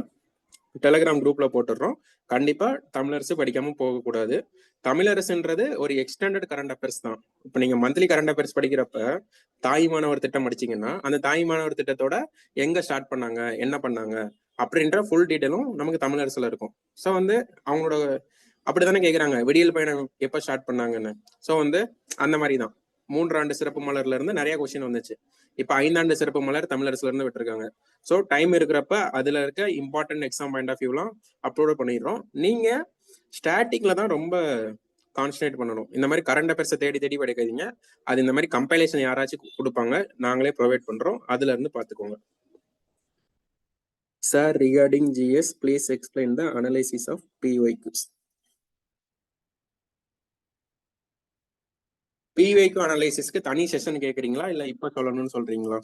டெலிகிராம் குரூப்ல போட்டுடுறோம். கண்டிப்பா தமிழரசு படிக்காம போகக்கூடாது. தமிழரசுன்றது ஒரு எக்ஸ்டெண்டட் கரண்ட் அஃபேர்ஸ் தான். இப்போ நீங்க மந்த்லி கரண்ட் அஃபேர்ஸ் படிக்கிறப்ப தாய் மாணவர் திட்டம் படிச்சீங்கன்னா அந்த தாய் மாணவர் திட்டத்தோட எங்க ஸ்டார்ட் பண்ணாங்க, என்ன பண்ணாங்க அப்படின்ற ஃபுல் டீட்டெயிலும் நமக்கு தமிழரசுல இருக்கும். ஸோ வந்து அவங்களோட அப்படித்தானே கேட்குறாங்க, விடியல் பயணம் எப்போ ஸ்டார்ட் பண்ணாங்கன்னு. ஸோ வந்து அந்த மாதிரி தான் 3 ஆண்டு சிறப்பு மலர்ல இருந்து நிறைய கொஸ்டின் வந்துச்சு. இப்போ 5 ஆண்டு சிறப்பு மலர் தமிழரசுல இருந்து விட்டுருக்காங்க. ஸோ டைம் இருக்கிறப்ப அதுல இருக்க இம்பார்ட்டன்ட் எக்ஸாம் பாயிண்ட் ஆஃப் வியூலாம் அப்லோட் பண்ணிடுறோம். நீங்க ஸ்டாட்டிக்ல தான் ரொம்ப கான்சன்ட்ரேட் பண்ணணும். இந்த மாதிரி கரண்ட் அஃபேர்ஸை தேடி தேடி படிக்காதீங்க. அது இந்த மாதிரி கம்பைலேஷன் யாராச்சும் கொடுப்பாங்க, நாங்களே ப்ரொவைட் பண்றோம், அதுல இருந்து பாத்துக்கோங்க. Sir, regarding GS please explain the analysis of PYQs. PYQ அனலைசிஸ்க்கு தனி செஷன் கேக்குறீங்களா இல்ல இப்ப சொல்லணும்னு சொல்றீங்களா?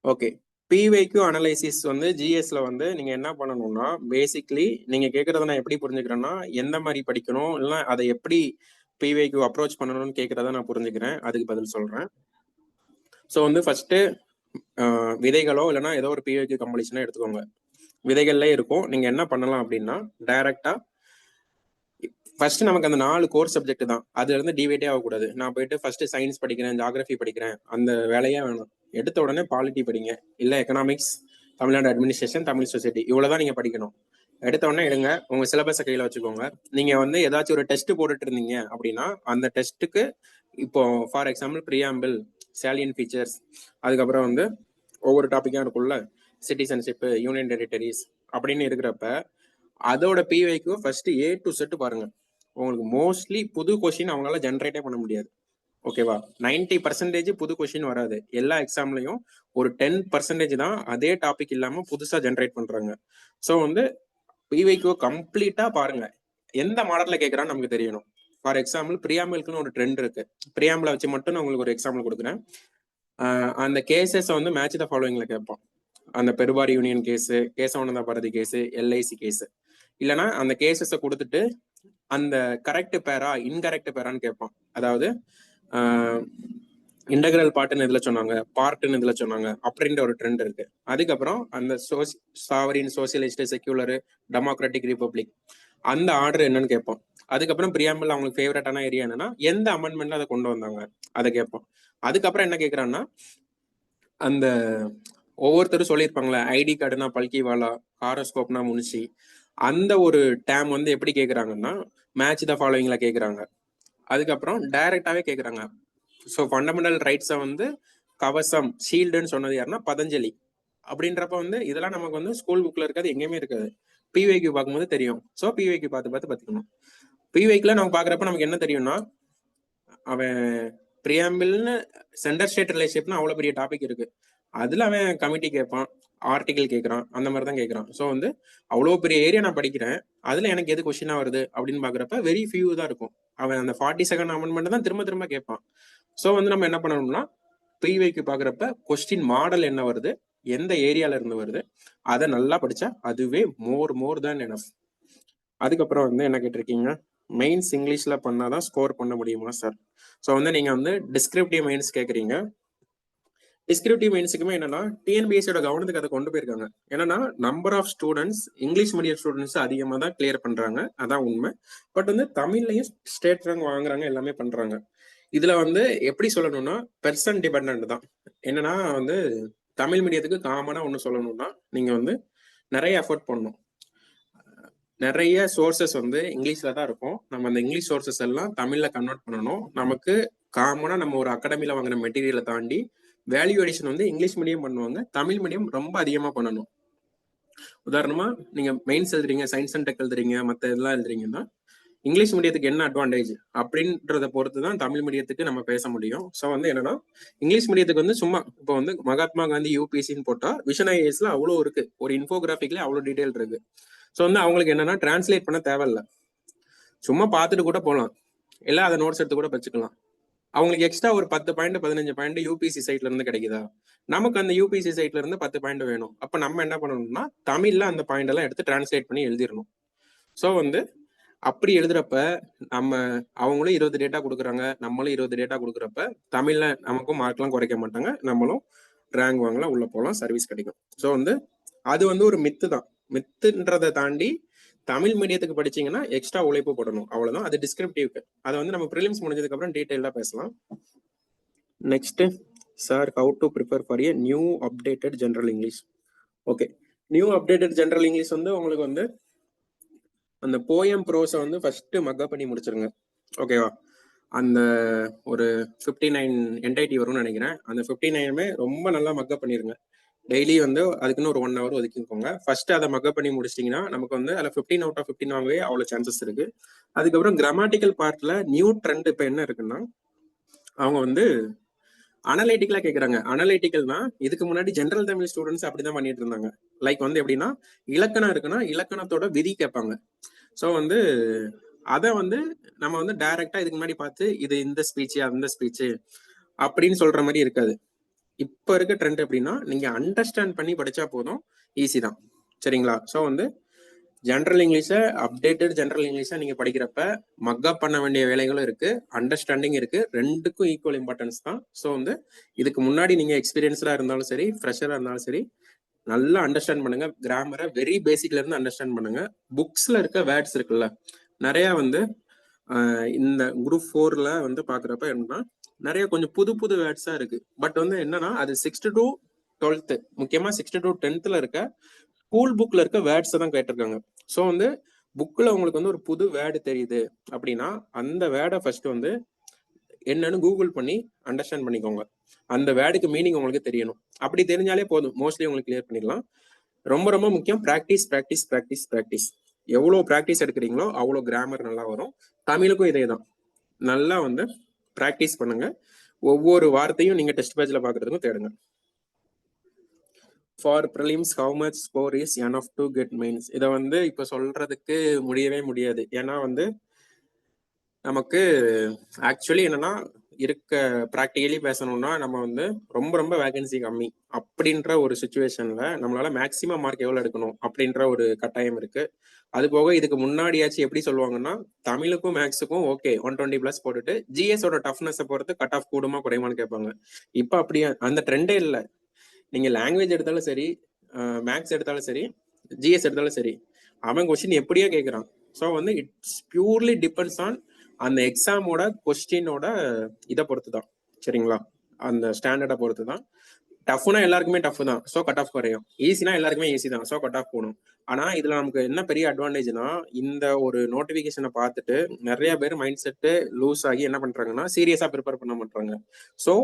ஓகே, PYQ அனலைசிஸ் வந்து ஜிஎஸ்ல வந்து நீங்க என்ன பண்ணணும்னா, பேசிக்லி நீங்க கேட்கறத நான் எப்படி புரிஞ்சுக்கிறேன்னா, எந்த மாதிரி படிக்கணும் இல்லைன்னா அதை எப்படி PYQ அப்ரோச் பண்ணணும்னு கேட்கறத நான் புரிஞ்சுக்கிறேன். அதுக்கு பதில் சொல்றேன். ஸோ வந்து ஃபர்ஸ்ட் விதைகளோ இல்லைன்னா ஏதோ ஒரு PYQ கம்பெடிஷனோ எடுத்துக்கோங்க. விதைகள்ல இருக்கும். நீங்க என்ன பண்ணலாம் அப்படின்னா, டைரக்டா ஃபர்ஸ்ட் நமக்கு அந்த 4 கோர் சப்ஜெக்ட் தான், அதுல இருந்து டிவைடே ஆகக்கூடாது. நான் போயிட்டு ஃபர்ஸ்ட் சயின்ஸ் படிக்கிறேன், ஜியாகிரபி படிக்கிறேன், அந்த வேலையே வேணும். எடுத்த உடனே பாலிட்டி படிங்க, இல்ல economics, Tamil Nadu administration, Tamil society, இவ்வளவுதான் நீங்க படிக்கணும். எடுத்த உடனே எடுங்க, உங்க சிலபஸை கையில வச்சுக்கோங்க. நீங்க வந்து ஏதாச்சும் ஒரு டெஸ்ட் போட்டுட்டு இருந்தீங்க அப்படின்னா அந்த டெஸ்ட்டுக்கு இப்போ for example preamble, salient features, அதுக்கப்புறம் வந்து ஒவ்வொரு டாபிக்கா இருக்கும்ல, சிட்டிசன்ஷிப், யூனியன் டெரிட்டரிஸ் அப்படின்னு இருக்கிறப்ப அதோட PYQ first A to Z பாருங்க. உங்களுக்கு மோஸ்ட்லி புது கொஸ்டின் அவங்களால ஜென்ரேட்டே பண்ண முடியாது. ஓகேவா? 90% புது கொஸ்டின் வராது. எல்லா எக்ஸாம்லயும் ஒரு 10% தான் அதே டாபிக் இல்லாம புதுசா ஜென்ரேட் பண்றாங்க. ஸோ வந்து PYQ கம்ப்ளீட்டா பாருங்க. எந்த மாடல்ல கேட்கறான்னு நமக்கு தெரியணும். ஃபார் எக்ஸாம்பிள் ப்ரியாம்பிள்க்குன்னு ஒரு ட்ரெண்ட் இருக்கு. ப்ரியாம்பிளை வச்சு மட்டும் நான் உங்களுக்கு ஒரு எக்ஸாம்பிள் கொடுக்குறேன். அந்த கேசஸ் வந்து மேட்ச் த ஃபாலோயிங்ல கேட்போம். அந்த Berubari union case, Kesavananda Bharati case, LIC case, இல்லைன்னா அந்த கேசஸை கொடுத்துட்டு அந்த கரெக்ட் பேரா இன்கரெக்ட் பேரான்னு கேட்பான். அதாவது இன்டகிரல் பார்ட்னு இதுல சொன்னாங்க, பார்ட்னு இதுல சொன்னாங்க அப்படின்ற ஒரு ட்ரெண்ட் இருக்கு. அதுக்கப்புறம் அந்த sovereign, socialist, secular, democratic, republic, அந்த ஆர்டர் என்னன்னு கேட்போம். அதுக்கப்புறம் பிரியாம்பிள் அவங்களுக்கு ஃபேவரட்டான ஏரியா என்னன்னா எந்த அமெண்ட்மெண்ட்ல அதை கொண்டு வந்தாங்க அதை கேட்போம். அதுக்கப்புறம் என்ன கேட்கறான்னா, அந்த ஒவ்வொருத்தரும் சொல்லியிருப்பாங்களே, ஐடி கார்டுனா பல்கிவாலா, ஹாரோஸ்கோப்னா முன்ஷி, அந்த ஒரு டேம் வந்து எப்படி கேட்குறாங்கன்னா மேட்ச் த ஃபாலோயிங்ல கேட்குறாங்க. அதுக்கப்புறம் டைரக்டாவே கேட்குறாங்க. ஸோ ஃபண்டமெண்டல் ரைட்ஸை வந்து கவசம், ஷீல்டுன்னு சொன்னது யாருன்னா பதஞ்சலி. அப்படின்றப்ப வந்து இதெல்லாம் நமக்கு வந்து ஸ்கூல் புக்ல இருக்காது, எங்கேயுமே இருக்காது. PYQ பார்க்கும்போது தெரியும். ஸோ PYQ பார்த்து பார்த்துக்கணும். PYQல நம்ம பார்க்குறப்ப நமக்கு என்ன தெரியும்னா, அவன் ப்ரியாம்பிள்னு சென்டர் ஸ்டேட் ரிலேஷன்ஷிப்னு அவ்வளோ பெரிய டாபிக் இருக்கு. அதுல அவன் கமிட்டி கேட்பான், ஆர்டிகல் கேட்கறான், அந்த மாதிரி தான் கேட்கறான். ஸோ வந்து அவ்வளோ பெரிய ஏரியா நான் படிக்கிறேன், அதுல எனக்கு எது கொஸ்டினா வருது அப்படின்னு பாக்குறப்ப வெரி ஃபியூ தான் இருக்கும். அவன் அந்த 42nd அமெண்ட்மெண்ட் தான் திரும்ப திரும்ப கேட்பான். ஸோ வந்து நம்ம என்ன பண்ணணும்னா, PYQ பாக்குறப்ப கொஸ்டின் மாடல் என்ன வருது, எந்த ஏரியால இருந்து வருது, அதை நல்லா படிச்சா அதுவே மோர் தேன் எனஃப். அதுக்கப்புறம் வந்து என்ன கேட்டிருக்கீங்க, மெயின்ஸ் இங்கிலீஷ்ல பண்ணாதான் ஸ்கோர் பண்ண முடியுமா சார்? ஸோ வந்து நீங்க வந்து டிஸ்கிரிப்டிவ் மெயின்ஸ் கேட்குறீங்க. டிஸ்கிரிப்டிவ் மெயின்ஸுக்குமே என்னன்னா டிஎன்பிஎஸ்சியோட கவனத்துக்கு அதை கொண்டு போயிருக்காங்க. என்னன்னா number of students, English medium students அதிகமாக தான் கிளியர் பண்றாங்க, அதான் உண்மை. பட் வந்து தமிழ்லையும் ஸ்டேட் ரேங்க் வாங்குறாங்க, எல்லாமே பண்றாங்க. இதுல வந்து எப்படி சொல்லணும்னா பெர்சன் டிபெண்ட் தான். என்னன்னா வந்து தமிழ் மீடியத்துக்கு காமனா ஒன்று சொல்லணும்னா நீங்க வந்து நிறைய எஃபர்ட் பண்ணணும். நிறைய சோர்சஸ் வந்து இங்கிலீஷ்ல தான் இருக்கும். நம்ம அந்த இங்கிலீஷ் சோர்சஸ் எல்லாம் தமிழ்ல கன்வெர்ட் பண்ணணும். நமக்கு காமனா நம்ம ஒரு அகாடமில வாங்குற மெட்டீரியலை தாண்டி வேல்யூ அடிஷன் வந்து இங்கிலீஷ் மீடியம் பண்ணுவாங்க, தமிழ் மீடியம் ரொம்ப அதிகமா பண்ணணும். உதாரணமா நீங்க மெயின்ஸ் எழுதுறீங்க, சயின்ஸ் அண்ட் டெக் எழுதுறீங்க, மற்ற இதெல்லாம் எழுதுறீங்கன்னா இங்கிலீஷ் மீடியத்துக்கு என்ன அட்வான்டேஜ் அப்படின்றத பொறுத்து தான் தமிழ் மீடியத்துக்கு நம்ம பேச முடியும். ஸோ வந்து என்னன்னா இங்கிலீஷ் மீடியத்துக்கு வந்து சும்மா இப்போ வந்து மகாத்மா காந்தி யூபிஎஸ்சின்னு போட்டா விஷன் ஐஏஎஸ்ல அவ்வளோ இருக்கு, ஒரு இன்ஃபோகிராஃபிக்ல அவ்வளோ டீடைல் இருக்கு. ஸோ வந்து அவங்களுக்கு என்னன்னா டிரான்ஸ்லேட் பண்ண தேவையில்ல, சும்மா பார்த்துட்டு கூட போகலாம், இல்லை அதை நோட்ஸ் எடுத்து கூட வச்சுக்கலாம். அவங்களுக்கு எக்ஸ்ட்ரா ஒரு 10 பாயிண்ட் 15 பாயிண்ட் யூபிசி சைட்ல இருந்து கிடைக்குதா, நமக்கு அந்த யூபிசி சைட்ல இருந்து 10 பாயிண்ட் வேணும். அப்ப நம்ம என்ன பண்ணணும்னா தமிழ்ல அந்த பாயிண்ட் எல்லாம் எடுத்து டிரான்ஸ்லேட் பண்ணி எழுதிடணும். ஸோ வந்து அப்படி எழுதுறப்ப நம்ம அவங்களும் 20 டேட்டா கொடுக்குறாங்க, நம்மளும் 20 டேட்டா கொடுக்குறப்ப தமிழ்ல நமக்கும் மார்க்லாம் குறைக்க மாட்டாங்க, நம்மளும் ரேங்க் வாங்கலாம், உள்ள போகலாம், சர்வீஸ் கிடைக்கும். ஸோ வந்து அது வந்து ஒரு மித்து தான். மித்துன்றதை தாண்டி தமிழ் மீடியத்துக்கு படிச்சீங்கன்னா எக்ஸ்ட்ரா உழைப்பு போடணும், அவ்வளவுதான். அது டிஸ்கிரிப்டிவ்க்கு. அதை வந்து நம்ம ப்ரிலிம்ஸ் முடிஞ்சதுக்கு அப்புறம் டீடைலா பேசலாம். Next sir, how to prepare for a new updated general English. Okay, new updated general English வந்து உங்களுக்கு வந்து அந்த போயம் ப்ரோஸை வந்து ஃபர்ஸ்ட் மக்கப் பண்ணி முடிச்சிருங்க. ஓகேவா? அந்த ஒரு 59 என்டைட்டி வரும்னு நினைக்கிறேன். அந்த 59மே ரொம்ப நல்லா மக்கப் பண்ணிருங்க. டெய்லி வந்து அதுக்குன்னு ஒரு 1 hour ஒதுக்கிக்கோங்க. ஃபர்ஸ்ட் அதை மக்கப் பண்ணி முடிச்சிட்டிங்கன்னா நமக்கு வந்து அதில் 15 out of 15 வாங்கவே அவ்வளோ சான்சஸ் இருக்கு. அதுக்கப்புறம் கிராமட்டிக்கல் பார்ட்ல நியூ ட்ரெண்ட் இப்போ என்ன இருக்குன்னா, அவங்க வந்து அனலைட்டிக்கலா கேட்குறாங்க. அனலைட்டிக்கல்னா இதுக்கு முன்னாடி ஜென்ரல் தமிழ் ஸ்டூடெண்ட்ஸ் அப்படிதான் பண்ணிட்டு இருந்தாங்க. லைக் வந்து எப்படின்னா இலக்கணம் இருக்குன்னா இலக்கணத்தோட விதி கேட்பாங்க. ஸோ வந்து அதை வந்து நம்ம வந்து டைரக்டா இதுக்கு முன்னாடி பார்த்து இது இந்த ஸ்பீச் அந்த ஸ்பீச் அப்படின்னு சொல்ற மாதிரி இருக்காது. இப்ப இருக்க ட்ரெண்ட் எப்படின்னா நீங்க அண்டர்ஸ்டாண்ட் பண்ணி படிச்சா போதும், ஈஸி தான். சரிங்களா? ஸோ வந்து ஜென்ரல் இங்கிலீஷை அப்டேட்டட் ஜென்ரல் இங்கிலீஷை நீங்க படிக்கிறப்ப மக்கப் பண்ண வேண்டிய வேலைகளும் இருக்கு, அண்டர்ஸ்டாண்டிங் இருக்கு, ரெண்டுக்கும் ஈக்குவல் இம்பார்ட்டன்ஸ் தான். ஸோ வந்து இதுக்கு முன்னாடி நீங்க எக்ஸ்பீரியன்ஸ்டா இருந்தாலும் சரி, ஃப்ரெஷரா இருந்தாலும் சரி, நல்லா அண்டர்ஸ்டாண்ட் பண்ணுங்க. கிராமரை வெரி பேசிக்ல இருந்து அண்டர்ஸ்டாண்ட் பண்ணுங்க. புக்ஸ்ல இருக்க வேர்ட்ஸ் இருக்குல்ல, நிறைய வந்து இந்த குரூப் 4ல வந்து பாக்குறப்ப என்னன்னா நிறைய கொஞ்சம் புது புது வேர்ட்ஸா இருக்கு. பட் வந்து என்னன்னா அது 6th to 12th, முக்கியமா 6th to 10th இருக்க ஸ்கூல் புக்ல இருக்க வேர்ட்ஸ் தான் கேட்டிருக்காங்க. ஸோ வந்து புக்ல உங்களுக்கு வந்து ஒரு புது வேர்டு தெரியுது அப்படின்னா அந்த வேர்டை ஃபர்ஸ்ட் வந்து என்னன்னு கூகுள் பண்ணி அண்டர்ஸ்டாண்ட் பண்ணிக்கோங்க. அந்த வேர்டுக்கு மீனிங் உங்களுக்கு தெரியணும். அப்படி தெரிஞ்சாலே போதும், மோஸ்ட்லி உங்களுக்கு கிளியர் பண்ணிடலாம். ரொம்ப ரொம்ப முக்கியம் ப்ராக்டிஸ் ப்ராக்டிஸ் ப்ராக்டிஸ் ப்ராக்டிஸ். எவ்வளோ ப்ராக்டிஸ் எடுக்கிறீங்களோ அவ்வளோ கிராமர் நல்லா வரும். தமிழுக்கும் இதே தான், நல்லா வந்து ப்ராக்டிஸ் பண்ணுங்க. ஒவ்வொரு வார்த்தையும் நீங்க டெஸ்ட் பேஜ்ல பாக்குறதுக்கும் தேடுங்க. For prelims how much score is enough to get mains. இதை வந்து இப்போ சொல்றதுக்கு முடியவே முடியாது. ஏன்னா வந்து நமக்கு ஆக்சுவலி என்னன்னா இருக்க ப்ராக்டிகலி பேசணும்னா நம்ம வந்து ரொம்ப ரொம்ப வேகன்சி கம்மி அப்படின்ற ஒரு சுச்சுவேஷன்ல நம்மளால மேக்சிமம் மார்க் எவ்வளவு எடுக்கணும் அப்படின்ற ஒரு கட்டாயம் இருக்கு. அது போக இதுக்கு முன்னாடியாச்சும் எப்படி சொல்லுவாங்கன்னா தமிழுக்கும் மேக்ஸுக்கும் ஓகே 120+ போட்டுட்டு ஜிஎஸோட டஃப்னஸை பொறுத்து கட் ஆஃப் கூடுமா குறையுமான்னு கேட்பாங்க. இப்போ அப்படியே அந்த ட்ரெண்டே இல்லை. நீங்க லாங்குவேஜ் எடுத்தாலும் சரி, மேக்ஸ் எடுத்தாலும் சரி, ஜிஎஸ் எடுத்தாலும் சரி, அவன் கொஸ்டின் எப்படியோ கேட்குறான். ஸோ வந்து இட்ஸ் பியூர்லி டிபெண்ட்ஸ் ஆன் அந்த எக்ஸாமோட கொஸ்டினோட இதை பொறுத்து தான். சரிங்களா? அந்த ஸ்டாண்டர்டை பொறுத்து தான். டஃப்னா எல்லாருக்குமே டஃப் தான், ஸோ கட் ஆஃப் குறையும். ஈஸினா எல்லாருக்குமே ஈஸி தான், ஸோ கட் ஆஃப் போகணும். ஆனா இதுல நமக்கு என்ன பெரிய அட்வான்டேஜ்னா இந்த ஒரு நோட்டிபிகேஷனை பார்த்துட்டு நிறைய பேர் மைண்ட் செட்டு லூஸ் ஆகி என்ன பண்றாங்கன்னா சீரியஸா ப்ரிப்பேர் பண்ண மாட்டாங்க. ஸோ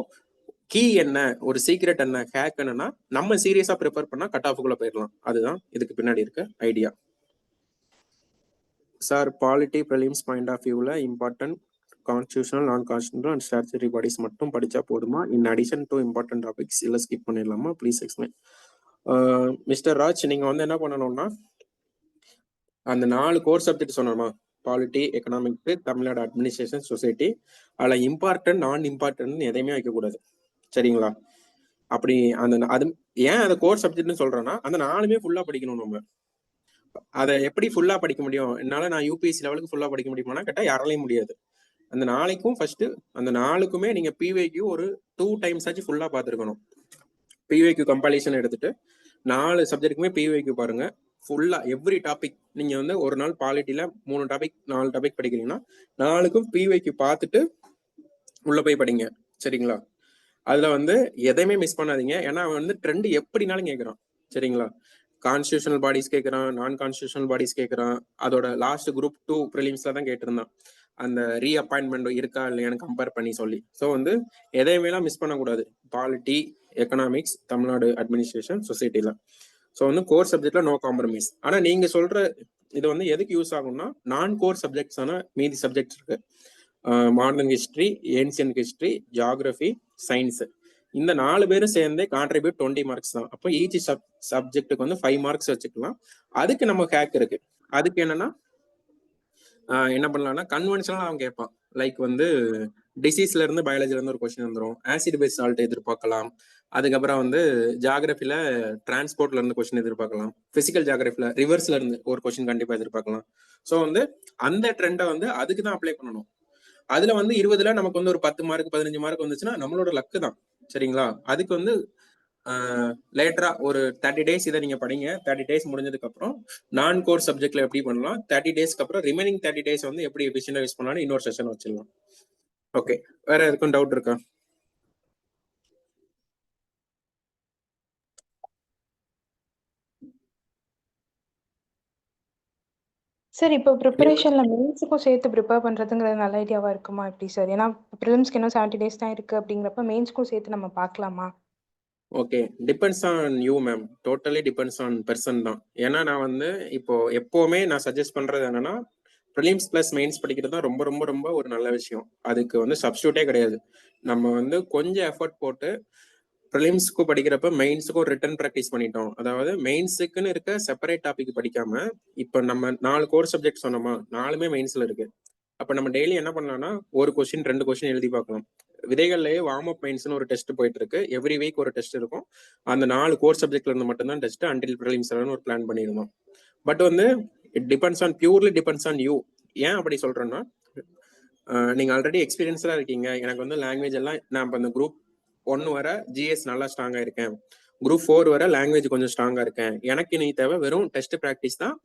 கீ என்ன, ஒரு சீக்ரெட் என்ன, ஹேக் என்னன்னா நம்ம சீரியஸா ப்ரிப்பேர் பண்ணா கட் ஆஃப்குள்ள போயிடலாம். அதுதான் இதுக்கு பின்னாடி இருக்க idea. Sir, polity prelims point of வியூல important constitutional non constitutional and statutory bodies மட்டும் படிச்சா போதுமா, in addition to important topics, இல்லை ஸ்கிப் பண்ணிடலாமா? Please explain. மிஸ்டர் ராஜ், நீங்க வந்து என்ன பண்ணணும்னா அந்த 4 கோர் சப்ஜெக்ட் சொன்னோமா, polity, economic, Tamil Nadu administration, society, அதில் இம்பார்ட்டன்ட் நான் இம்பார்ட்டன்ட் எதையுமே வைக்கக்கூடாது. சரிங்களா? அப்படி அந்த அது ஏன் அதை கோர் சப்ஜெக்ட்னு சொல்றேன்னா அந்த 4மே ஃபுல்லா படிக்கணும். நம்ம அதை எப்படி ஃபுல்லா படிக்க முடியும்? என்னால நான் யூபிஎஸ்சி லெவலுக்கு ஃபுல்லா படிக்க முடியுமானா கேட்டா யாராலையும் முடியாது. அந்த 4க்கும் ஃபர்ஸ்ட் அந்த 4க்குமே நீங்க பிவைக்யூ ஒரு 2 times ஆச்சு ஃபுல்லா பார்த்துருக்கணும். பிவைக்யூ கம்பைலேஷன் எடுத்துட்டு 4 சப்ஜெக்ட்டுக்குமே பிவைக்யூ பாருங்க ஃபுல்லா. எவ்ரி டாபிக் நீங்க வந்து ஒரு நாள் பாலிட்டியில 3 டாபிக் 4 டாபிக் படிக்கிறீங்கன்னா 4க்கும் பிவைக்யூ பார்த்துட்டு உள்ள போய் படிங்க. சரிங்களா? அதுல வந்து எதையுமே மிஸ் பண்ணாதீங்க. ஏன்னா அவன் வந்து ட்ரெண்ட் எப்படினாலும் கேட்கறான். சரிங்களா? கான்ஸ்டியூஷனல் பாடிஸ் கேட்கறான், நான் கான்ஸ்டியூஷனல் பாடிஸ் கேட்கறான். அதோட லாஸ்ட் குரூப் 2 ப்ரிலிம்ஸ்ல தான் கேட்டிருந்தான் அந்த ரீஅப்பாயின்மெண்ட் இருக்கா இல்லையான்னு கம்பேர் பண்ணி சொல்லி. ஸோ வந்து எதையுமே மிஸ் பண்ணக்கூடாது. பாலிட்டி, எக்கனாமிக்ஸ், தமிழ்நாடு அட்மினிஸ்ட்ரேஷன், சொசைட்டில. ஸோ வந்து கோர் சப்ஜெக்ட்ல நோ காம்ப்ரமைஸ். ஆனா நீங்க சொல்ற இது வந்து எதுக்கு யூஸ் ஆகும்னா நான் கோர் சப்ஜெக்ட்ஸான மீதி சப்ஜெக்ட்ஸ் இருக்கு. Modern history, ancient history, geography, science. இந்த 4 பேரும் சேர்ந்தே கான்ட்ரிபியூட் 20 மார்க்ஸ் தான். அப்போ ஈச் சப்ஜெக்ட்டுக்கு வந்து 5 மார்க்ஸ் வச்சுக்கலாம். அதுக்கு நம்ம ஹேக் இருக்கு. அதுக்கு என்னன்னா என்ன பண்ணலாம்னா கன்வென்ஷனலா அவன் கேட்பான். லைக் வந்து டிசீஸ்ல இருந்து பயாலஜில இருந்து ஒரு கொஸ்டின் வந்துடும். ஆசிட் பேஸ் சால்ட் எதிர்பார்க்கலாம். அதுக்கப்புறம் வந்து ஜியாகிரபில டிரான்ஸ்போர்ட்ல இருந்து கொஸ்டின் எதிர்பார்க்கலாம். பிசிக்கல் ஜியாகிரபில ரிவர்ஸ்ல இருந்து ஒரு கொஸ்டின் கண்டிப்பா எதிர்பார்க்கலாம். ஸோ வந்து அந்த ட்ரெண்டை வந்து அதுக்கு தான் அப்ளை பண்ணணும். அதுல வந்து 20ல நமக்கு வந்து ஒரு 10 மார்க் 15 மார்க் வந்துச்சுன்னா நம்மளோட லக்கு தான். சரிங்களா? அதுக்கு வந்து லேட்டரா ஒரு 30 டேஸ் இதை நீங்க படிங்க. 30 டேஸ் முடிஞ்சதுக்கு அப்புறம் நான் கோர் சப்ஜெக்ட்ல எப்படி பண்ணலாம், 30 டேஸ்க்கு அப்புறம் ரிமைனிங் 30 டேஸ் வந்து எப்படி எஃபிஷியன்டா யூஸ் பண்ணலாம் இன்னொரு செஷன் வச்சிடலாம். ஓகே, வேற எதுக்கும் டவுட் இருக்கா? சார் இப்போ ப்ரிப்பரேஷன்ல மெயின்ஸுக்கும் சேர்த்து ப்ரிப்பேர் பண்றதுங்கிறது நல்ல ஐடியாவா இருக்குமா எப்படி சார்? ஏன்னா ப்ரிலிம்ஸ்க்கு இன்னும் 70 டேஸ் தான் இருக்கு அப்படிங்கிறப்ப மெயின்ஸ்க்கும் சேர்த்து நம்ம பார்க்கலாமா? Okay, depends on you ma'am. Totally depends on person தான். ஏன்னா நான் வந்து இப்போ எப்பவுமே நான் சஜஸ்ட் பண்றது என்னன்னா ப்ரிலிம்ஸ் பிளஸ் மெயின்ஸ் படிக்கிறது தான் ரொம்ப ரொம்ப ரொம்ப ஒரு நல்ல விஷயம். அதுக்கு வந்து சப்ஸ்டியூட்டே கிடையாது. நம்ம வந்து கொஞ்சம் எஃபர்ட் போட்டு ப்ரிலிம்ஸ்க்கு படிக்கிறப்ப மெயின்ஸுக்கும் ரிட்டன் ப்ராக்டிஸ் பண்ணிட்டோம். அதாவது மெயின்ஸுக்குன்னு இருக்க செப்பரேட் டாபிக் படிக்காம இப்போ நம்ம 4 கோர் சப்ஜெக்ட் சொன்னோமா, 4மே மெயின்ஸ்ல இருக்கு. அப்ப நம்ம டெய்லி என்ன பண்ணலாம்னா ஒரு கொஸ்டின் 2 கொஸ்டின் எழுதி பார்க்கலாம். விதைகள்லயே வார்ம் அப் மெயின்ஸ்னு ஒரு டெஸ்ட் போயிட்டு இருக்கு. எவ்ரி வீக் ஒரு டெஸ்ட் இருக்கும். அந்த 4 கோர் சப்ஜெக்ட்ல இருந்து மட்டும்தான் டெஸ்ட் அன்டில் ப்ரிலிம்ஸ் ஒரு பிளான் பண்ணியிருந்தோம். பட் வந்து it depends on purely depends on you. ஏன் அப்படி சொல்றேன்னா நீங்க ஆல்ரெடி எக்ஸ்பீரியன்ஸ்டா இருக்கீங்க. எனக்கு வந்து லாங்குவேஜ் எல்லாம் நான் இப்போ இந்த குரூப் 1 வர ஜிஎஸ் நல்லா ஸ்ட்ராங்கா இருக்கேன், குரூப் 4 வர லாங்குவேஜ் கொஞ்சம் ஸ்ட்ராங்கா இருக்கேன். எனக்கு நீ தேவை வெறும் டெஸ்ட் ப்ராக்டிஸ் தான்,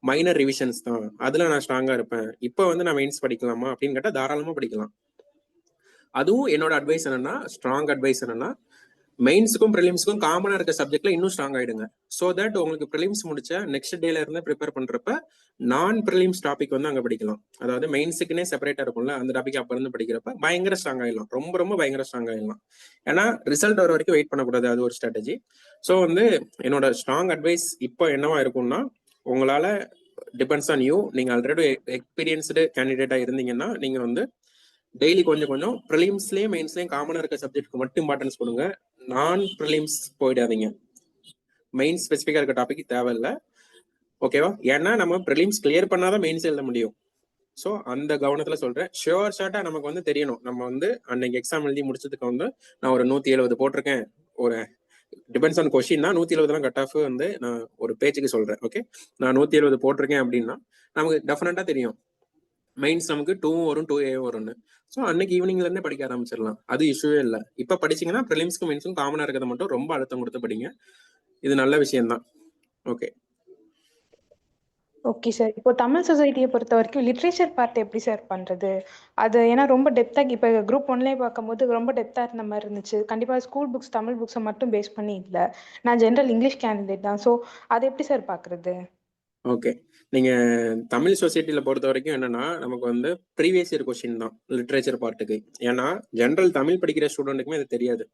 மைனர் ரிவிஷன்ஸ் தான், அதுல நான் ஸ்ட்ராங்கா இருப்பேன். இப்போ வந்து நான் மெயின்ஸ் படிக்கலாமா அப்படின்னு கேட்டா தாராளமா படிக்கலாம். அதுவும் என்னோட அட்வைஸ் என்னன்னா, ஸ்ட்ராங் அட்வைஸ் என்னன்னா மெயின்ஸுக்கும் ப்ரிலிம்ஸுக்கும் காமனா இருக்க சப்ஜெக்ட்ல இன்னும் ஸ்ட்ராங் ஆயிடுங்க. ஸோ தட் உங்களுக்கு ப்ரிலிம்ஸ் முடிச்ச நெக்ஸ்ட் டேல இருந்து ப்ரிப்பேர் பண்றப்ப நான் ப்ரிலிம்ஸ் டாபிக் வந்து அங்க படிக்கலாம். அதாவது மெயின்ஸுக்குன்னே செப்பரேட்டா இருக்கும்ல, அந்த டாபிக் அப்ப இருந்து படிக்கிறப்ப பயங்கர ஸ்ட்ராங் ஆயிடலாம். ரொம்ப ரொம்ப பயங்கர ஸ்ட்ராங் ஆயிடலாம். ஏன்னா ரிசல்ட் வர வரைக்கும் வெயிட் பண்ணக்கூடாது. அது ஒரு ஸ்ட்ராட்டஜி. ஸோ வந்து என்னோட ஸ்ட்ராங் அட்வைஸ் இப்போ என்னவா இருக்கும்னா, உங்களால டிபெண்ட்ஸ் ஆன் யூ. நீங்க ஆல்ரெடி எக்ஸ்பீரியன்ஸ்டு கேண்டிடேட்டா இருந்தீங்கன்னா நீங்க வந்து டெய்லி கொஞ்சம் கொஞ்சம் ப்ரிலிம்ஸ்லயும் மெயின்ஸ்லயும் காமனா இருக்க சப்ஜெக்ட்க்கு மட்டும் இம்பார்ட்டன்ஸ் கொடுங்க. நான் ப்ரிலிம்ஸ் போயிடாதீங்க. மெயின் ஸ்பெசிஃபிக்கா இருக்க டாபிக் தேவையில்லை. ஓகேவா? ஏன்னா நம்ம ப்ரிலிம்ஸ் கிளியர் பண்ணாதான் மெயின்ஸ் எழுத முடியும். ஸோ அந்த கவனத்துல சொல்றேன். ஷுவர் ஷார்ட்டா நமக்கு வந்து தெரியணும். நம்ம வந்து அன்னைக்கு எக்ஸாம் எழுதி முடிச்சதுக்கு வந்து நான் ஒரு 170 போட்டிருக்கேன். ஒரு டிபெண்ட்ஸ் ஆன் கொஸ்டின் தான் 170 கட் ஆஃப் வந்து நான் ஒரு பேச்சுக்கு சொல்றேன். ஓகே, நான் 170 போட்டிருக்கேன் அப்படின்னா நமக்கு டெஃபினட்டா தெரியும் மெயின்ஸ் நமக்கு 2 வரும் 2A வரும்னு. ஸோ அன்னைக்கு ஈவினிங்ல இருந்தே படிக்க ஆரம்பிச்சிடலாம். அது இஷ்யூவே இல்லை. இப்ப படிச்சீங்கன்னா ப்ரிலிம்ஸ்க்கும் மெயின்ஸும் காமனா இருக்கிறத மட்டும் ரொம்ப அழுத்தம் கொடுத்து படிங்க. இது நல்ல விஷயம் தான். Okay okay sir. இப்போ தமிழ் சொசைட்டியை பொறுத்த வரைக்கும் லிட்ரேச்சர் பார்ட் எப்படி சார் பண்றது? அது ஏன்னா ரொம்ப டெப்தா இப்போ குரூப் 1லயே பார்க்கும்போது ரொம்ப டெப்தா இருந்த மாதிரி இருந்துச்சு. கண்டிப்பா ஸ்கூல் புக்ஸ் தமிழ் புக்ஸை மட்டும் பேஸ் பண்ணி இல்லை. நான் ஜென்ரல் இங்கிலீஷ் கேண்டிடேட் தான். ஸோ அதை எப்படி சார் பாக்குறது? ஓகே, நீங்க தமிழ் சொசைட்டில பொறுத்த வரைக்கும் என்னன்னா நமக்கு வந்து ப்ரீவியஸ் இயர் கொஸ்டின் தான் லிட்ரேச்சர் பார்ட்டுக்கு. ஏன்னா ஜென்ரல் தமிழ் படிக்கிற ஸ்டூடெண்ட்டுக்குமே அது தெரியாது.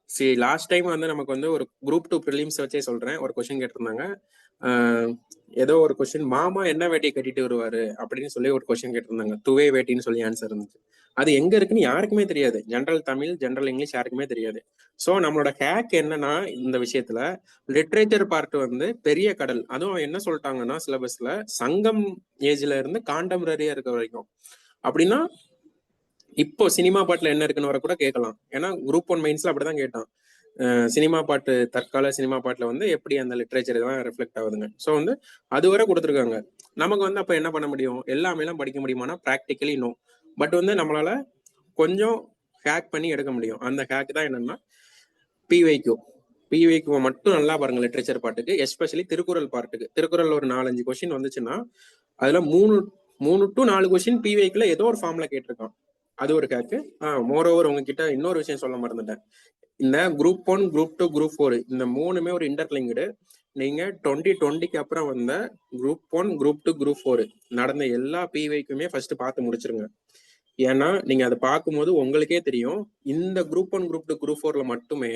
சரி, லாஸ்ட் டைம் வந்து நமக்கு வந்து ஒரு குரூப் 2 ப்ரிலிம்ஸ் வச்சே சொல்றேன். ஒரு கொஸ்டின் கேட்டிருந்தாங்க. ஏதோ ஒரு கொஸ்டின், மாமா என்ன வேட்டியை கட்டிட்டு வருவாரு அப்படின்னு சொல்லி ஒரு கொஸ்டின் கேட்டிருந்தாங்க. துவே வேட்டின்னு சொல்லி ஆன்சர் இருந்துச்சு. அது எங்க இருக்குன்னு யாருக்குமே தெரியாது. ஜென்ரல் தமிழ், ஜென்ரல் இங்கிலீஷ் யாருக்குமே தெரியாது. ஸோ நம்மளோட ஹேக் என்னன்னா இந்த விஷயத்துல லிட்ரேச்சர் பார்ட் வந்து பெரிய கடல். அதுவும் என்ன சொல்லிட்டாங்கன்னா சிலபஸ்ல சங்கம் ஏஜ்ல இருந்து கான்டெம்பரரியா இருக்க வரைக்கும். அப்படின்னா இப்போ சினிமா பாட்டுல என்ன இருக்குன்னு வர கூட கேட்கலாம். ஏன்னா குரூப் 1 மெயின்ஸ்ல அப்படிதான் கேட்டான். சினிமா பாட்டு, தற்கால சினிமா பாட்டுல வந்து எப்படி அந்த லிட்ரேச்சர் இதெல்லாம் ரெஃப்ளெக்ட் ஆகுதுங்க. ஸோ வந்து அது வரை கொடுத்துருக்காங்க. நமக்கு வந்து அப்ப என்ன பண்ண முடியும்? எல்லாமே எல்லாம் படிக்க முடியுமானா ப்ராக்டிக்கலி நோ. பட் வந்து நம்மளால கொஞ்சம் ஹேக் பண்ணி எடுக்க முடியும். அந்த ஹேக் தான் என்னன்னா பிவைக்யூ மட்டும் நல்லா பாருங்க லிட்ரேச்சர் பார்ட்டுக்கு, எஸ்பெஷலி திருக்குறள் பார்ட்டுக்கு. திருக்குறள் ஒரு 4-5 கொஸ்டின் வந்துச்சுன்னா அதுல 3 to 4 கொஸ்டின் பிவைக்யூல ஏதோ ஒரு ஃபார்ம்ல கேட்டிருக்கான். அது ஒரு ஹேக்கு. மோர் ஓவர் உங்ககிட்ட இன்னொரு விஷயம் சொல்ல மறந்துட்டேன். இந்த குரூப் 1, குரூப் 2, குரூப் 4 இந்த 3மே ஒரு இன்டர்லிங்க்டு. நீங்க 2020க்கு அப்புறம் வந்த குரூப் 1, குரூப் 2, குரூப் 4 நடந்த எல்லா பிவைக்குமே ஃபர்ஸ்ட் பார்த்து முடிச்சிருங்க. ஏன்னா நீங்க அதை பார்க்கும்போது உங்களுக்கே தெரியும், இந்த குரூப் 1, குரூப் 2, குரூப் 4ல மட்டுமே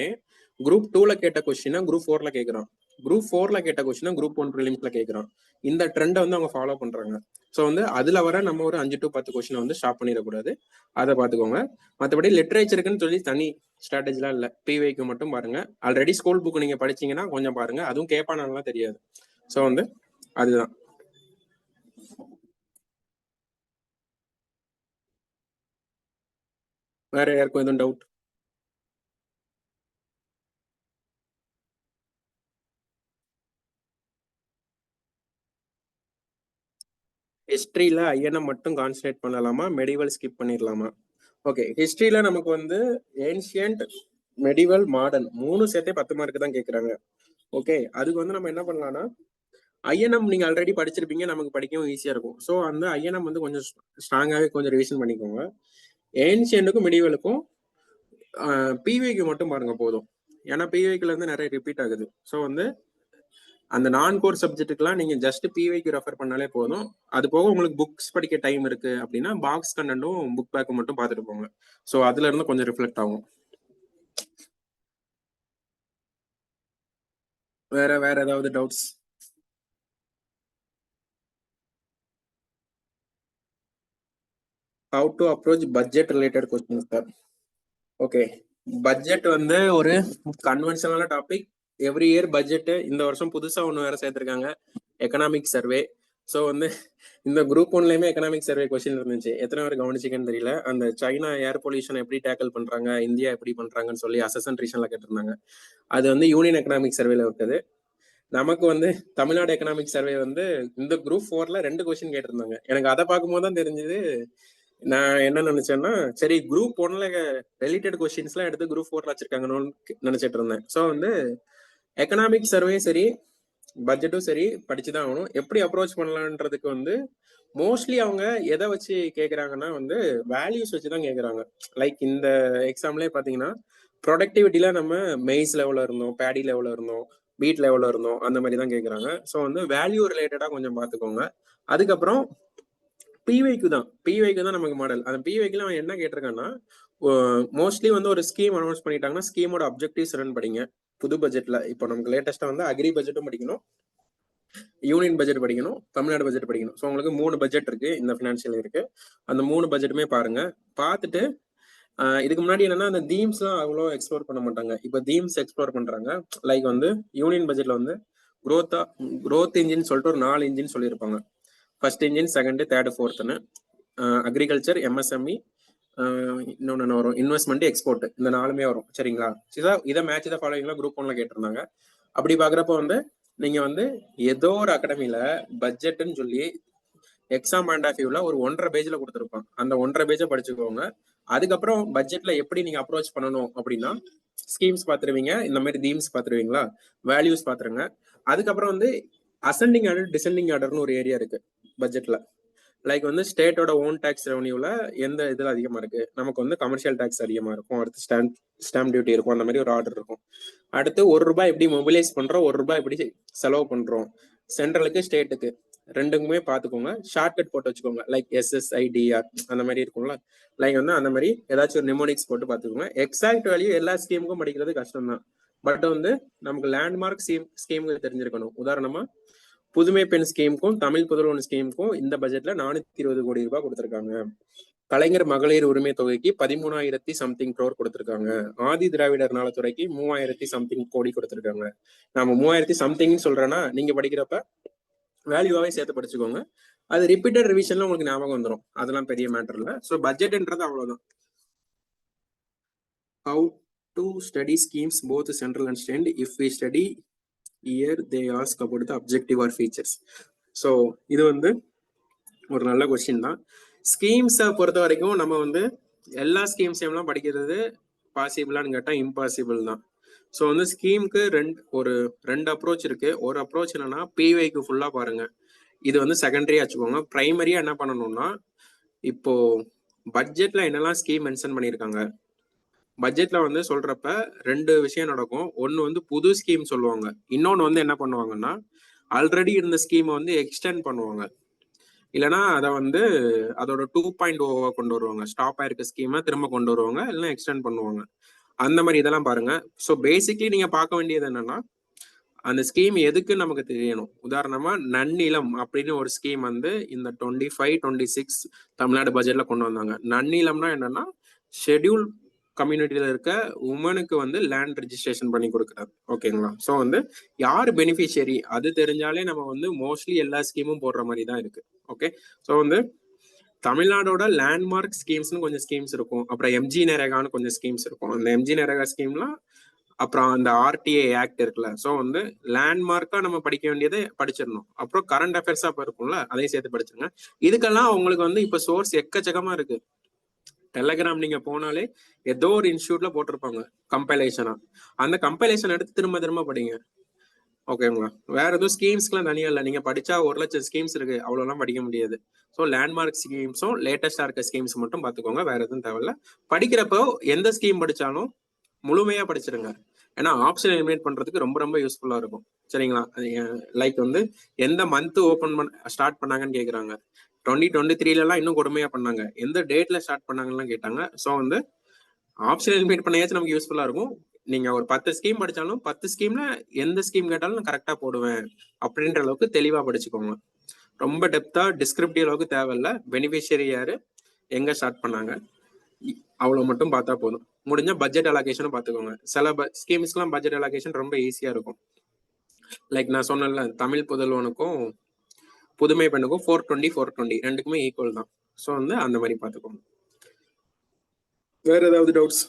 குரூப் 2ல கேட்ட கொஸ்டினை குரூப் 4ல கேட்கறான், குரூப் 4ல கேட்ட கொஸ்டினை குரூப் 1 ப்ரிலிம்ஸ்ல கேட்கறான். இந்த ட்ரெண்டை வந்து அவங்க ஃபாலோ பண்றாங்க. ஸோ வந்து அதுல வர நம்ம ஒரு 5 to 10 கொஸ்டினை வந்து ஸ்டாப் பண்ணிடக்கூடாது, அதை பார்த்துக்கோங்க. மற்றபடி லிட்ரேச்சருக்குன்னு சொல்லி தனி ஸ்ட்ராட்டஜிலாம் இல்லை, பிவைக்கு மட்டும் பாருங்க. ஆல்ரெடி ஸ்கூல் புக் நீங்க படிச்சீங்கன்னா கொஞ்சம் பாருங்க, அதுவும் கேட்பானாலாம் தெரியாது. ஸோ வந்து அதுதான். வேற யாருக்கும் எதுவும் டவுட்? ஹிஸ்டரியில ஐஎன்எம் மட்டும் கான்சன்ட்ரேட் பண்ணலாமா, மெடிவல் ஸ்கிப் பண்ணிடலாமா? ஓகே, ஹிஸ்டரியில நமக்கு வந்து ஏன்ஷியன்ட், மெடிவல், மாடர்ன் 3 சேர்த்தே 10 மார்க் தான் கேட்குறாங்க. ஓகே, அதுக்கு வந்து நம்ம என்ன பண்ணலாம்னா, ஐஎன்எம் நீங்க ஆல்ரெடி படிச்சிருப்பீங்க, நமக்கு படிக்கவும் ஈஸியா இருக்கும். ஸோ அந்த ஐஎன்எம் வந்து கொஞ்சம் ஸ்ட்ராங்காகவே கொஞ்சம் ரிவிஷன் பண்ணிக்கோங்க. ஏன்ஷியன்ட்டுக்கும் மெடிவலுக்கும் பிவைக்கு மட்டும் பாருங்க போதும், ஏன்னா பிவைக்குல இருந்து நிறைய ரிப்பீட் ஆகுது. ஸோ வந்து அந்த நான் கோர் சப்ஜெக்ட்டுக்குலாம் நீங்க ஜஸ்ட் பிவைக்கு ரெஃபர் பண்ணாலே போதும். அது போக உங்களுக்கு புக்ஸ் படிக்க டைம் இருக்கு அப்படின்னா பாக்ஸ் கண்டென்ட்டும் புக் பேக்கும் மட்டும் பார்த்துட்டு போங்க. ஸோ அதுல இருந்து கொஞ்சம் ரிஃப்ளெக்ட் ஆகும். வேற ஏதாவது doubts? How to approach budget related question sir? Okay, budget வந்து ஒரு கன்வென்ஷனலான டாபிக். எவ்ரி இயர் பட்ஜெட், இந்த வருஷம் புதுசா ஒன்று வேற சேர்த்திருக்காங்க, எக்கனாமிக் சர்வே. ஸோ வந்து இந்த குரூப் 1லயுமே எக்கனாமிக் சர்வே கொஸ்டின் இருந்துச்சு, எத்தனை பேர் கவனிச்சிக்கன்னு தெரியல. அந்த சைனா ஏர் பொல்யூஷன் எப்படி டேக்கிள் பண்றாங்க, இந்தியா எப்படி பண்றாங்கன்னு சொல்லி அசஸ்மெண்ட் ரீசன்ல கேட்டிருந்தாங்க. அது வந்து யூனியன் எக்கனாமிக் சர்வேல இருக்குது. நமக்கு வந்து தமிழ்நாடு எக்கனாமிக் சர்வே வந்து இந்த குரூப் 4ல 2 கொஸ்டின் கேட்டிருந்தாங்க. எனக்கு அதை பார்க்கும்போது தான் தெரிஞ்சது. நான் என்ன நினைச்சேன்னா, சரி குரூப் 1ல ரிலேட்டட் கொஸ்டின்ஸ்லாம் எடுத்து குரூப் 4ல வச்சிருக்காங்கன்னு நினைச்சிட்டு இருந்தேன். ஸோ வந்து எக்கனாமிக் சர்வே சரி, பட்ஜெட்டும் சரி படிச்சுதான் ஆகணும். எப்படி அப்ரோச் பண்ணலான்றதுக்கு வந்து மோஸ்ட்லி அவங்க எதை வச்சு கேட்குறாங்கன்னா வந்து வேல்யூஸ் வச்சு தான் கேட்குறாங்க. லைக் இந்த எக்ஸாம்லேயே பார்த்தீங்கன்னா ப்ரொடக்டிவிட்டியில நம்ம மெய்ஸ் லெவலில் இருந்தோம், பேடி லெவலில் இருந்தோம், வீட் லெவலில் இருந்தோம், அந்த மாதிரி தான் கேட்குறாங்க. ஸோ வந்து வேல்யூ ரிலேட்டடாக கொஞ்சம் பார்த்துக்கோங்க. அதுக்கப்புறம் பிவைக்கு தான் நமக்கு மாடல். அந்த பிவைக்குல அவன் என்ன கேட்டிருக்கான்னா, மோஸ்ட்லி வந்து ஒரு ஸ்கீம் அனௌன்ஸ் பண்ணிட்டாங்கன்னா ஸ்கீமோட அப்ஜெக்டிவ்ஸ் ரன் படிங்க. புது பட்ஜெட்ல இப்போ நமக்கு லேட்டஸ்டா வந்து அக்ரி பட்ஜெட்டும் படிக்கணும், யூனியன் பட்ஜெட் படிக்கணும், தமிழ்நாடு பட்ஜெட் படிக்கணும். ஸோ உங்களுக்கு 3 பட்ஜெட் இருக்கு இந்த ஃபினான்ஷியல் இருக்கு. அந்த 3 பட்ஜெட்டுமே பாருங்க. பார்த்துட்டு இதுக்கு முன்னாடி என்னன்னா அந்த தீம்ஸ்லாம் அவ்வளோ எக்ஸ்ப்ளோர் பண்ண மாட்டாங்க, இப்போ தீம்ஸ் எக்ஸ்ப்ளோர் பண்றாங்க. லைக் வந்து யூனியன் பட்ஜெட்ல வந்து growth இன்ஜின் சொல்லிட்டு ஒரு 4 இன்ஜின் சொல்லியிருப்பாங்க. ஃபர்ஸ்ட் இன்ஜின், செகண்ட், தேர்ட், ஃபோர்த்னு. அக்ரிகல்ச்சர், எம்எஸ்எம்இ, இன்னொன்று வரும் இன்வெஸ்ட்மெண்ட், எக்ஸ்போர்ட், இந்த 4மே வரும். சரிங்களா? இதை மேட்ச் இதை ஃபாலோவிங்லாம் குரூப் 1ல கேட்டிருந்தாங்க. அப்படி பாக்குறப்ப வந்து நீங்க வந்து ஏதோ ஒரு அகாடமில பட்ஜெட்னு சொல்லி எக்ஸாம் பாயிண்ட் ஆஃப் வியூல ஒரு 1.5 பேஜ்ல கொடுத்துருப்பான். அந்த 1.5 பேஜை படிச்சுக்கோங்க. அதுக்கப்புறம் பட்ஜெட்ல எப்படி நீங்க அப்ரோச் பண்ணணும் அப்படின்னா, ஸ்கீம்ஸ் பாத்துருவீங்க, இந்த மாதிரி தீம்ஸ் பாத்துருவீங்களா, வேல்யூஸ் பாத்துருங்க. அதுக்கப்புறம் வந்து அசெண்டிங் ஆர்டர், டிசெண்டிங் ஆர்டர்னு ஒரு ஏரியா இருக்கு பட்ஜெட்ல. லைக் வந்து ஸ்டேட்டோட ஓன் டேக்ஸ் ரெவன்யூல எந்த இதுல அதிகமா இருக்கு, நமக்கு வந்து கமர்ஷியல் டேக்ஸ் அதிகமா இருக்கும், அடுத்து ஸ்டாம்ப் டியூட்டி இருக்கும், அந்த மாதிரி ஒரு ஆர்டர் இருக்கும். அடுத்து ₹1 எப்படி மொபிலைஸ் பண்றோம், ₹1 எப்படி செலவு பண்றோம், சென்ட்ரலுக்கு ஸ்டேட்டுக்கு ரெண்டுக்குமே பாத்துக்கோங்க. ஷார்ட்கட் போட்டு வச்சுக்கோங்க, லைக் SSIDR அந்த மாதிரி இருக்கும்ல. லைக் வந்து அந்த மாதிரி ஏதாச்சும் ஒரு நிமோனிக்ஸ் போட்டு பாத்துக்கோங்க. எக்ஸாக்ட் வேல்யூ எல்லா ஸ்கீமுக்கும் படிக்கிறது கஷ்டம் தான், பட் வந்து நமக்கு லேண்ட்மார்க் ஸ்கீமுக்கு தெரிஞ்சிருக்கணும். உதாரணமா புதுமை பெண் ஸ்கீமுக்கும் தமிழ் புதல்வன் ஸ்கீமுக்கும் இந்த பட்ஜெட்ல 420 கோடி ரூபாய் கொடுத்திருக்காங்க. கலைஞர் மகளிர் உரிமை தொகைக்கு 13,000 சம்திங் crore கொடுத்திருக்காங்க. ஆதி திராவிடர் நலத்துறைக்கு 3,000 சம்திங் கோடி கொடுத்திருக்காங்க. நாம 3,000 சம்திங் சொல்றேன்னா நீங்க படிக்கிறப்ப வேல்யூவாவே சேர்த்து படிச்சுக்கோங்க. அது ரிப்பீட்டட் ரிவிஷன்ல உங்களுக்கு ஞாபகம் வந்துடும், அதெல்லாம் பெரிய மேட்டர் இல்ல. ஸோ பட்ஜெட்ன்றது அவ்வளவுதான். How to study schemes both central and state? If we study here they ask about the objective or features. So இது வந்து ஒரு நல்ல கொஸ்டின் தான். ஸ்கீம்ஸை பொறுத்த வரைக்கும் நம்ம வந்து எல்லா ஸ்கீம்ஸையும் படிக்கிறது பாசிபிளான்னு கேட்டால் இம்பாசிபிள் தான். ஸோ வந்து ஸ்கீமுக்கு ரெண்டு அப்ரோச் இருக்கு. ஒரு அப்ரோச் என்னன்னா பிவைக்கு ஃபுல்லா பாருங்க, இது வந்து செகண்டரியா வச்சுக்கோங்க. பிரைமரியா என்ன பண்ணணும்னா, இப்போ பட்ஜெட்ல என்னெல்லாம் ஸ்கீம் மென்ஷன் பண்ணியிருக்காங்க, பட்ஜெட்ல வந்து சொல்றப்ப 2 விஷயம் நடக்கும். ஒன்னு வந்து புது ஸ்கீம் சொல்லுவாங்க, இன்னொன்னு வந்து என்ன பண்ணுவாங்கன்னா ஆல்ரெடி இருந்த ஸ்கீமை வந்து எக்ஸ்டெண்ட் பண்ணுவாங்க, இல்லைன்னா அதை வந்து அதோட 2.0 கொண்டு வருவாங்க. ஸ்டாப் ஆயிருக்க ஸ்கீமை திரும்ப கொண்டு வருவாங்க, இல்லைன்னா எக்ஸ்டெண்ட் பண்ணுவாங்க. அந்த மாதிரி இதெல்லாம் பாருங்க. ஸோ பேசிக்லி நீங்க பார்க்க வேண்டியது என்னன்னா அந்த ஸ்கீம் எதுக்கு நமக்கு தெரியணும். உதாரணமா நன்னிலம் அப்படின்னு ஒரு ஸ்கீம் வந்து இந்த 25-26 தமிழ்நாடு பட்ஜெட்ல கொண்டு வந்தாங்க. நன்னிலம்னா என்னன்னா ஷெட்யூல் கம்யூனிட்டியில இருக்க உமனுக்கு வந்து லேண்ட் ரெஜிஸ்ட்ரேஷன் பண்ணி கொடுக்குறாரு. ஓகேங்களா? ஸோ வந்து யார் பெனிஃபிஷியரி அது தெரிஞ்சாலே நம்ம வந்து மோஸ்ட்லி எல்லா ஸ்கீமும் போடுற மாதிரி தான் இருக்கு. ஓகே, ஸோ வந்து தமிழ்நாடோட லேண்ட்மார்க் ஸ்கீம்ஸ்னு கொஞ்சம் ஸ்கீம்ஸ் இருக்கும். அப்புறம் எம்ஜி நரேகான்னு கொஞ்சம் ஸ்கீம்ஸ் இருக்கும். அந்த எம்ஜி நரேகா ஸ்கீம்லாம் அப்புறம் அந்த ஆர்டிஏ ஆக்ட் இருக்குல்ல, ஸோ வந்து லேண்ட்மார்க்கா நம்ம படிக்க வேண்டியதை படிச்சிடணும். அப்புறம் கரண்ட் அஃபேர்ஸா இருக்கும்ல, அதையும் சேர்த்து படிச்சிருங்க. இதுக்கெல்லாம் உங்களுக்கு வந்து இப்ப சோர்ஸ் எக்கச்சக்கமா இருக்கு. டெலகிராம் நீங்க போனாலே ஏதோ ஒரு இன்ஸ்டியூட்ல போட்டிருப்பாங்க கம்பைலேஷனா. அந்த கம்பைலேஷன் எடுத்து திரும்ப திரும்ப படிங்க. ஓகேங்களா? வேற எதுவும் ஸ்கீம்ஸ்க்குலாம் தனியா இல்லை. நீங்க படிச்சா 1,00,000 ஸ்கீம்ஸ் இருக்கு, அவ்வளோலாம் படிக்க முடியாது. ஸோ லேண்ட்மார்க் ஸ்கீம்ஸும் லேட்டஸ்டா இருக்க ஸ்கீம்ஸ் மட்டும் பார்த்துக்கோங்க, வேற எதுவும் தேவையில்ல. படிக்கிறப்போ எந்த ஸ்கீம் படிச்சாலும் முழுமையா படிச்சிருங்க. ஏன்னா ஆப்ஷன் எலிமினேட் பண்றதுக்கு ரொம்ப ரொம்ப யூஸ்ஃபுல்லா இருக்கும். சரிங்களா? லைக் வந்து எந்த மந்த் ஓபன் ஸ்டார்ட் பண்ணாங்கன்னு கேக்குறாங்க. 2023 இன்னும் கொடுமையா பண்ணாங்க. எந்த டேட்ல ஸ்டார்ட் பண்ணாங்கன்னு கேட்டாங்க. ஸோ வந்து ஆப்ஷன் எலிமினேட் பண்ணாச்சும் நமக்கு யூஸ்ஃபுல்லா இருக்கும். நீங்க ஒரு 10 ஸ்கீம் படிச்சாலும் 10 ஸ்கீம்ல எந்த ஸ்கீம் கேட்டாலும் நான் கரெக்டா போடுவேன் அப்படின்ற அளவுக்கு தெளிவா படிச்சுக்கோங்க. ரொம்ப டெப்தா டிஸ்கிரிப்டிவ் அளவுக்கு தேவையில்ல. பெனிஃபிஷியரி யாரு, எங்க ஸ்டார்ட் பண்ணாங்க, அவ்வளவு மட்டும் பார்த்தா போதும். முடிஞ்ச பட்ஜெட் அலோகேஷனும் பார்த்துக்கோங்க. சில ஸ்கீம்ஸ்க்குலாம் பட்ஜெட் அலோகேஷன் ரொம்ப ஈஸியா இருக்கும். லைக் நான் சொன்னேன்ல, தமிழ் புதல்வனுக்கும் புதுமை பெண்ணுக்கும் 420 ரெண்டுக்குமே ஈக்குவல் தான். ஸோ வந்து அந்த மாதிரி பார்த்துக்கோங்க. வேற ஏதாவது டவுட்ஸ்?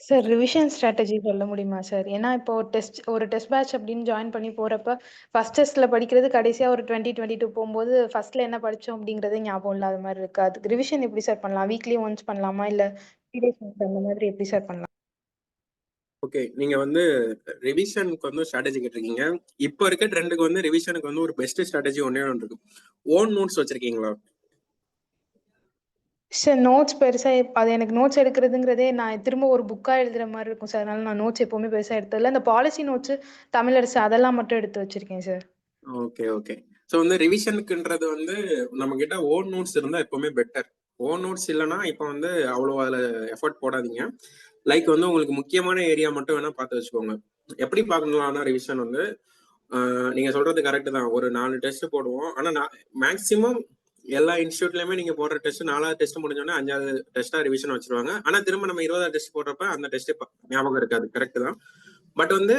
சார் ரிவிஷன் ஸ்ட்ராட்டஜி சொல்ல முடியுமா சார்? ஏன்னா இப்போ ஒரு டெஸ்ட் பேட்ச் அப்படின்னு ஜாயின் பண்ணி போறப்ப ஃபர்ஸ்ட் டெஸ்ட்ல படிக்கிறது கடைசியா ஒரு 2022 போகும்போது ஃபர்ஸ்ட்ல என்ன படிச்சோம் அப்படிங்கறதே ஞாபகம் இல்லாத மாதிரி இருக்கு. அதுக்கு ரிவிஷன் எப்படி சார் பண்ணலாம்? வீக்லி ஒன்ஸ் பண்ணலாமா இல்ல 3 days ஒன்ஸ் அந்த மாதிரி எப்படி சார் பண்ணலாம்? ஓகே, நீங்க வந்து ரிவிஷனுக்கு வந்து ஸ்ட்ராட்டஜி கேட்டிருக்கீங்க. இப்போ இருக்க ட்ரெண்டுக்கு வந்து ரிவிஷனுக்கு வந்து ஒரு பெஸ்ட் ஸ்ட்ராட்டஜி ஒன்னே ஒன்று இருக்கு. ஓன் நோட்ஸ் வச்சிருக்கீங்களா? சார் நோட்ஸ் பெருசா அது எனக்கு நோட்ஸ் எடுக்கிறதுங்கிறதே நான் திரும்ப ஒரு புக்கா எழுதுற மாதிரி இருக்கும் சார். அதனால நான் நோட்ஸ் எப்பவுமே பெருசா எடுத்ததில்ல. இந்த பாலிசி நோட்ஸ், தமிழரசு அதெல்லாம் மட்டும் எடுத்து வச்சிருக்கேன் சார். Okay okay. ஸோ வந்து ரிவிஷனுக்குன்றது வந்து நம்ம கிட்ட ஓன் நோட்ஸ் இருந்தா எப்பவுமே பெட்டர். ஓன் நோட்ஸ் இல்லைன்னா இப்போ வந்து அவ்வளோ அதில் எஃபர்ட் போடாதீங்க. லைக் வந்து உங்களுக்கு முக்கியமான ஏரியா மட்டும் வேணா பார்த்து வச்சுக்கோங்க. எப்படி பார்க்கணும்னா ரிவிஷன் வந்து நீங்க சொல்றது கரெக்ட் தான். ஒரு 4 டெஸ்ட் போடுவோம். ஆனா மேக்சிமம் எல்லா இன்ஸ்டியூட்லயுமே நீங்க போடுற டெஸ்ட் 4வது டெஸ்ட் முடிஞ்சோன்னா 5வது டெஸ்டா ரிவிஷன் வச்சிருவாங்க. ஆனா திரும்ப நம்ம 20வது டெஸ்ட் போடுறப்ப அந்த டெஸ்ட் ஞாபகம் இருக்காது. கரெக்ட் தான். பட் வந்து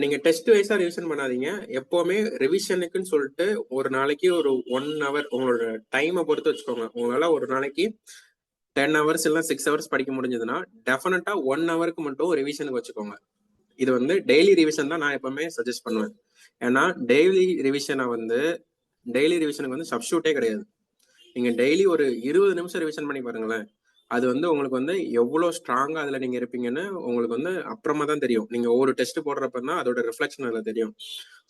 நீங்க டெஸ்ட் வைஸா ரிவிஷன் பண்ணாதீங்க. எப்பவுமே ரிவிஷனுக்குன்னு சொல்லிட்டு ஒரு நாளைக்கு ஒரு 1 hour உங்களோட டைமை பொறுத்து வச்சுக்கோங்க. உங்களால ஒரு நாளைக்கு 10 hours இல்ல 6 hours படிக்க முடிஞ்சதுன்னா டெஃபினட்டா 1 hourக்கு மட்டும் ரிவிஷனுக்கு வச்சுக்கோங்க. இது வந்து டெய்லி ரிவிஷன் தான் நான் எப்பவுமே சஜஸ்ட் பண்ணுவேன். ஏன்னா டெய்லி ரிவிஷனுக்கு வந்து சப்ஸ்டியூட்டே கிடையாது. நீங்க டெய்லி ஒரு 20 நிமிஷம் ரிவிஷன் பண்ணி பாருங்களேன். அது வந்து உங்களுக்கு வந்து எவ்வளவு ஸ்ட்ராங்கா அதுல நீங்க இருப்பீங்கன்னு உங்களுக்கு வந்து அப்புறமா தான் தெரியும். நீங்க ஒவ்வொரு டெஸ்ட் போடுறப்பதான் அதோட ரிஃப்ளெக்ஷன் அதுல தெரியும்.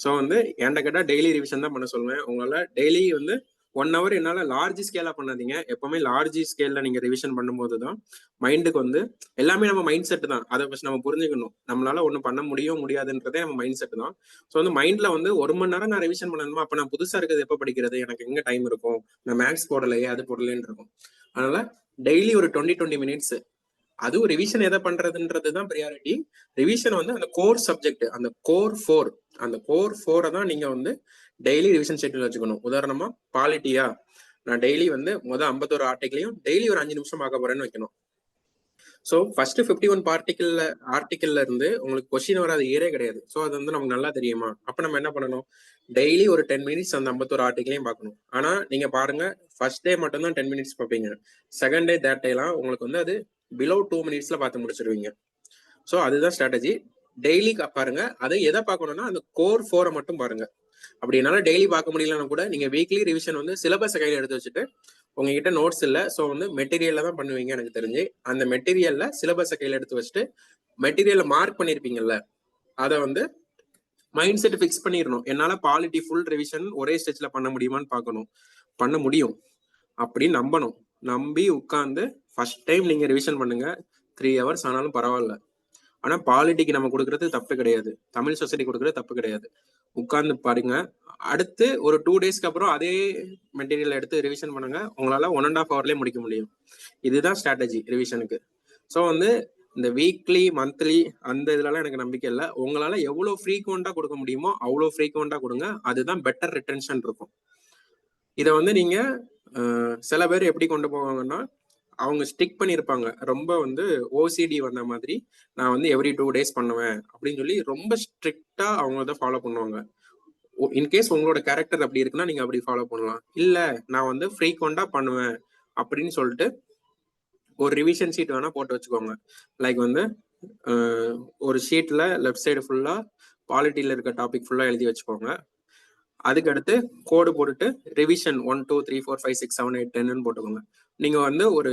ஸோ வந்து என்கிட்ட கேட்டா டெய்லி ரிவிஷன் தான் பண்ண சொல்லுவேன். உங்களால டெய்லி வந்து 1 hour என்னால லார்ஜ் ஸ்கேலா பண்ணாதீங்க. எப்பவுமே லார்ஜ் ஸ்கேல்ல நீங்க ரிவிஷன் பண்ணும்போது தான் மைண்டுக்கு வந்து எல்லாமே நம்ம மைண்ட் செட் தான். அதை ஃபர்ஸ்ட் நம்ம புரிஞ்சுக்கணும். நம்மளால ஒண்ணு பண்ண முடியாதுன்றதே நம்ம மைண்ட் செட் தான். ஸோ வந்து மைண்ட்ல வந்து 1 மணி நேரம் நான் ரிவிஷன் பண்ணணுமா, அப்ப நான் புதுசா இருக்கிறது எப்ப படிக்கிறது, எனக்கு எங்க டைம் இருக்கும், நான் மேக்ஸ் போடலையே அது போடலன்னு இருக்கும். அதனால டெய்லி ஒரு 20 மினிட்ஸ், அதுவும் ரிவிஷன் எதை பண்றதுன்றது தான் ப்ரியாரிட்டி. ரிவிஷன் வந்து அந்த கோர் சப்ஜெக்ட், அந்த கோர் 4 தான் நீங்க வந்து டெய்லி ரிவிஷன் ஷெட்யூல் வச்சுக்கணும். உதாரணமா பாலிட்டியா, நான் டெய்லி வந்து 51 ஆர்டிகிளையும் டெய்லி ஒரு 5 நிமிஷம் பார்க்க போறேன்னு வைக்கணும். ஸோ ஃபர்ஸ்ட் 51 ஆர்டிகிள்ல இருந்து உங்களுக்கு கொஸ்டின் வராது ஏறே கிடையாது. ஸோ அது வந்து நமக்கு நல்லா தெரியுமா? அப்ப நம்ம என்ன பண்ணணும், டெய்லி ஒரு 10 மினிட்ஸ் அந்த 51 ஆர்டிகிளையும் பார்க்கணும். ஆனா நீங்க பாருங்க, ஃபர்ஸ்ட் டே மட்டும் தான் 10 மினிட்ஸ் பார்ப்பீங்க. செகண்ட் டே தேர்ட் டேலாம் உங்களுக்கு வந்து அது பிலோ 2 மினிட்ஸ்ல பார்த்து முடிச்சிருவீங்க. ஸோ அதுதான் ஸ்ட்ராட்டஜி. டெய்லி பாருங்க. அதை எதை பார்க்கணும்னா அந்த கோர் 4 மட்டும் பாருங்க. அப்படி என்னால டெய்லி பார்க்க முடியலன்னா கூட நீங்க வீக்லி ரிவிஷன் வந்து சிலபஸ் கையில எடுத்து வச்சுட்டு, உங்ககிட்ட நோட்ஸ் இல்லை, ஸோ வந்து மெட்டீரியல்ல தான் பண்ணுவீங்க எனக்கு தெரிஞ்சு. அந்த மெட்டீரியல்ல சிலபஸை கையில எடுத்து வச்சுட்டு மெட்டீரியல்ல மார்க் பண்ணிருப்பீங்கல்ல, அதை வந்து மைண்ட் செட் ஃபிக்ஸ் பண்ணிடணும். என்னால பாலிட்டி ஃபுல் ரிவிஷன் ஒரே ஸ்டெச்ல பண்ண முடியுமான்னு பார்க்கணும். பண்ண முடியும் அப்படின்னு நம்பணும். நம்பி உட்காந்து ஃபர்ஸ்ட் டைம் நீங்க ரிவிஷன் பண்ணுங்க. 3 hours ஆனாலும் பரவாயில்ல. ஆனா பாலிட்டிக்கு நம்ம கொடுக்கறது தப்பு கிடையாது, தமிழ் சொசைட்டி கொடுக்கறது தப்பு கிடையாது. உட்கார்ந்து பாருங்க. அடுத்து ஒரு 2 daysக்கு அப்புறம் அதே மெட்டீரியல் எடுத்து ரிவிஷன் பண்ணுங்க. உங்களால 1.5 hourலயே முடிக்க முடியும். இதுதான் ஸ்ட்ராட்டஜி ரிவிஷனுக்கு. ஸோ வந்து இந்த வீக்லி மந்த்லி அந்த இதுலலாம் எனக்கு நம்பிக்கை இல்லை. உங்களால எவ்வளவு ஃப்ரீக்வெண்டா கொடுக்க முடியுமோ அவ்வளோ ஃப்ரீக்வெண்டா கொடுங்க. அதுதான் பெட்டர் ரிட்டென்ஷன் இருக்கும். இதை வந்து நீங்க சில பேர் எப்படி கொண்டு போவாங்கன்னா, அவங்க ஸ்டிக் பண்ணியிருப்பாங்க. ரொம்ப வந்து ஓசிடி வந்த மாதிரி, நான் வந்து எவ்ரி 2 days பண்ணுவேன் அப்படின்னு சொல்லி ரொம்ப ஸ்ட்ரிக்டா அவங்க அதை ஃபாலோ பண்ணுவாங்க. இன்கேஸ் உங்களோட கேரக்டர் அப்படி இருக்குன்னா நீங்க அப்படி ஃபாலோ பண்ணலாம். இல்ல நான் வந்து ஃப்ரீக்வெண்டா பண்ணுவேன் அப்படின்னு சொல்லிட்டு ஒரு ரிவிஷன் ஷீட் வேணா போட்டு வச்சுக்கோங்க. லைக் வந்து ஒரு ஷீட்ல லெஃப்ட் சைடு ஃபுல்லா பாலிட்டியில இருக்க டாபிக் ஃபுல்லா எழுதி வச்சுக்கோங்க. அதுக்கடுத்து கோடு போட்டுட்டு ரிவிஷன் 1 2 3 4 5 6 7 8 10 போட்டுக்கோங்க. நீங்க வந்து ஒரு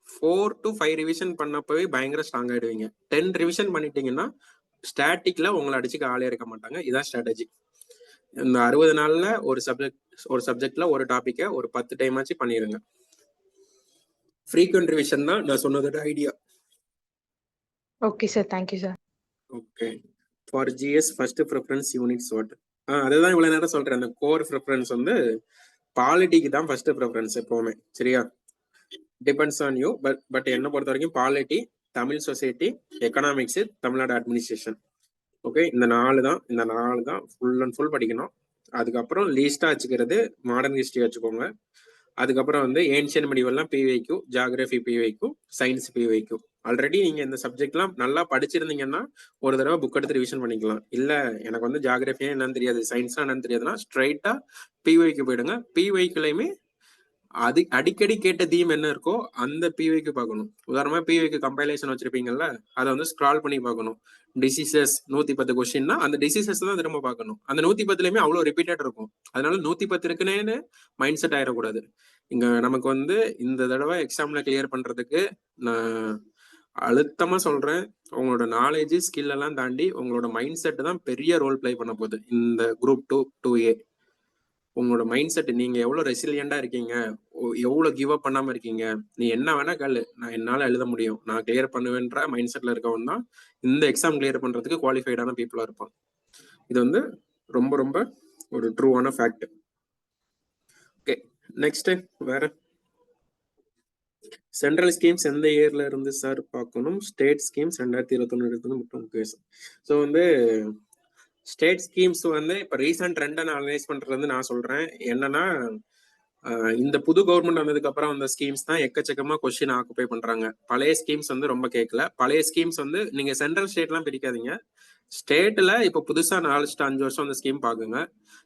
4 to 5 ரிவிஷன் பண்ணப்பவே பயங்கர ஸ்ட்ராங் ஆயிடுவீங்க. 10 ரிவிஷன் பண்ணிட்டீங்கன்னா ஸ்டாட்டிக்ல உங்களை அடிச்சுக்க ஆளே இருக்க மாட்டாங்க. இதான் ஸ்ட்ராட்டஜி. இந்த 60 நாள்ல ஒரு சப்ஜெக்ட்ல ஒரு டாபிக்கை ஒரு 10 டைம் ஆச்சு பண்ணிடுங்க. ஃப்ரீக்வெண்ட் ரிவிஷன் தான் நான் சொன்னதோட idea. Okay sir, thank you sir. Okay. For GS first preference units what? அதுதான் இவ்வளவு நேரம் சொல்றேன். அந்த கோர் ப்ரிஃபரன்ஸ் வந்து பாலிட்டிக்கு தான் ஃபர்ஸ்ட் ப்ரிஃபரன்ஸ் எப்பவுமே. சரியா? Depends on you. பட் என்ன பொறுத்த வரைக்கும் polity, Tamil society, economics, Tamil Nadu administration. Okay, இந்த நாலு தான் ஃபுல் அண்ட் ஃபுல் படிக்கணும். அதுக்கப்புறம் லீஸ்டா வச்சுக்கிறது மாடர்ன் ஹிஸ்டரி வச்சுக்கோங்க. அதுக்கப்புறம் வந்து ஏன்ஷியன் மெடிவல்லாம் PYQ, geography PYQ, science PYQ. Already நீங்க இந்த சப்ஜெக்ட்லாம் நல்லா படிச்சிருந்தீங்கன்னா ஒரு தடவை புக் எடுத்து ரிவிஷன் பண்ணிக்கலாம். இல்ல எனக்கு வந்து ஜியாகிரபியே என்னன்னு தெரியாது, சயின்ஸ்லாம் என்னன்னு தெரியாதுன்னா ஸ்ட்ரைட்டா பிவைக்கு போயிடுங்க. பிவைக்குலையுமே அடிக்கடி கேட்ட தீம் என்ன இருக்கோ அந்த பிவைக்கு பார்க்கணும். உதாரணமா பிவைக்கு கம்பைலேஷன் வச்சிருப்பீங்கல்ல, அதை வந்து ஸ்க்ரால் பண்ணி பார்க்கணும். டிசீசஸ் 110 கொஸ்டின்னா அந்த டிசீசஸ் தான் திரும்ப பார்க்கணும். அந்த 110லயுமே அவ்வளவு ரிப்பீட்டட் இருக்கும். அதனால 110 இருக்குன்னு மைண்ட் செட் ஆயிடக்கூடாது. இங்க நமக்கு வந்து இந்த தடவை எக்ஸாம்ல கிளியர் பண்றதுக்கு நான் அழுத்தமா சொல்றேன், உங்களோட நாலேஜ் ஸ்கில் எல்லாம் தாண்டி உங்களோட மைண்ட் செட் தான் பெரிய ரோல் பிளே பண்ண போகுது இந்த குரூப் 2 2A. உங்களோட மைண்ட் செட், நீங்க எவ்வளவு ரெசிலியண்டா இருக்கீங்க, எவ்வளவு கிவ் அப் பண்ணாம இருக்கீங்க, நீ என்ன வேணா கேளு, நான் என்னால எழுத முடியும், நான் கிளியர் பண்ணுவேன்ற மைண்ட் செட்ல இருக்கவன் தான் இந்த எக்ஸாம் கிளியர் பண்றதுக்கு குவாலிஃபைடான பீப்புளா இருப்பான். இது வந்து ரொம்ப ரொம்ப ஒரு ட்ரூவான ஃபேக்ட். ஓகே, நெக்ஸ்ட் வேற சென்ட்ரல் ஸ்கீம்ஸ் எந்த இயர்ல இருந்து சார் பார்க்கணும்? ஸ்டேட் ஸ்கீம்ஸ் 2021 மட்டும் பேசும். ஸோ வந்து ஸ்டேட் ஸ்கீம்ஸ் வந்து இப்போ ரீசன்ட் ட்ரெண்டை நான் அனலைஸ் பண்றது வந்து நான் சொல்றேன் என்னன்னா, இந்த புது கவர்மெண்ட் வந்ததுக்கு அப்புறம் அந்த ஸ்கீம்ஸ் தான் எக்கச்சக்கமா கொஸ்டின் ஆக்குபை பண்றாங்க. பழைய ஸ்கீம்ஸ் வந்து ரொம்ப கேட்கல. பழைய ஸ்கீம்ஸ் வந்து நீங்க சென்ட்ரல் ஸ்டேட்லாம் பிரிக்காதீங்க. ஸ்டேட்ல இப்ப புதுசா 4-5 வருஷம் அந்த ஸ்கீம் பாக்குங்க.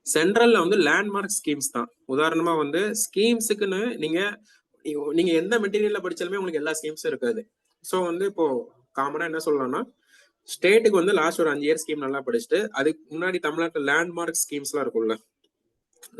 சென்ட்ரல்ல வந்து லேண்ட்மார்க் ஸ்கீம்ஸ் தான். உதாரணமா வந்து ஸ்கீம்ஸுக்குன்னு நீங்க எந்த மெட்டீரியல்ல படிச்சாலுமே உங்களுக்கு எல்லா ஸ்கீம்ஸும் இருக்காது. ஸோ வந்து இப்போ காமனா என்ன சொல்லலாம்னா, ஸ்டேட்டுக்கு வந்து லாஸ்ட் ஒரு 5 இயர் ஸ்கீம் நல்லா படிச்சுட்டு அதுக்கு முன்னாடி தமிழ்நாட்டில் லேண்ட்மார்க் ஸ்கீம்ஸ்லாம் இருக்கும்ல,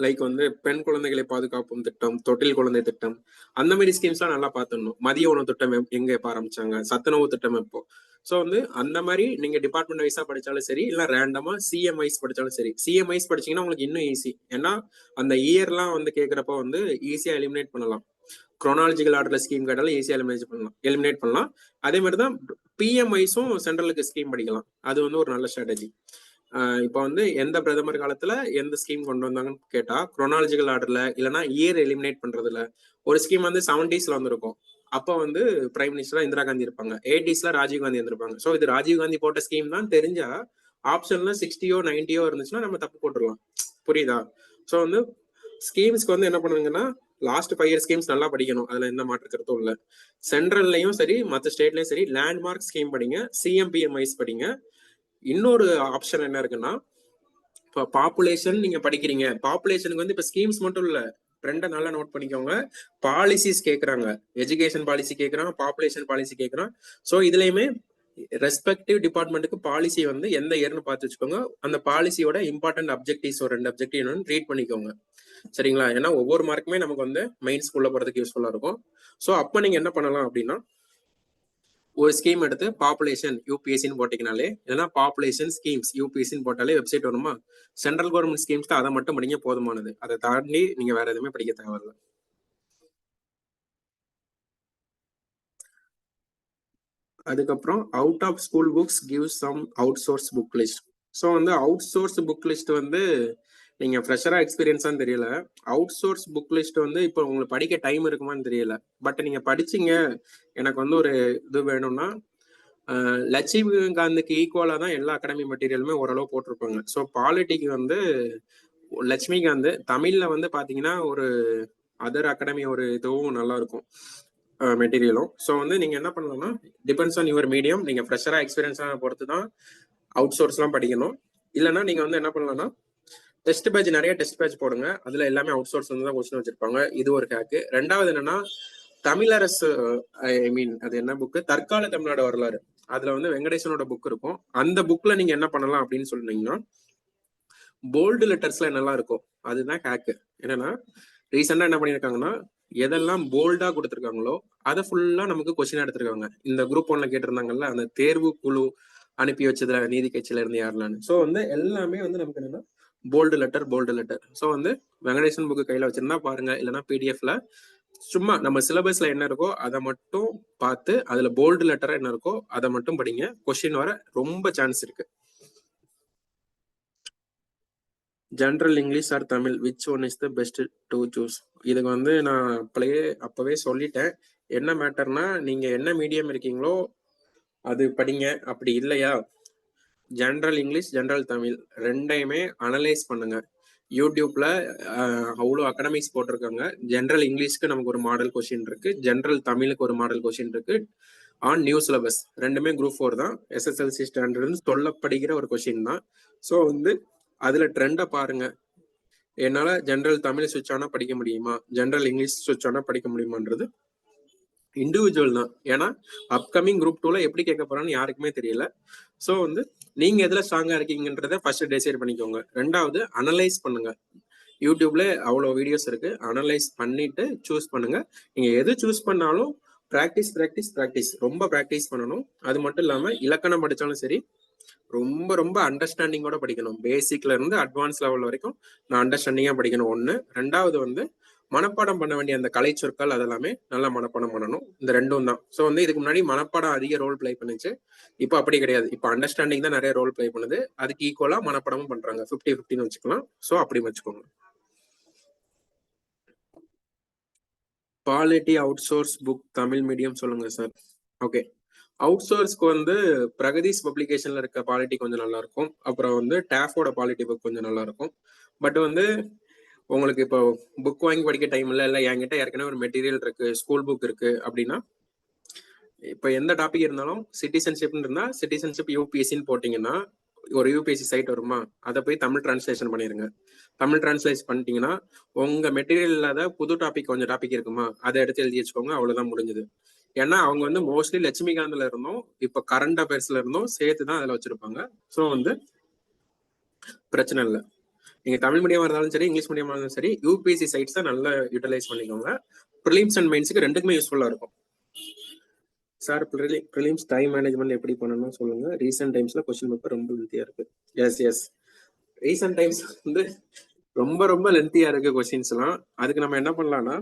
லைக் வந்து பெண் குழந்தைகளை பாதுகாப்பும் திட்டம், தொட்டில் குழந்தை திட்டம், அந்த மாதிரி ஸ்கீம்ஸ்லாம் நல்லா பார்த்துடணும். மதிய உணவு திட்டம் எங்க எப்ப ஆரம்பிச்சாங்க, சத்துணவு திட்டம் எப்போ. ஸோ வந்து அந்த மாதிரி நீங்க டிபார்ட்மெண்ட் வைஸா படிச்சாலும் சரி, இல்லை ரேண்டமா சிஎம் வைஸ் படிச்சாலும் சரி. சிஎம் வைஸ் படிச்சீங்கன்னா உங்களுக்கு இன்னும் ஈஸி. ஏன்னா அந்த இயர்லாம் வந்து கேட்கறப்ப வந்து ஈஸியா எலிமினேட் பண்ணலாம். குரோனாலஜிக்கல் ஆர்டர்ல ஸ்கீம் கேட்டாலும் ஈஸியா எலிமினேட் பண்ணலாம். அதே மாதிரி தான் பிஎம் வைஸும் சென்ட்ரலுக்கு ஸ்கீம் படிக்கலாம். அது வந்து ஒரு நல்ல ஸ்ட்ராட்டஜி. இப்போ வந்து எந்த பிரதமர் காலத்துல எந்த ஸ்கீம் கொண்டு வந்தாங்கன்னு கேட்டா குரோனாலஜிக்கல் ஆர்டர்ல இல்லைன்னா இயர் எலிமினேட் பண்றதுல ஒரு ஸ்கீம் வந்து 70s வந்திருக்கும். அப்போ வந்து பிரைம் மினிஸ்டரா இந்திரா காந்தி இருப்பாங்க. 80s ராஜீவ் காந்தி இருந்திருப்பாங்க. ஸோ இது ராஜீவ் காந்தி போட்ட ஸ்கீம் தான் தெரிஞ்சா ஆப்ஷன்ல 60 90 இருந்துச்சுன்னா நம்ம தப்பு போட்டுடலாம். புரியுதா? ஸோ வந்து ஸ்கீம்ஸ்க்கு வந்து என்ன பண்ணுங்கன்னா, லாஸ்ட் 5 இயர் ஸ்கீம்ஸ் நல்லா படிக்கணும், அதுல எந்த மாற்று கருத்தும் இல்லை. சென்ட்ரல்லையும் சரி மற்ற ஸ்டேட்லயும் சரி லேண்ட்மார்க் ஸ்கீம் படிங்க, சிஎம்பிஎம் வைஸ் படிங்க. இன்னொரு ஆப்ஷன் என்ன இருக்குன்னா, இப்போ பாப்புலேஷன் நீங்க படிக்கிறீங்க, பாப்புலேஷனுக்கு வந்து இப்ப ஸ்கீம்ஸ் மட்டும் இல்ல, ட்ரெண்டை நல்லா நோட் பண்ணிக்கோங்க. பாலிசிஸ் கேட்கறாங்க, எஜுகேஷன் பாலிசி கேட்கறாங்க, பாப்புலேஷன் பாலிசி கேட்கறான். ஸோ இதுலயுமே ரெஸ்பெக்டிவ் டிபார்ட்மெண்ட்டுக்கு பாலிசி வந்து எந்த இயர்னு பார்த்து வச்சுக்கோங்க. அந்த பாலிசியோட இம்பார்ட்டன்ட் அப்ஜெக்டிவ்ஸ் ஒரு 2 அப்ஜெக்டிவ் ரீட் பண்ணிக்கோங்க. சரிங்களா? ஏன்னா ஒவ்வொரு மார்க்குமே நமக்கு வந்து மெயின் ஸ்கூல்ல போறதுக்கு யூஸ்ஃபுல்லா இருக்கும். ஸோ அப்ப நீங்க என்ன பண்ணலாம் அப்படின்னா, ஒரு ஸ்கீம் எடுத்து பாப்புலேஷன் யூபிஎஸ்சின்னு போட்டீங்கனாலே, இல்லைன்னா பாப்புலேஷன் ஸ்கீம்ஸ் யூபிஎஸ்சின்னு போட்டாலே வெப்சைட் வருமா. சென்ட்ரல் கவர்மெண்ட் ஸ்கீம்ஸ்க்கு அதை மட்டும் படிங்க போதுமானது. அதை தாண்டி நீங்க வேற எதுவுமே படிக்க தேவையில்லை. அதுக்கப்புறம் out of school books give some out source book list. So வந்து அவுட் சோர்ஸ் புக் லிஸ்ட் வந்து நீங்க ஃப்ரெஷரா எக்ஸ்பீரியன்ஸான்னு தெரியல. அவுட் சோர்ஸ் புக் லிஸ்ட் வந்து இப்போ உங்களுக்கு படிக்க டைம் இருக்குமான்னு தெரியல. பட் நீங்க படிச்சீங்க, எனக்கு வந்து ஒரு இது வேணும்னா லட்சுமிகாந்துக்கு ஈக்குவலா தான் எல்லா அகாடமி மெட்டீரியலுமே ஓரளவு போட்டிருப்பாங்க. ஸோ பாலிட்டிக்கு வந்து லட்சுமிகாந்த், தமிழ்ல வந்து பாத்தீங்கன்னா ஒரு அதர் அகாடமி ஒரு இதுவும் நல்லா இருக்கும் மெட்டீரியலும். ஸோ வந்து நீங்க என்ன பண்ணலாம்னா டிபெண்ட்ஸ் ஆன் யுவர் மீடியம். நீங்க ஃப்ரெஷரா எக்ஸ்பீரியன்ஸாக பொறுத்து தான் அவுட் சோர்ஸ்லாம் படிக்கணும். இல்லைன்னா நீங்க வந்து என்ன பண்ணலாம்னா டெஸ்ட் பேட்ச், நிறைய டெஸ்ட் பேட்ச் போடுங்க. அதுல எல்லாமே அவுட் சோர்ஸ் வந்து தான் கொஸ்டின் வச்சிருப்பாங்க. இது ஒரு ஹேக்கு. ரெண்டாவது என்னன்னா தமிழரசு, ஐ மீன் அது என்ன புக்கு, தற்கால தமிழ்நாடு வரலாறு, அதுல வந்து வெங்கடேசனோட புக் இருக்கும். அந்த புக்ல நீங்க என்ன பண்ணலாம் அப்படின்னு சொன்னீங்கன்னா போல்டு லெட்டர்ஸ்ல என்னெல்லாம் இருக்கும் அதுதான் ஹேக்கு. என்னன்னா ரீசெண்டா என்ன பண்ணிருக்காங்கன்னா எதெல்லாம் போல்டா கொடுத்துருக்காங்களோ அதை ஃபுல்லா நமக்கு கொஸ்டின் எடுத்திருக்காங்க. இந்த குரூப் 1ல கேட்டிருந்தாங்கல்ல, அந்த தேர்வு குழு அனுப்பி வச்சதுல நீதி கட்சியில இருந்து யாருலான்னு. ஸோ வந்து எல்லாமே வந்து நமக்கு என்னன்னா போல்டு லெட்டர். ஸோ வந்து வெங்கடேசன் புக்கு கையில வச்சிருந்தா பாருங்க, இல்லைன்னா பிடிஎஃப்ல சும்மா நம்ம சிலபஸ்ல என்ன இருக்கோ அதை மட்டும் பார்த்து அதுல போல்டு லெட்டரா என்ன இருக்கோ அதை மட்டும் படிங்க. கொஸ்டின் வர ரொம்ப சான்ஸ் இருக்கு. General English or Tamil, which one is the best to choose? இதுக்கு வந்து நான் அப்பவே சொல்லிட்டேன். என்ன மேட்டர்னா நீங்க என்ன மீடியம் இருக்கீங்களோ அது படிங்க. அப்படி இல்லையா ஜென்ரல் இங்கிலீஷ், ஜென்ரல் தமிழ் ரெண்டையுமே அனலைஸ் பண்ணுங்க. யூடியூப்ல அவ்வளோ அகாடமிக்ஸ் போட்டிருக்காங்க. ஜென்ரல் இங்கிலீஷ்க்கு நமக்கு ஒரு மாடல் கொஸ்டின் இருக்கு, ஜென்ரல் தமிழுக்கு ஒரு மாடல் கொஸ்டின் இருக்கு. ஆன் நியூ சிலபஸ் ரெண்டுமே குரூப் 4 தான். எஸ்எஸ்எல்சி ஸ்டாண்டர்ட்னு சொல்லப்படுகிற ஒரு கொஸ்டின் தான். ஸோ வந்து அதுல ட்ரெண்டை பாருங்க. என்னால ஜென்ரல் தமிழ் சுவிட்ச் ஆனா படிக்க முடியுமா, ஜென்ரல் இங்கிலீஷ் சுவிட்ச் ஆனா படிக்க முடியுமான்றது இண்டிவிஜுவல் தான். ஏன்னா அப்கமிங் குரூப் 2ல எப்படி கேட்க போறான்னு யாருக்குமே தெரியல. ஸோ வந்து நீங்க எதுல ஸ்ட்ராங்கா இருக்கீங்கன்றத ஃபர்ஸ்ட் டிசைட் பண்ணிக்கோங்க. ரெண்டாவது அனலைஸ் பண்ணுங்க. யூடியூப்ல அவ்வளோ வீடியோஸ் இருக்கு, அனலைஸ் பண்ணிட்டு சூஸ் பண்ணுங்க. நீங்க எது சூஸ் பண்ணாலும் ப்ராக்டிஸ் ரொம்ப ப்ராக்டிஸ் பண்ணணும். அது மட்டும் இல்லாம இலக்கணம் படிச்சாலும் சரி ரொம்ப ரொம்ப அண்டர்ஸ்டாண்டிங்கோட படிக்கணும். பேசிக்ல இருந்து அட்வான்ஸ் லெவல் வரைக்கும் நான் அண்டர்ஸ்டாண்டிங்கா படிக்கணும். ஒண்ணு. ரெண்டாவது வந்து மனப்பாடம் பண்ண வேண்டிய அந்த கலை சொற்கள் அதெல்லாமே நல்லா மனப்பாடம் பண்ணணும். இந்த ரெண்டும் தான். ஸோ வந்து இதுக்கு முன்னாடி மனப்பாடம் அதிக ரோல் பிளே பண்ணுச்சு, இப்போ அப்படி கிடையாது. இப்போ அண்டர்ஸ்டாண்டிங் தான் நிறைய ரோல் பிளே பண்ணுது. அதுக்கு ஈக்குவலா மனப்பாடமும் பண்றாங்க. 50-50 வச்சுக்கலாம். ஸோ அப்படி வச்சுக்கோங்க. Polity out source book Tamil medium சொல்லுங்க சார். ஓகே, அவுட் சோர்ஸ்க்கு வந்து பிரகதீஷ் பப்ளிகேஷன்ல இருக்க பாலிட்டி கொஞ்சம் நல்லா இருக்கும். அப்புறம் வந்து டாஃபோட பாலிட்டி புக் கொஞ்சம் நல்லா இருக்கும். பட் வந்து உங்களுக்கு இப்போ புக் வாங்கி படிக்க டைம் இல்லை என்கிட்ட ஏற்கனவே ஒரு மெட்டீரியல் இருக்கு, ஸ்கூல் புக் இருக்கு அப்படின்னா இப்போ எந்த டாபிக் இருந்தாலும் சிட்டிசன்ஷிப்னு இருந்தா சிட்டிசன்ஷிப் யூபிஎஸ்சின்னு போட்டீங்கன்னா ஒரு யூபிஎஸ்சி சைட் வருமா, அதை போய் தமிழ் டிரான்ஸ்லேஷன் பண்ணிருங்க. தமிழ் டிரான்ஸ்லேட் பண்ணிட்டீங்கன்னா உங்க மெட்டீரியல் இல்லாத புது டாபிக் கொஞ்சம் டாபிக் இருக்குமா, அதை எடுத்து எழுதி வச்சுக்கோங்க. அவ்வளவுதான் முடிஞ்சது. ஏன்னா அவங்க வந்து மோஸ்ட்லி லட்சுமிகாந்த்ல இருந்தும் இப்போ கரண்ட் அஃபேர்ஸ்ல இருந்தும் சேர்த்து தான் அதில் வச்சிருப்பாங்க. ஸோ வந்து பிரச்சனை இல்லை. நீங்க தமிழ் மீடியமா இருந்தாலும் சரி, இங்கிலீஷ் மீடியமா இருந்தாலும் சரி, யூபிஎஸ்சி சைட்ஸ் தான் நல்லா யூட்டிலைஸ் பண்ணிக்கோங்க. ப்ரிலிம்ஸ் அண்ட் மெயின்ஸுக்கு ரெண்டுக்குமே யூஸ்ஃபுல்லா இருக்கும். சார் ப்ரிலிம்ஸ் டைம் மேனேஜ்மெண்ட் எப்படி பண்ணணும் சொல்லுங்க. ரீசெண்ட் டைம்ஸ்ல கொஸ்டின் பேப்பர் ரொம்ப லென்த்தியா இருக்கு. எஸ் ரீசெண்ட் டைம்ஸ் வந்து ரொம்ப ரொம்ப லென்த்தியா இருக்கு கொஸ்டின்ஸ் எல்லாம். அதுக்கு நம்ம என்ன பண்ணலாம்னா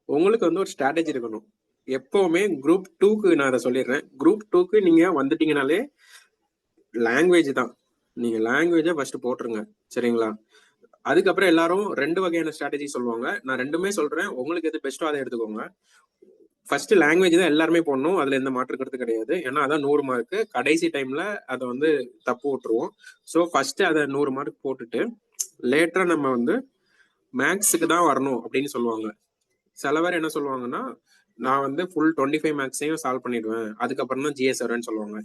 உங்களுக்கு வந்து ஒரு ஸ்ட்ராட்டஜி இருக்கணும். எப்பவுமே குரூப் 2க்கு நான் அதை சொல்லிடுறேன். குரூப் 2க்கு நீங்க வந்துட்டீங்கனாலே லாங்குவேஜ் தான். நீங்க லாங்குவேஜை ஃபர்ஸ்ட் போட்டுருங்க, சரிங்களா? அதுக்கப்புறம் எல்லாரும் 2 வகையான ஸ்ட்ராட்டஜி சொல்லுவாங்க. நான் ரெண்டுமே சொல்றேன், உங்களுக்கு எது பெஸ்ட்டோ அதை எடுத்துக்கோங்க. ஃபர்ஸ்ட் லாங்குவேஜ் தான் எல்லாருமே போடணும், அதுல எந்த மாற்று கருத்து கிடையாது. ஏன்னா அதான் 100 மார்க். கடைசி டைம்ல அதை வந்து தப்பு விட்டுருவோம். ஸோ ஃபர்ஸ்ட் அதை 100 மார்க் போட்டுட்டு லேட்டரா நம்ம வந்து மேக்ஸுக்கு தான் வரணும் அப்படின்னு சொல்லுவாங்க. சில பேர் என்ன சொல்லுவாங்கன்னா நான் வந்து ஃபுல் 25 மேக்ஸையும் சால்வ் பண்ணிடுவேன், அதுக்கப்புறம் தான் ஜிஎஸ் வருவேன்னு சொல்லுவாங்க.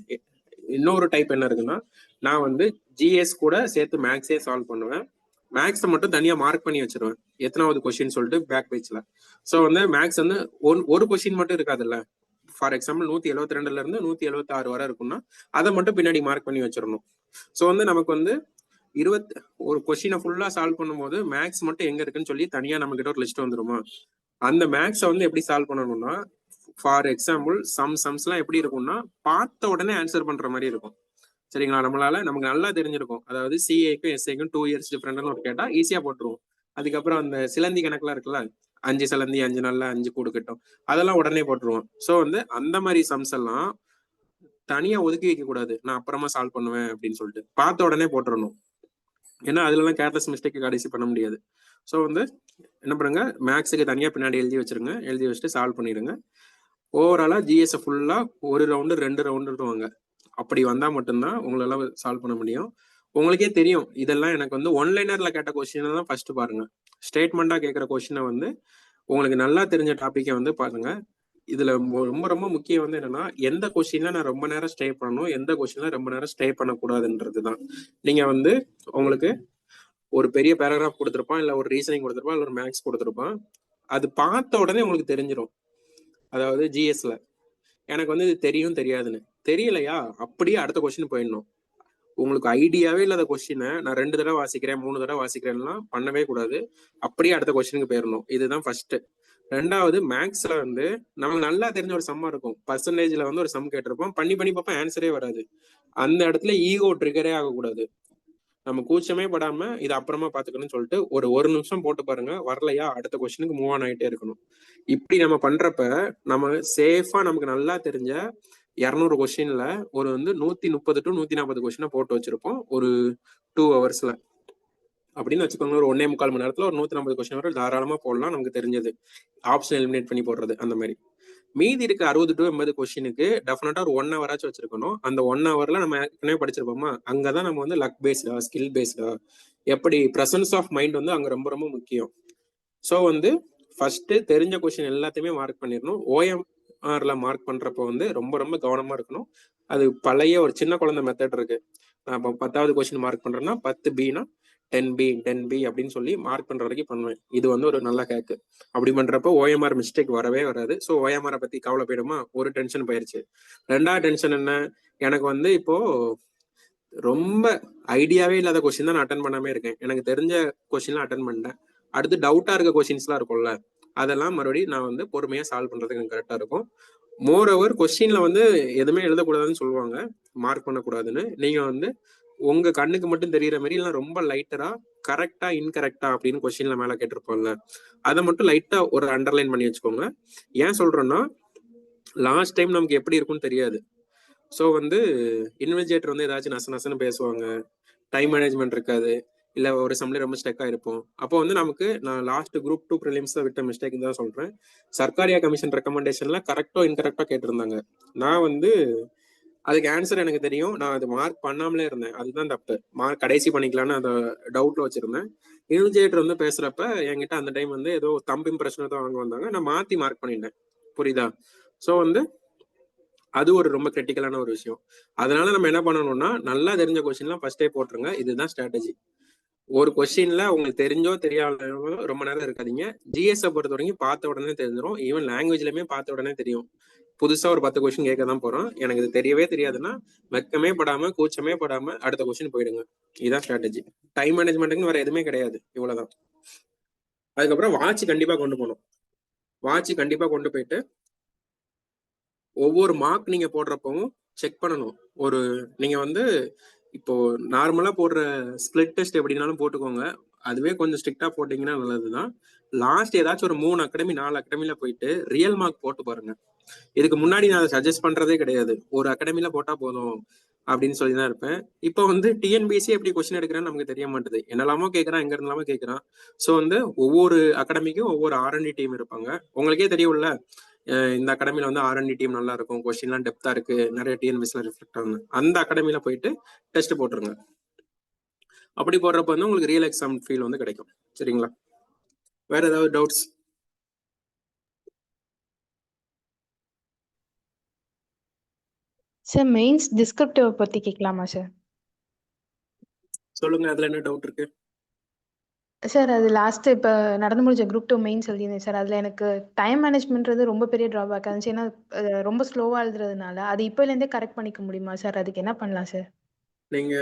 இன்னொரு டைப் என்ன இருக்குன்னா நான் வந்து ஜிஎஸ் கூட சேர்த்து மேக்ஸே சால்வ் பண்ணுவேன், மேக்ஸை மட்டும் தனியா மார்க் பண்ணி வச்சிருவேன் எத்தனாவது கொஸ்டின் சொல்லிட்டு பேக் பேஜ்ல. ஸோ வந்து மேக்ஸ் வந்து ஒரு கொஸ்டின் மட்டும் இருக்காதுல்ல. ஃபார் எக்ஸாம்பிள் 172ல இருந்து 176 வரை இருக்கும்னா அதை மட்டும் பின்னாடி மார்க் பண்ணி வச்சிடணும். ஸோ வந்து நமக்கு வந்து ஒரு கொஸ்டினை ஃபுல்லா சால்வ் பண்ணும்போது மேக்ஸ் மட்டும் எங்க இருக்குன்னு சொல்லி தனியா நம்ம கிட்ட ஒரு லிஸ்ட் வந்துருமா. அந்த மேக்ஸை வந்து எப்படி சால்வ் பண்ணணும்னா ஃபார் எக்ஸாம்பிள் சம்ஸ்லாம் எப்படி இருக்கும்னா பார்த்த உடனே ஆன்சர் பண்ற மாதிரி இருக்கும், சரிங்களா? நமக்கு நல்லா தெரிஞ்சிருக்கும். அதாவது சிஏக்கும் எஸ்ஏக்கும் 2 இயர்ஸ் டிஃபரெண்ட்னு ஒரு கேட்டா ஈஸியா போட்டுருவோம். அதுக்கப்புறம் அந்த சிலந்தி கணக்குலாம் இருக்குல்ல, 5 சிலந்தி 5 நாள்ல 5 கூடு கட்டும், அதெல்லாம் உடனே போட்டுருவோம். ஸோ வந்து அந்த மாதிரி சம்ஸ் எல்லாம் தனியா ஒதுக்கி வைக்க கூடாது, நான் அப்புறமா சால்வ் பண்ணுவேன் அப்படின்னு சொல்லிட்டு பார்த்த உடனே போட்டுறணும். ஏன்னா அதுலலாம் கேர்லெஸ் மிஸ்டேக் கடைசி பண்ண முடியாது. ஸோ வந்து என்ன பண்ணுங்க, மேக்ஸுக்கு தனியா பின்னாடி எழுதி வச்சிருங்க, எழுதி வச்சுட்டு சால்வ் பண்ணிடுங்க. ஓவராலா ஜிஎஸ் ஃபுல்லா ஒரு ரவுண்டு 2 ரவுண்டு வாங்க. அப்படி வந்தா மட்டும்தான் உங்களால சால்வ் பண்ண முடியும். உங்களுக்கே தெரியும் இதெல்லாம் எனக்கு வந்து ஒன்லைனர்ல கேட்ட கொஸ்டின் தான் ஃபர்ஸ்ட் பாருங்க. ஸ்டேட்மெண்டா கேட்கிற கொஸ்டினை வந்து உங்களுக்கு நல்லா தெரிஞ்ச டாபிக்கை வந்து பாருங்க. இதுல ரொம்ப ரொம்ப முக்கியம் வந்து என்னன்னா, எந்த கொஸ்டின்ல நான் ரொம்ப நேரம் ஸ்டே பண்ணணும், எந்த கொஸ்டின்ல ரொம்ப நேரம் ஸ்டே பண்ணக்கூடாதுன்றதுதான். நீங்க வந்து உங்களுக்கு ஒரு பெரிய பேராகிராஃப் கொடுத்துருப்பான், இல்ல ஒரு ரீசனிங் கொடுத்துருப்பான், இல்ல ஒரு மேக்ஸ் கொடுத்துருப்பான். அது பார்த்த உடனே உங்களுக்கு தெரிஞ்சிடும். அதாவது ஜிஎஸ்ல எனக்கு வந்து இது தெரியும் தெரியாதுன்னு தெரியலையா, அப்படியே அடுத்த கொஸ்டின் போயிடணும். உங்களுக்கு ஐடியாவே இல்லாத கொஸ்டினை நான் 2 தடவை வாசிக்கிறேன் 3 தடவை வாசிக்கிறேன்லாம் பண்ணவே கூடாது. அப்படியே அடுத்த கொஸ்டினுக்கு போயிடணும். இதுதான் ஃபர்ஸ்ட். 2வது மேக்ஸ்ல வந்து நமக்கு நல்லா தெரிஞ்ச ஒரு சம்மா இருக்கும், பர்சன்டேஜ்ல வந்து ஒரு சம் கேட்டிருப்போம், பண்ணி பார்ப்போம் ஆன்சரே வராது. அந்த இடத்துல ஈகோ ட்ரிகரே ஆகக்கூடாது. நம்ம கூச்சமே படாம இது அப்புறமா பாத்துக்கணும்னு சொல்லிட்டு ஒரு நிமிஷம் போட்டு பாருங்க, வரலையா அடுத்த கொஸ்டினுக்கு மூவ் ஆன் ஆகிட்டே இருக்கணும். இப்படி நம்ம பண்றப்ப நம்ம சேஃபா நமக்கு நல்லா தெரிஞ்ச 200 கொஸ்டின்ல ஒரு வந்து 130 to 140 கொஸ்டினை போட்டு வச்சிருப்போம் ஒரு 2 ஹவர்ஸ்ல அப்படின்னு வச்சுக்கோங்க. ஒரு 1.25 மணி நேரத்துல ஒரு 150 கொஸ்டின் வரை தாராளமா போடலாம். நமக்கு தெரிஞ்சது ஆப்ஷன் எலிமினேட் பண்ணி போடுறது அந்த மாதிரி. மீதி இருக்க 60 to 80 கொஸ்டினுக்கு டெஃபினட்டா ஒரு 1 ஹவராச்சும் வச்சிருக்கணும். அந்த 1 ஹவர்ல நம்ம ஏற்கனவே படிச்சிருப்போமா, அங்கதான் நம்ம வந்து லக் பேஸ்டா ஸ்கில் பேஸ்டா எப்படி பிரசன்ஸ் ஆஃப் மைண்ட் வந்து அங்க ரொம்ப ரொம்ப முக்கியம். ஸோ வந்து ஃபர்ஸ்ட் தெரிஞ்ச கொஸ்டின் எல்லாத்தையுமே மார்க் பண்ணிடணும். ஓஎம்ஆர்ல மார்க் பண்றப்போ வந்து ரொம்ப ரொம்ப கவனமா இருக்கணும். அது பழைய ஒரு சின்ன குழந்தை மெத்தட் இருக்கு. நான் இப்போ 10வது கொஸ்டின் மார்க் பண்றேன்னா 10B 10B அப்படின்னு சொல்லி மார்க் பண்ற வரைக்கும் பண்ணுவேன். இது வந்து ஒரு நல்ல ஹேக்கு. அப்படி பண்றப்போ ஓஎம்ஆர் மிஸ்டேக் வரவே வராது. ஸோ ஓஎம்ஆரை பத்தி கவலை போயிடுமா, ஒரு டென்ஷன் போயிருச்சு. 2வது டென்ஷன் என்ன, எனக்கு வந்து இப்போ ரொம்ப ஐடியாவே இல்லாத கொஸ்டின் தான் நான் அட்டன் பண்ணாமே இருக்கேன். எனக்கு தெரிஞ்ச கொஸ்டின்லாம் அட்டன் பண்ணிட்டேன். அடுத்து டவுட்டா இருக்க கொஸ்டின்ஸ்லாம் இருக்கும்ல, அதெல்லாம் மறுபடியும் நான் வந்து பொறுமையா சால்வ் பண்றதுக்கு எனக்கு கரெக்டா இருக்கும். மோர் ஓவர் கொஸ்டின்ல வந்து எதுவுமே எழுதக்கூடாதுன்னு சொல்லுவாங்க, மார்க் பண்ணக்கூடாதுன்னு. நீங்க வந்து உங்க கண்ணுக்கு மட்டும் தெரியற மாதிரி இல்லை ரொம்ப லைட்டரா கரெக்டா இன்கரெக்டா அப்படின்னு கொஸ்டின்ல மேல கேட்டிருப்போம்ல, அதை மட்டும் லைட்டா ஒரு அண்டர்லைன் பண்ணி வச்சுக்கோங்க. ஏன் சொல்றேன்னா லாஸ்ட் டைம் நமக்கு எப்படி இருக்கும்னு தெரியாது. ஸோ வந்து இன்வெஸ்டிகேட்டர் வந்து ஏதாச்சும் நசன்னு பேசுவாங்க, டைம் மேனேஜ்மெண்ட் இருக்காது, இல்லை ஒரு சம்லே ரொம்ப ஸ்டெக்காக இருப்போம். அப்போ வந்து நமக்கு நான் லாஸ்ட் குரூப் 2 ப்ரிலிம்ஸ்ல விட்ட மிஸ்டேக் தான் சொல்றேன். சர்க்காரியா கமிஷன் ரெக்கமெண்டேஷன்ல கரெக்டோ இன்கரெக்டா கேட்டிருந்தாங்க. நான் வந்து அதுக்கு ஆன்சர் எனக்கு தெரியும், நான் அது மார்க் பண்ணாமலே இருந்தேன். அதுதான் தப்பு. மார்க் கடைசி பண்ணிக்கலான்னு அந்த டவுட்ல வச்சிருந்தேன். இன்வெஸ்டிகேட்டர் வந்து பேசுறப்ப என்கிட்ட அந்த டைம் வந்து ஏதோ தம்பு இம்ப்ரெஷன் தான் வாங்க வந்தாங்க, நான் மாத்தி மார்க் பண்ணிட்டேன். புரியுதா? ஸோ வந்து அது ஒரு ரொம்ப கிரிட்டிக்கலான ஒரு விஷயம். அதனால நம்ம என்ன பண்ணணும்னா, நல்லா தெரிஞ்ச கொஸ்டின்லாம் ஃபர்ஸ்டே போட்டுருங்க. இதுதான் ஸ்ட்ராட்டஜி. ஒரு கொஸ்டின்ல உங்களுக்கு தெரிஞ்சோ தெரியாதோ ரொம்ப நேரம் இருக்காதீங்க. ஜிஎஸ் பொறுத்த வரைக்கும் பார்த்த உடனே தெரிஞ்சிடும். ஈவன் லாங்குவேஜ்லயுமே பார்த்த உடனே தெரியும். புதுசா ஒரு 10 கொஸ்டின் கேட்க தான் போறோம், எனக்கு இது தெரியவே தெரியாதுன்னா வெக்கமே படாம கூச்சமே படாம அடுத்த கொஸ்டின் போயிடுங்க. இதுதான் ஸ்ட்ராட்டஜி. டைம் மேனேஜ்மெண்ட்டுன்னு வேற எதுவுமே கிடையாது, இவ்வளவுதான். அதுக்கப்புறம் வாட்ச் கண்டிப்பா கொண்டு போகணும். வாட்ச் கண்டிப்பா கொண்டு போயிட்டு ஒவ்வொரு மார்க் நீங்க போடுறப்பவும் செக் பண்ணணும். ஒரு நீங்க வந்து இப்போ நார்மலா போடுற ஸ்பிளிட் டெஸ்ட் எப்படினாலும் போட்டுக்கோங்க, அதுவே கொஞ்சம் ஸ்ட்ரிக்டா போட்டீங்கன்னா நல்லதுதான். லாஸ்ட் ஏதாச்சும் ஒரு 3 அகாடமி 4 அகாடமில போயிட்டு ரியல் மார்க் போட்டு பாருங்க. இதுக்கு முன்னாடி நான் அதை சஜஸ்ட் பண்றதே கிடையாது, ஒரு அகாடமில போட்டா போதும் அப்படின்னு சொல்லி தான் இருப்பேன். இப்போ வந்து டிஎன்பிஎஸ்சி எப்படி கொஸ்டின் எடுக்கிறேன்னு நமக்கு தெரிய மாட்டேது, என்னெல்லாமோ கேட்கறான், எங்க இருந்தாலுமே கேட்கறான். ஸோ வந்து ஒவ்வொரு அகாடமிக்கும் ஒவ்வொரு R&D டீம் இருப்பாங்க. உங்களுக்கே தெரியும்ல, இந்த அகாடமில வந்து R&D டீம் நல்லா இருக்கும், கொஸ்டின்லாம் டெப்தா இருக்கு, நிறைய டிஎன்பிஎஸ்சில ரிஃப்ளெக்ட் ஆகும், அந்த அகாடமில போயிட்டு டெஸ்ட் போட்டுருங்க. அப்படி போடுறப்ப வந்து உங்களுக்கு ரியல் எக்ஸாம் ஃபீல் வந்து கிடைக்கும். சரிங்களா? வேற ஏதாவது டவுட்ஸ்? சார் மெயின்ஸ் டிஸ்கிரிப்டிவ் பத்தி கேட்கலாமா சார்? சொல்லுங்க, அதுல என்ன டவுட் இருக்கு? சார் அது லாஸ்ட் இப்போ நடந்து முடிஞ்ச குரூப் 2 மெயின் சொல்லியிருந்தேன் சார். அதில் எனக்கு டைம் மேனேஜ்மெண்ட்றது ரொம்ப பெரிய ட்ராபேக் இருந்துச்சு. ஏன்னா ரொம்ப ஸ்லோவாக எழுதுறதுனால அது இப்போலேருந்தே கரெக்ட் பண்ணிக்க முடியுமா சார்? அதுக்கு என்ன பண்ணலாம் சார்? நீங்க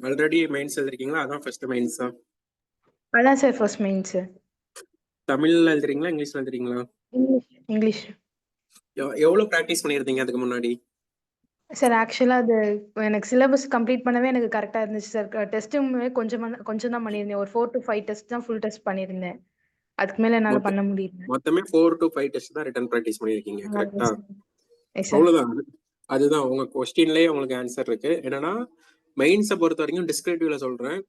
ஆல்ரெடி மெயின்ஸ் எழுதிருக்கீங்களா? அதான் ஃபர்ஸ்ட் மெயின்ஸா? அதான் சார் ஃபர்ஸ்ட் மெயின்ஸ். தமிழ்ல எழுதுறீங்களா இங்கிலீஷ்ல எழுதுறீங்களா? இங்கிலீஷ். எவ்வளவு ப்ராக்டிஸ் பண்ணியிருந்தீங்க அதுக்கு முன்னாடி? சார் ஆக்சுவலாக அது எனக்கு சிலபஸ் கம்ப்ளீட் பண்ணவே எனக்கு கரெக்டாக இருந்துச்சு சார். டெஸ்ட்டுமே கொஞ்சம் தான் பண்ணியிருந்தேன். ஒரு 4 to 5 டெஸ்ட் தான் ஃபுல் டெஸ்ட் பண்ணியிருந்தேன். அதுக்கு மேலே என்னால் பண்ண முடியல. மொத்தமே 4 to 5 டெஸ்ட் தான் ரிட்டன் ப்ராக்டிஸ் பண்ணியிருக்கீங்க, கரெக்டா? Yes sir. அவ்வளவுதான். அதுதான் உங்க கொஸ்டின்லயே உங்களுக்கு ஆன்சர் இருக்கு. என்னன்னா மெயின்ஸை பொறுத்த வரைக்கும் டிஸ்கிரிப்டிவ்ல சொல்றேன்,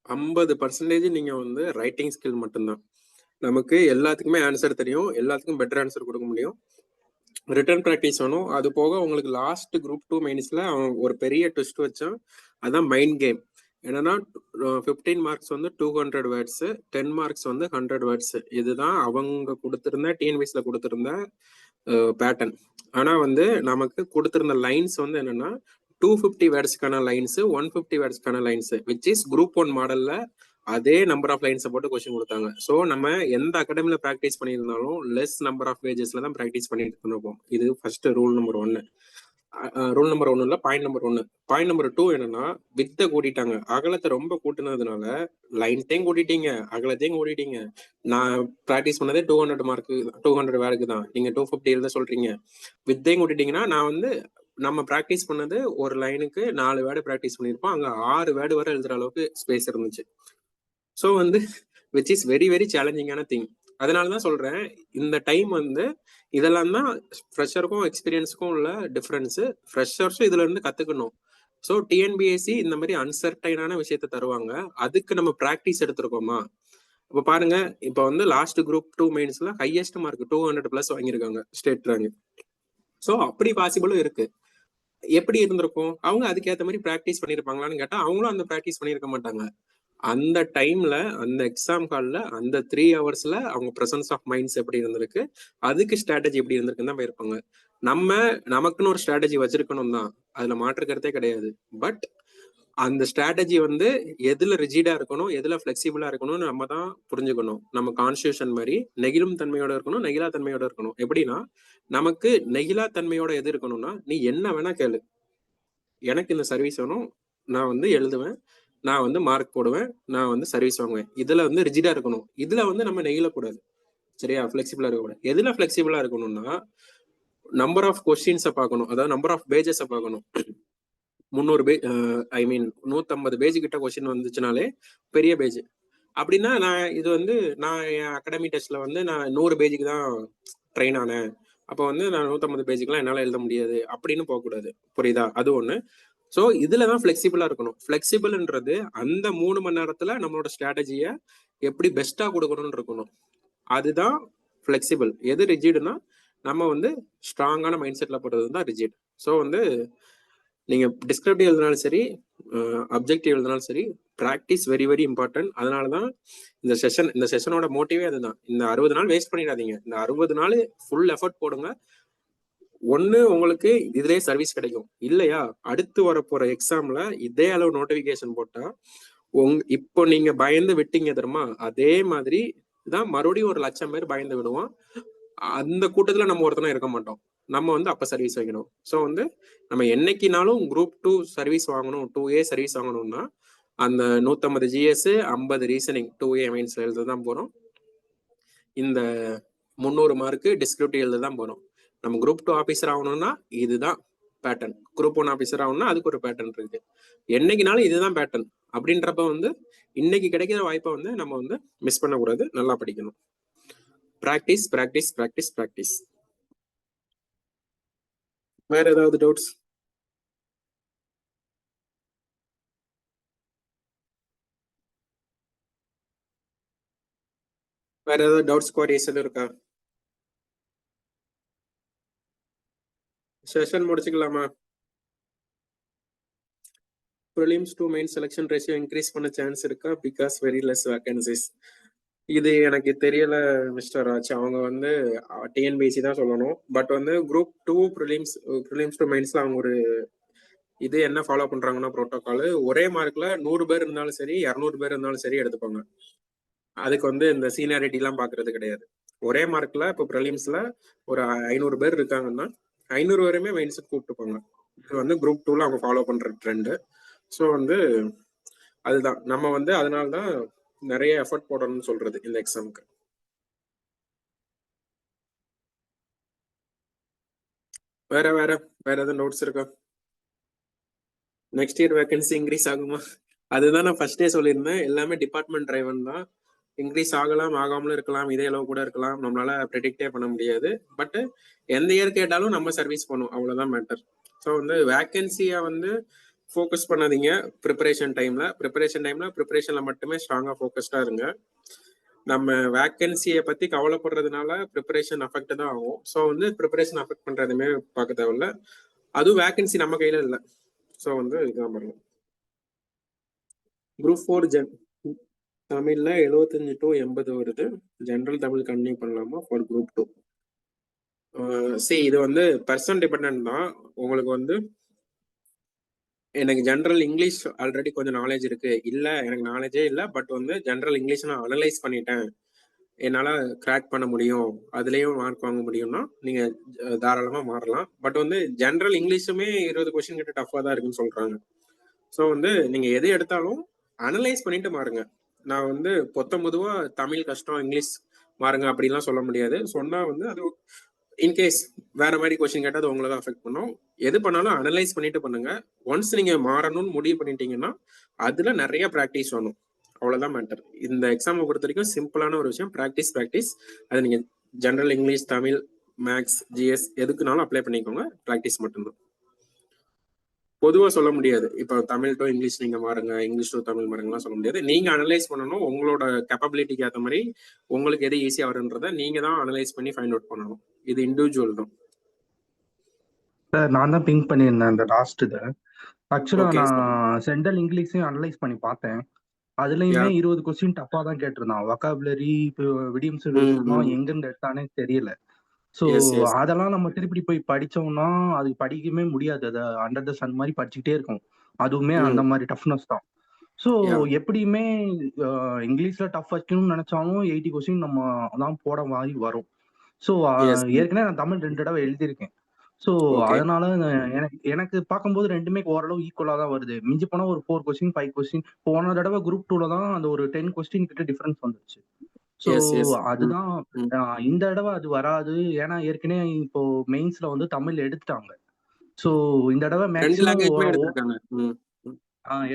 50% நீங்க வந்து ரைட்டிங் ஸ்கில் மட்டும்தான். நமக்கு எல்லாத்துக்குமே ஆன்சர் தெரியும், எல்லாத்துக்கும் பெட்டர் ஆன்சர் கொடுக்க முடியும். ரிட்டர்ன் ப்ராக்டிஸ் வேணும். அது போக உங்களுக்கு லாஸ்ட் குரூப் 2 மெயின்ஸ்ல அவன் ஒரு பெரிய ட்விஸ்ட் வச்சான், அதான் மைண்ட் கேம். என்னன்னா 15 மார்க்ஸ் வந்து 200 வேர்ட்ஸ், 10 மார்க்ஸ் வந்து 100 வேர்ட்ஸ். இதுதான் அவங்க கொடுத்திருந்த டிஎன்பிஎஸ்ல கொடுத்திருந்த பேட்டர்ன். ஆனா வந்து நமக்கு கொடுத்திருந்த லைன்ஸ் வந்து என்னன்னா 250 வேர்ட்ஸ்க்கான லைன்ஸ், 150 வேர்ட்ஸ்க்கான லைன்ஸ், விச் இஸ் குரூப் 1 மாடல்ல அதே நம்பர் ஆஃப் லைன்ஸை போட்டு கொஸ்டின் கொடுத்தாங்க. ஸோ நம்ம எந்த அகாடமில ப்ராக்டிஸ் பண்ணியிருந்தாலும் லெஸ் நம்பர் ஆஃப் பேஜஸ்ல தான் ப்ராக்டிஸ் பண்ணிட்டு இருப்போம். இது first rule number 1. Rule number 1 இல்ல, பாயிண்ட் நம்பர் 1. பாயிண்ட் நம்பர் 2 என்னன்னா வித்தை கூட்டிட்டாங்க. அகலத்தை ரொம்ப கூட்டினதுனால லைன்ஸையும் கூட்டிட்டீங்க, அகலத்தையும் கூட்டிட்டீங்க. நான் ப்ராக்டிஸ் பண்ணதே 200 மார்க்கு 200 வேர்டுக்கு தான், நீங்க 250 எழுத சொல்றீங்க. வித்தையும் கூட்டிட்டீங்கன்னா நான் வந்து நம்ம ப்ராக்டிஸ் பண்ணது ஒரு லைனுக்கு 4 வேர்டு ப்ராக்டிஸ் பண்ணியிருப்போம், அங்க 6 வேர்டு வரை எழுதுற அளவுக்கு ஸ்பேஸ் இருந்துச்சு. ஸோ வந்து விச் இஸ் வெரி வெரி சேலஞ்சிங்கான திங். அதனாலதான் சொல்றேன், இந்த டைம் வந்து இதெல்லாம் தான் ஃப்ரெஷருக்கும் எக்ஸ்பீரியன்ஸுக்கும் உள்ள டிஃபரன்ஸ். ஃப்ரெஷர்ஸும் இதுல இருந்து கத்துக்கணும். ஸோ டிஎன்பிஎஸ்சி இந்த மாதிரி அன்சர்டைனான விஷயத்த தருவாங்க, அதுக்கு நம்ம ப்ராக்டிஸ் எடுத்திருக்கோமா? இப்ப பாருங்க, இப்ப வந்து லாஸ்ட் குரூப் 2 மெயின்ஸ்ல ஹையஸ்ட் மார்க் 200+ வாங்கியிருக்காங்க ஸ்டேட் ரேங்க். ஸோ அப்படி பாசிபிளும் இருக்கு. எப்படி இருந்திருக்கும்? அவங்க அதுக்கேற்ற மாதிரி ப்ராக்டிஸ் பண்ணியிருப்பாங்களான்னு கேட்டா அவங்களும் அந்த ப்ராக்டிஸ் பண்ணியிருக்க மாட்டாங்க. அந்த டைம்ல அந்த எக்ஸாம் ஹால்ல அந்த 3 ஹவர்ஸ்ல அவங்க பிரசன்ஸ் ஆஃப் மைண்ட்ஸ் எப்படி இருந்திருக்கு, அதுக்கு ஸ்ட்ராட்டஜி எப்படி இருந்திருக்குன்னு தான் போயிருப்பாங்க. நமக்குன்னு ஒரு ஸ்ட்ராட்டஜி வச்சிருக்கணும் தான், அதுல மாற்று கருத்தே கிடையாது. பட் அந்த ஸ்ட்ராட்டஜி வந்து எதுல ரிஜிடா இருக்கணும், எதுல பிளெக்சிபிளா இருக்கணும்னு நம்ம தான் புரிஞ்சுக்கணும். நம்ம கான்ஸ்டியூஷன் மாதிரி நெகிழும் தன்மையோட இருக்கணும், நெகிழா தன்மையோட இருக்கணும். எப்படின்னா நமக்கு நெகிழா தன்மையோட எது இருக்கணும்னா, நீ என்ன வேணா கேளு, எனக்கு இந்த சர்வீஸ் வேணும், நான் வந்து எழுதுவேன், நான் வந்து மார்க் போடுவேன், நான் வந்து சர்வீஸ் வாங்குவேன். இதுல வந்து ரிஜிடா இருக்கணும். இதுல வந்து நம்ம நெகிழக்கூடாது, சரியா? பிளெக்சிபிளா இருக்கக்கூடாது. எதுல பிளெக்சிபிளா இருக்கணும்னா நம்பர் ஆஃப் கொஸ்டின்ஸை பார்க்கணும், அதாவது நம்பர் ஆஃப் பேஜஸை பார்க்கணும். 300 பேஜ், ஐ மீன் 150 பேஜ் கிட்ட கொஸ்டின் வந்துச்சுனாலே பெரிய பேஜ். அப்படின்னா நான் என் அகாடமி டெஸ்ட்ல வந்து நான் 100 பேஜுக்கு தான் ட்ரெயின் ஆனேன், அப்போ வந்து நான் 150 பேஜுக்குலாம் என்னால் எழுத முடியாது அப்படின்னு போகக்கூடாது, புரியுதா? அது ஒன்று. ஸோ இதுல தான் ஃபிளெக்சிபிளா இருக்கணும். ஃபிளெக்சிபிள்ன்றது அந்த 3 மணி நேரத்துல நம்மளோட ஸ்ட்ராட்டஜியை எப்படி பெஸ்டா கொடுக்கணும்னு இருக்கணும். அதுதான் ஃபிளெக்சிபிள். எது ரிஜிடுனா நம்ம வந்து ஸ்ட்ராங்கான மைண்ட் செட்ல போடுறது தான் ரிஜிட். ஸோ வந்து நீங்க டிஸ்கிரிப்டிவ் எழுதினாலும் சரி, அப்ஜெக்டிவ் எழுதினாலும் சரி, ப்ராக்டிஸ் வெரி வெரி இம்பார்ட்டன்ட். அதனாலதான் இந்த செஷனோட மோட்டிவே அதுதான். இந்த 60 நாள் வேஸ்ட் பண்ணிடாதீங்க. இந்த 60 நாள் ஃபுல் எஃபர்ட் போடுங்க. ஒண்ணு உங்களுக்கு இதுலயே சர்வீஸ் கிடைக்கும், இல்லையா அடுத்து வரப்போற எக்ஸாம்ல இதே அளவு நோட்டிபிகேஷன் போட்டா இப்போ நீங்க பயந்து விட்டீங்க தெரியுமா, அதே மாதிரி தான் மறுபடியும் 1,00,000 பேர் பயந்து விடுவோம். அந்த கூட்டத்துல நம்ம ஒருத்தனா இருக்க மாட்டோம். நம்ம வந்து அப்ப சர்வீஸ் வைக்கணும். ஸோ வந்து நம்ம என்னைக்குனாலும் குரூப் 2 சர்வீஸ் வாங்கணும், 2A சர்வீஸ் வாங்கணும்னா அந்த 150 GS 50 ரீசனிங் 2A மெயின்ஸ்ல எழுத தான் போறோம். இந்த 300 மார்க்கு டிஸ்கிரிப்டிவ் எழுத தான் போறோம். நம்ம குரூப் 2 ஆஃபீஸர் ஆகணும்னா இதுதான் பேட்டர்ன். குரூப் 1 ஆஃபீஸர் ஆகணும்னா அதுக்கு ஒரு பேட்டர்ன் இருக்கு. என்னைக்குனாலும் இதுதான் பேட்டர்ன். அப்படின்றப்ப வந்து இன்னைக்கு கிடைக்கிற வாய்ப்பை வந்து நம்ம வந்து மிஸ் பண்ணக்கூடாது, நல்லா படிக்கணும். Practice practice practice practice. வேற ஏதாவது டவுட்ஸ்? வேற ஏதாவது டவுட்ஸ் குவரிஸ் இருக்கா? செஷன் முடிச்சுக்கலாமா? prelims to main selection ratio increase பண்ண சான்ஸ் இருக்கா? Because very less vacancies. இது எனக்கு தெரியல மிஸ்டர் ராஜ். அவங்க வந்து டிஎன்பிஎஸ்சி தான் சொல்லணும். பட் வந்து குரூப் 2 ப்ரிலிம்ஸ் டு மெயின்ஸ்ல அவங்க ஒரு இது என்ன ஃபாலோ பண்றாங்கன்னா ப்ரோட்டோகால், ஒரே மார்க்ல 100 பேர் இருந்தாலும் சரி 200 பேர் இருந்தாலும் சரி எடுத்துப்பாங்க. அதுக்கு வந்து இந்த சீனியாரிட்டி எல்லாம் பாக்குறது கிடையாது. ஒரே மார்க்ல இப்போ ப்ரிலிம்ஸ்ல ஒரு 500 பேர் இருக்காங்கன்னா 500 வரையுமே மெயின்ஸுக்கு கூப்பிட்டுப்பாங்க. இது வந்து குரூப் 2ல அவங்க ஃபாலோ பண்ற ட்ரெண்டு. ஸோ வந்து அதுதான் நம்ம வந்து அதனால்தான் நிறைய எஃபர்ட் போடணும்னு சொல்றது இந்த எக்ஸாமுக்கு. வேற ஏதாவது நோட்ஸ் இருக்கா? நெக்ஸ்ட் இயர் வேகன்சி இன்க்ரீஸ் ஆகுமா? அதுதான் நான் ஃபர்ஸ்டே சொல்லியிருந்தேன், எல்லாமே டிபார்ட்மெண்ட் டிரைவன் தான். இன்க்ரீஸ் ஆகலாம், ஆகாமலும் இருக்கலாம், இதே அளவு கூட இருக்கலாம். நம்மளால ப்ரெடிக்டே பண்ண முடியாது. பட் எந்த இயர் கேட்டாலும் நம்ம சர்வீஸ் பண்ணும், அவ்வளவுதான் மேட்டர். ஸோ வந்து வேக்கன்சியை வந்து ஃபோக்கஸ் பண்ணாதீங்க. ப்ரிப்பரேஷன்ல மட்டுமே ஸ்ட்ராங்கா ஃபோக்கஸ்டா இருங்க. நம்ம வேக்கன்சியை பத்தி கவலைப்படுறதுனால ப்ரிப்பரேஷன் அஃபெக்ட் தான் ஆகும். ஸோ வந்து ப்ரிப்பரேஷன் அஃபெக்ட் பண்றதுமே பார்க்க தேவையில்ல. அதுவும் வேக்கன்சி நம்ம கையில இல்லை. ஸோ வந்து இதுதான் பாருங்க. குரூப் 4 தமிழ்ல 75 to 80 வருது. ஜென்ரல் தமிழ் கண்டினியூ பண்ணலாமா ஃபார் குரூப் 2? இது வந்து பர்சன் டிபெண்ட் தான். உங்களுக்கு வந்து எனக்கு ஜென்ரல் இங்கிலீஷ் ஆல்ரெடி கொஞ்சம் நாலேஜ் இருக்கு, இல்ல எனக்கு நாலேஜே இல்லை, பட் வந்து ஜென்ரல் இங்கிலீஷ் நான் அனலைஸ் பண்ணிட்டேன், என்னால கிராக் பண்ண முடியும், அதுலயும் மார்க் வாங்க முடியும்னா நீங்க தாராளமா மாறலாம். பட் வந்து ஜென்ரல் இங்கிலீஷுமே 20 கொஸ்டின் கிட்ட டஃபா தான் இருக்குன்னு சொல்றாங்க. ஸோ வந்து நீங்க எது எடுத்தாலும் அனலைஸ் பண்ணிட்டு மாறுங்க. நான் வந்து பொதுவா தமிழ் கஷ்டம், இங்கிலீஷ் மாறுங்க அப்படிலாம் சொல்ல முடியாது. சொன்னா வந்து அது இன்கேஸ் வேற மாதிரி கொஸ்டின் கேட்டால் அது உங்களை தான் அஃபெக்ட் பண்ணும். எது பண்ணாலும் அனலைஸ் பண்ணிட்டு பண்ணுங்க. ஒன்ஸ் நீங்க மாறணும்னு முடிவு பண்ணிட்டீங்கன்னா அதுல நிறைய ப்ராக்டிஸ் வேணும், அவ்வளவுதான் மேட்டர். இந்த எக்ஸாமை பொறுத்த வரைக்கும் சிம்பிளான ஒரு விஷயம், ப்ராக்டிஸ். அது நீங்க general English, Tamil, maths, GS எதுக்குனாலும் அப்ளை பண்ணிக்கோங்க. ப்ராக்டிஸ் மட்டும்தான். பொதுவா சொல்ல முடியாது, இப்போ தமிழ் டு இங்கிலீஷ் நீங்க மாறுங்க, இங்கிலீஷ் டு தமிழ் மாறுங்கலாம் சொல்ல முடியாது. நீங்க அனலைஸ் பண்ணணும், உங்களோட கேப்பபிலிட்டிக்கு ஏற்ற மாதிரி உங்களுக்கு எது ஈஸியா வரும்ன்றத நீங்க தான் அனலைஸ் பண்ணி ஃபைண்ட் அவுட் பண்ணணும். இது இண்டிவிஜுவல் தான். சார் நான் தான் பிங்க் பண்ணியிருந்தேன் அந்த லாஸ்ட் இதை. ஆக்சுவலா Okay, நான் சென்ட்ரல் இங்கிலீஷையும் அனலைஸ் பண்ணி பார்த்தேன். அதுலயுமே 20 கொஸ்டின் டஃபா தான் கேட்டிருந்தான். வொக்காபுலரி, விடியம்ஸ் எங்க இருந்து எடுத்தானே தெரியல. So Yes. அதெல்லாம் நம்ம திருப்பி போய் படிச்சோம்னா அது படிக்கவே முடியாது. அதை அண்டர் த சன் மாதிரி படிச்சுக்கிட்டே இருக்கும். அதுவுமே அந்த மாதிரி டஃப்னஸ் தான். ஸோ எப்படியுமே இங்கிலீஷ்ல டஃப் வைக்கணும்னு நினைச்சாலும் 80 கொஸ்டின் நம்ம தான் போட மாதிரி வரும். ஸோ ஏற்கனவே நான் தமிழ் 2 தடவை எழுதியிருக்கேன். So Okay. அதனால எனக்கு பார்க்கும்போது ரெண்டுமே ஓரளவு ஈக்குவலா தான் வருது. மிஞ்சி போனா ஒரு 4 கொஸ்டின் 5 கொஸ்டின். போன தடவை குரூப் 2ல தான் அந்த ஒரு 10 கொஸ்டின் கிட்ட டிஃபரன்ஸ் வந்துருச்சு. ஸோ அதுதான் இந்த தடவை அது வராது. ஏன்னா ஏற்கனவே இப்போ மெயின்ஸ்ல வந்து தமிழ் எடுத்துட்டாங்க. ஸோ இந்த தடவை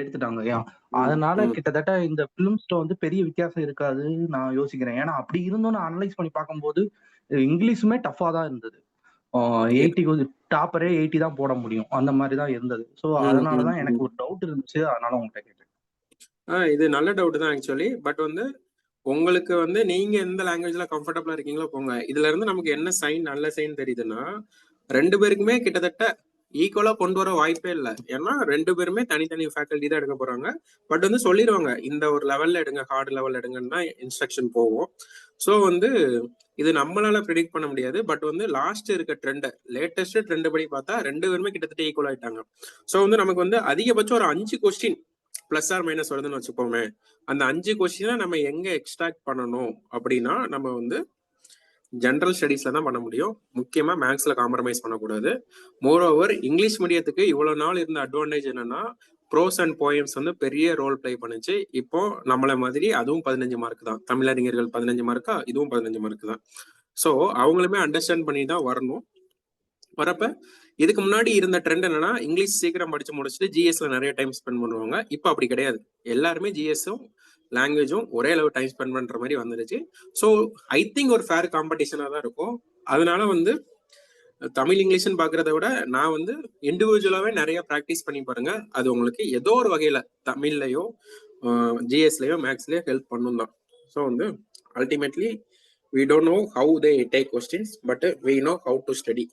எடுத்துட்டாங்க. அதனால கிட்டத்தட்ட இந்த பிலிம்ஸ்ல வந்து பெரிய வித்தியாசம் இருக்காதுன்னு நான் யோசிக்கிறேன். ஏன்னா அப்படி இருந்தும் நான் அனலைஸ் பண்ணி பார்க்கும்போது இங்கிலீஷுமே டஃபா தான் இருந்தது. 80 டாப்பரே 80 தான் போட முடியும், அந்த மாதிரி தான் இருந்தது. ஸோ அதனாலதான் எனக்கு ஒரு டவுட் இருந்துச்சு, அதனால உங்கள்கிட்ட கேட்டேன். இது நல்ல டவுட் தான் ஆக்சுவலி. பட் வந்து உங்களுக்கு வந்து நீங்க எந்த லாங்குவேஜ்ல கம்ஃபர்டபுளா இருக்கீங்களோ போங்க. இதுல இருந்து நமக்கு என்ன சைன் நல்ல சைன் தெரியுதுன்னா, 2 பேருக்குமே கிட்டத்தட்ட ஈக்குவலா கொண்டு வர வாய்ப்பே இல்லை. ஏன்னா 2 பேருமே தனித்தனி ஃபேக்கல்டி தான் எடுக்க போறாங்க. பட் வந்து சொல்லிடுவாங்க, இந்த ஒரு லெவல்ல எடுங்க, ஹார்ட் லெவல் எடுங்கன்னு தான் இன்ஸ்ட்ரக்ஷன் போகும். ஸோ வந்து இது நம்மளால ப்ரெடிக்ட் பண்ண முடியாது. பட் வந்து லாஸ்ட் இருக்க லேட்டஸ்ட் ட்ரெண்ட் படி பார்த்தா 2 பேருமே கிட்டத்தட்ட ஈக்குவல் ஆயிட்டாங்க. ஸோ வந்து நமக்கு வந்து அதிகபட்சம் ஒரு 5 கொஸ்டின் பிளஸ் ஆர் மைனஸ் வருதுன்னு வச்சுப்போமே. அந்த 5 கொஸ்டினை நம்ம எங்க எக்ஸ்ட்ராக்ட் பண்ணணும் அப்படின்னா நம்ம வந்து ஜென்ரல் ஸ்டடீஸ்ல தான் பண்ண முடியும். முக்கியமா மேக்ஸ்ல காம்ப்ரமைஸ் பண்ணக்கூடாது. மோர் ஓவர் இங்கிலீஷ் மீடியத்துக்கு இவ்வளவு நாள் இருந்த அட்வான்டேஜ் என்னன்னா, ப்ரோஸ் அண்ட் போயம்ஸ் வந்து பெரிய ரோல் பிளே பண்ணுச்சு. இப்போ நம்மள மாதிரி அதுவும் 15 மார்க் தான். தமிழறிஞர்கள் 15 மார்க்கா, இதுவும் 15 மார்க் தான். ஸோ அவங்களுமே அண்டர்ஸ்டாண்ட் பண்ணி தான் வரணும். வரப்ப இதுக்கு முன்னாடி இருந்த ட்ரெண்ட் என்னன்னா, இங்கிலீஷ் சீக்கிரம் படிச்சு முடிச்சுட்டு ஜிஎஸ்ல நிறைய டைம் ஸ்பெண்ட் பண்ணுவாங்க. இப்போ அப்படி கிடையாது. எல்லாருமே ஜிஎஸும் லாங்குவேஜும் ஒரே அளவு டைம் ஸ்பெண்ட் பண்ற மாதிரி வந்துருச்சு. ஸோ ஐ திங்க் ஒரு ஃபேர் காம்படிஷனா தான் இருக்கும். அதனால வந்து தமிழ் இங்கிலீஷ்னு பாக்குறத விட நான் வந்து இண்டிவிஜுவலாவே நிறைய ப்ராக்டிஸ் பண்ணி பாருங்க. அது உங்களுக்கு ஏதோ ஒரு வகையில தமிழ்லயோ ஜிஎஸ்லயோ மேக்ஸ்லயோ ஹெல்ப் பண்ணும் தான். ஸோ வந்து ultimately we don't know how they take questions, but we know how to study.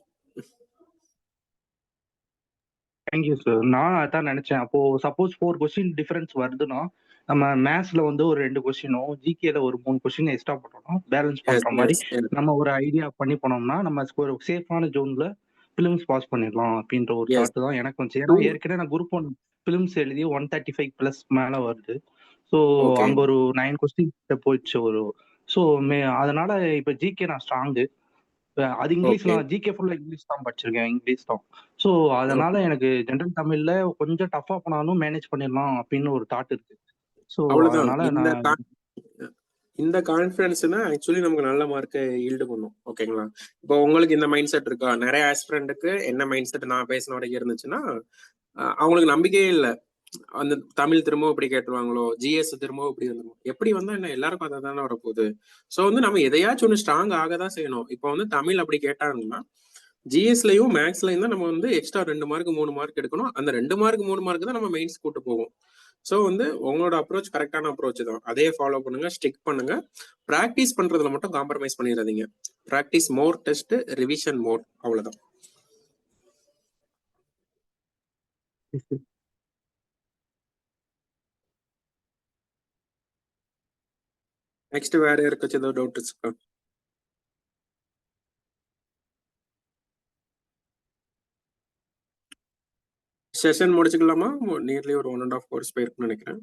Thank you sir. நான் அதான் நினைச்சேன். அப்போ சப்போஸ் 4 கொஸ்டின் டிஃபரன்ஸ் வருதுன்னா நம்ம மேத்ஸ்ல வந்து ஒரு 2 கொஸ்டினும் ஜிகேல ஒரு 3 கொஸ்டின் எக்ஸ்ட்ரா போட்டோம்னா பேலன்ஸ் பண்ற மாதிரி நம்ம ஒரு ஐடியா பண்ணி போனோம்னா நம்ம ஒரு சேஃபான ஜோன்ல பிலிம்ஸ் பாஸ் பண்ணிடலாம் அப்படின்ற ஒரு தாட் தான் எனக்கு வந்துச்சு. ஏன்னா ஏற்கனவே நான் குரூப் 1 பிலிம்ஸ் எழுதி 135 பிளஸ் மேல வருது. ஸோ அங்க ஒரு 9 கொஸ்டின் போயிடுச்சு ஒரு. ஸோ அதனால இப்ப ஜிகே நான் ஸ்ட்ராங்கு. அது இங்கிலீஷ், நான் ஜிகே ஃபுல்லா இங்கிலீஷ் தான் படிச்சிருக்கேன், இங்கிலீஷ் தான். ஸோ அதனால எனக்கு ஜென்ரல் தமிழ்ல கொஞ்சம் டஃபா போனாலும் மேனேஜ் பண்ணிடலாம் அப்படின்னு ஒரு தாட் இருக்கு. ஸோ அதனால இந்த கான்ஃபிடன்ஸ்னா ஆக்சுவலி நமக்கு நல்ல மார்க்கை ஈல்டு பண்ணும். ஓகேங்களா? இப்போ உங்களுக்கு இந்த மைண்ட் செட் இருக்கா? நிறைய ஆஸ்பிரண்ட்டுக்கு என்ன மைண்ட் செட் நான் பேசின வரைக்கும் இருந்துச்சுன்னா அவங்களுக்கு நம்பிக்கையே இல்லை. அந்த தமிழ் திரும்பவும் இப்படி கேட்டுருவாங்களோ, ஜிஎஸ் திரும்பவும் இப்படி வந்துடும். எப்படி வந்தா என்ன, எல்லாருக்கும் அதை தானே வரப்போகுது. ஸோ வந்து நம்ம எதையாச்சும் ஒன்று ஸ்ட்ராங் ஆக தான் செய்யணும். இப்போ வந்து தமிழ் அப்படி கேட்டாங்கன்னா ஜிஎஸ்லையும் மேக்ஸ்லையும் தான் நம்ம வந்து எக்ஸ்ட்ரா 2 மார்க் 3 மார்க் எடுக்கணும். அந்த 2 மார்க் 3 மார்க் தான் நம்ம மெயின்ஸ் கூட்டு போவோம். ஸோ வந்து உங்களோட அப்ரோச் கரெக்டான அப்ரோச் தான். அதே ஃபாலோ பண்ணுங்க, ஸ்டிக் பண்ணுங்க. ப்ராக்டிஸ் பண்றதுல மட்டும் காம்ப்ரமைஸ் பண்ணிடாதீங்க. ப்ராக்டிஸ் மோர், டெஸ்ட் ரிவிஷன் மோர், அவ்வளவுதான். நெக்ஸ்ட் வேற யாருக்காச்சும் ஏதாவது டவுட் இருக்கா? செஷன் முடிச்சுக்கலாமா? நியர்லி ஒரு 1.5 hours போயிருக்குன்னு நினைக்கிறேன்.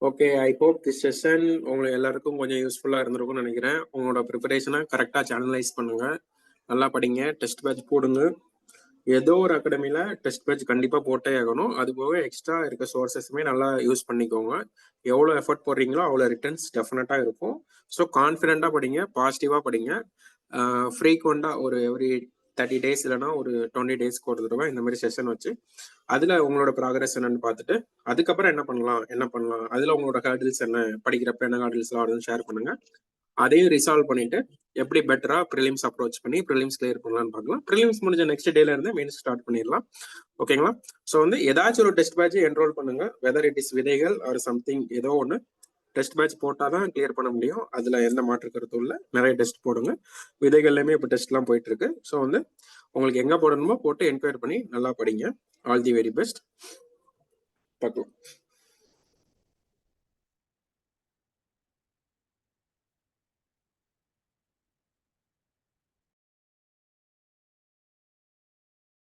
Okay, I hope this session உங்களுக்கு எல்லாருக்கும் கொஞ்சம் யூஸ்ஃபுல்லா இருந்திருக்கும்னு நினைக்கிறேன். உங்களோட ப்ரிப்பரேஷனை கரெக்டாக சேனலைஸ் பண்ணுங்க, நல்லா படிங்க, டெஸ்ட் பேட்ச் போடுங்க. ஏதோ ஒரு அகாடமியில டெஸ்ட் பேட்ச் கண்டிப்பா போட்டே ஆகணும். அது போக எக்ஸ்ட்ரா இருக்க சோர்சஸுமே நல்லா யூஸ் பண்ணிக்கோங்க. எவ்வளோ எஃபர்ட் போடுறீங்களோ அவ்வளோ ரிட்டர்ன்ஸ் டெஃபினட்டா இருக்கும். ஸோ கான்ஃபிடென்ட்டா படிங்க, பாசிட்டிவா படிங்க. ஃப்ரீக்வெண்டா ஒரு எவ்ரி 30 days இல்லைன்னா ஒரு 20 daysக்கு ஒரு தடவை இந்த மாதிரி செஷன் வச்சு அதுல உங்களோட ப்ராக்ரஸ் என்னன்னு பார்த்துட்டு அதுக்கப்புறம் என்ன பண்ணலாம், அதுல உங்களோட ஹேர்டில்ஸ் என்ன, படிக்கிறப்ப என்ன ஹேர்டில்ஸ்லாம் வருதுன்னு ஷேர் பண்ணுங்க. அதையும் ரிசால்வ் பண்ணிட்டு எப்படி பெட்டரா ப்ரிலிம்ஸ் அப்ரோச் பண்ணி ப்ரிலிம்ஸ் கிளியர் பண்ணலாம்னு பார்க்கலாம். ப்ரிலிம்ஸ் முடிஞ்ச நெக்ஸ்ட் டேல இருந்து மெயின்ஸ் ஸ்டார்ட் பண்ணிடலாம். ஓகேங்களா? ஸோ வந்து ஏதாச்சும் ஒரு டெஸ்ட் பேட்ச் என்ரோல் பண்ணுங்க. வெதர் இட் இஸ் விதைகள் ஆர் சம்திங், ஏதோ ஒன்று டெஸ்ட் பேட்ச் போட்டாதான் கிளியர் பண்ண முடியும். அதுல எந்த மாற்று கருத்தும் இல்லை. நிறைய டெஸ்ட் போடுங்க. விதைகள்லையுமே இப்போ டெஸ்ட்லாம் போயிட்டு இருக்கு. ஸோ வந்து உங்களுக்கு எங்க போடணுமோ போட்டு என்கொயர் பண்ணி நல்லா படிங்க. All the very best. பார்க்கலாம்.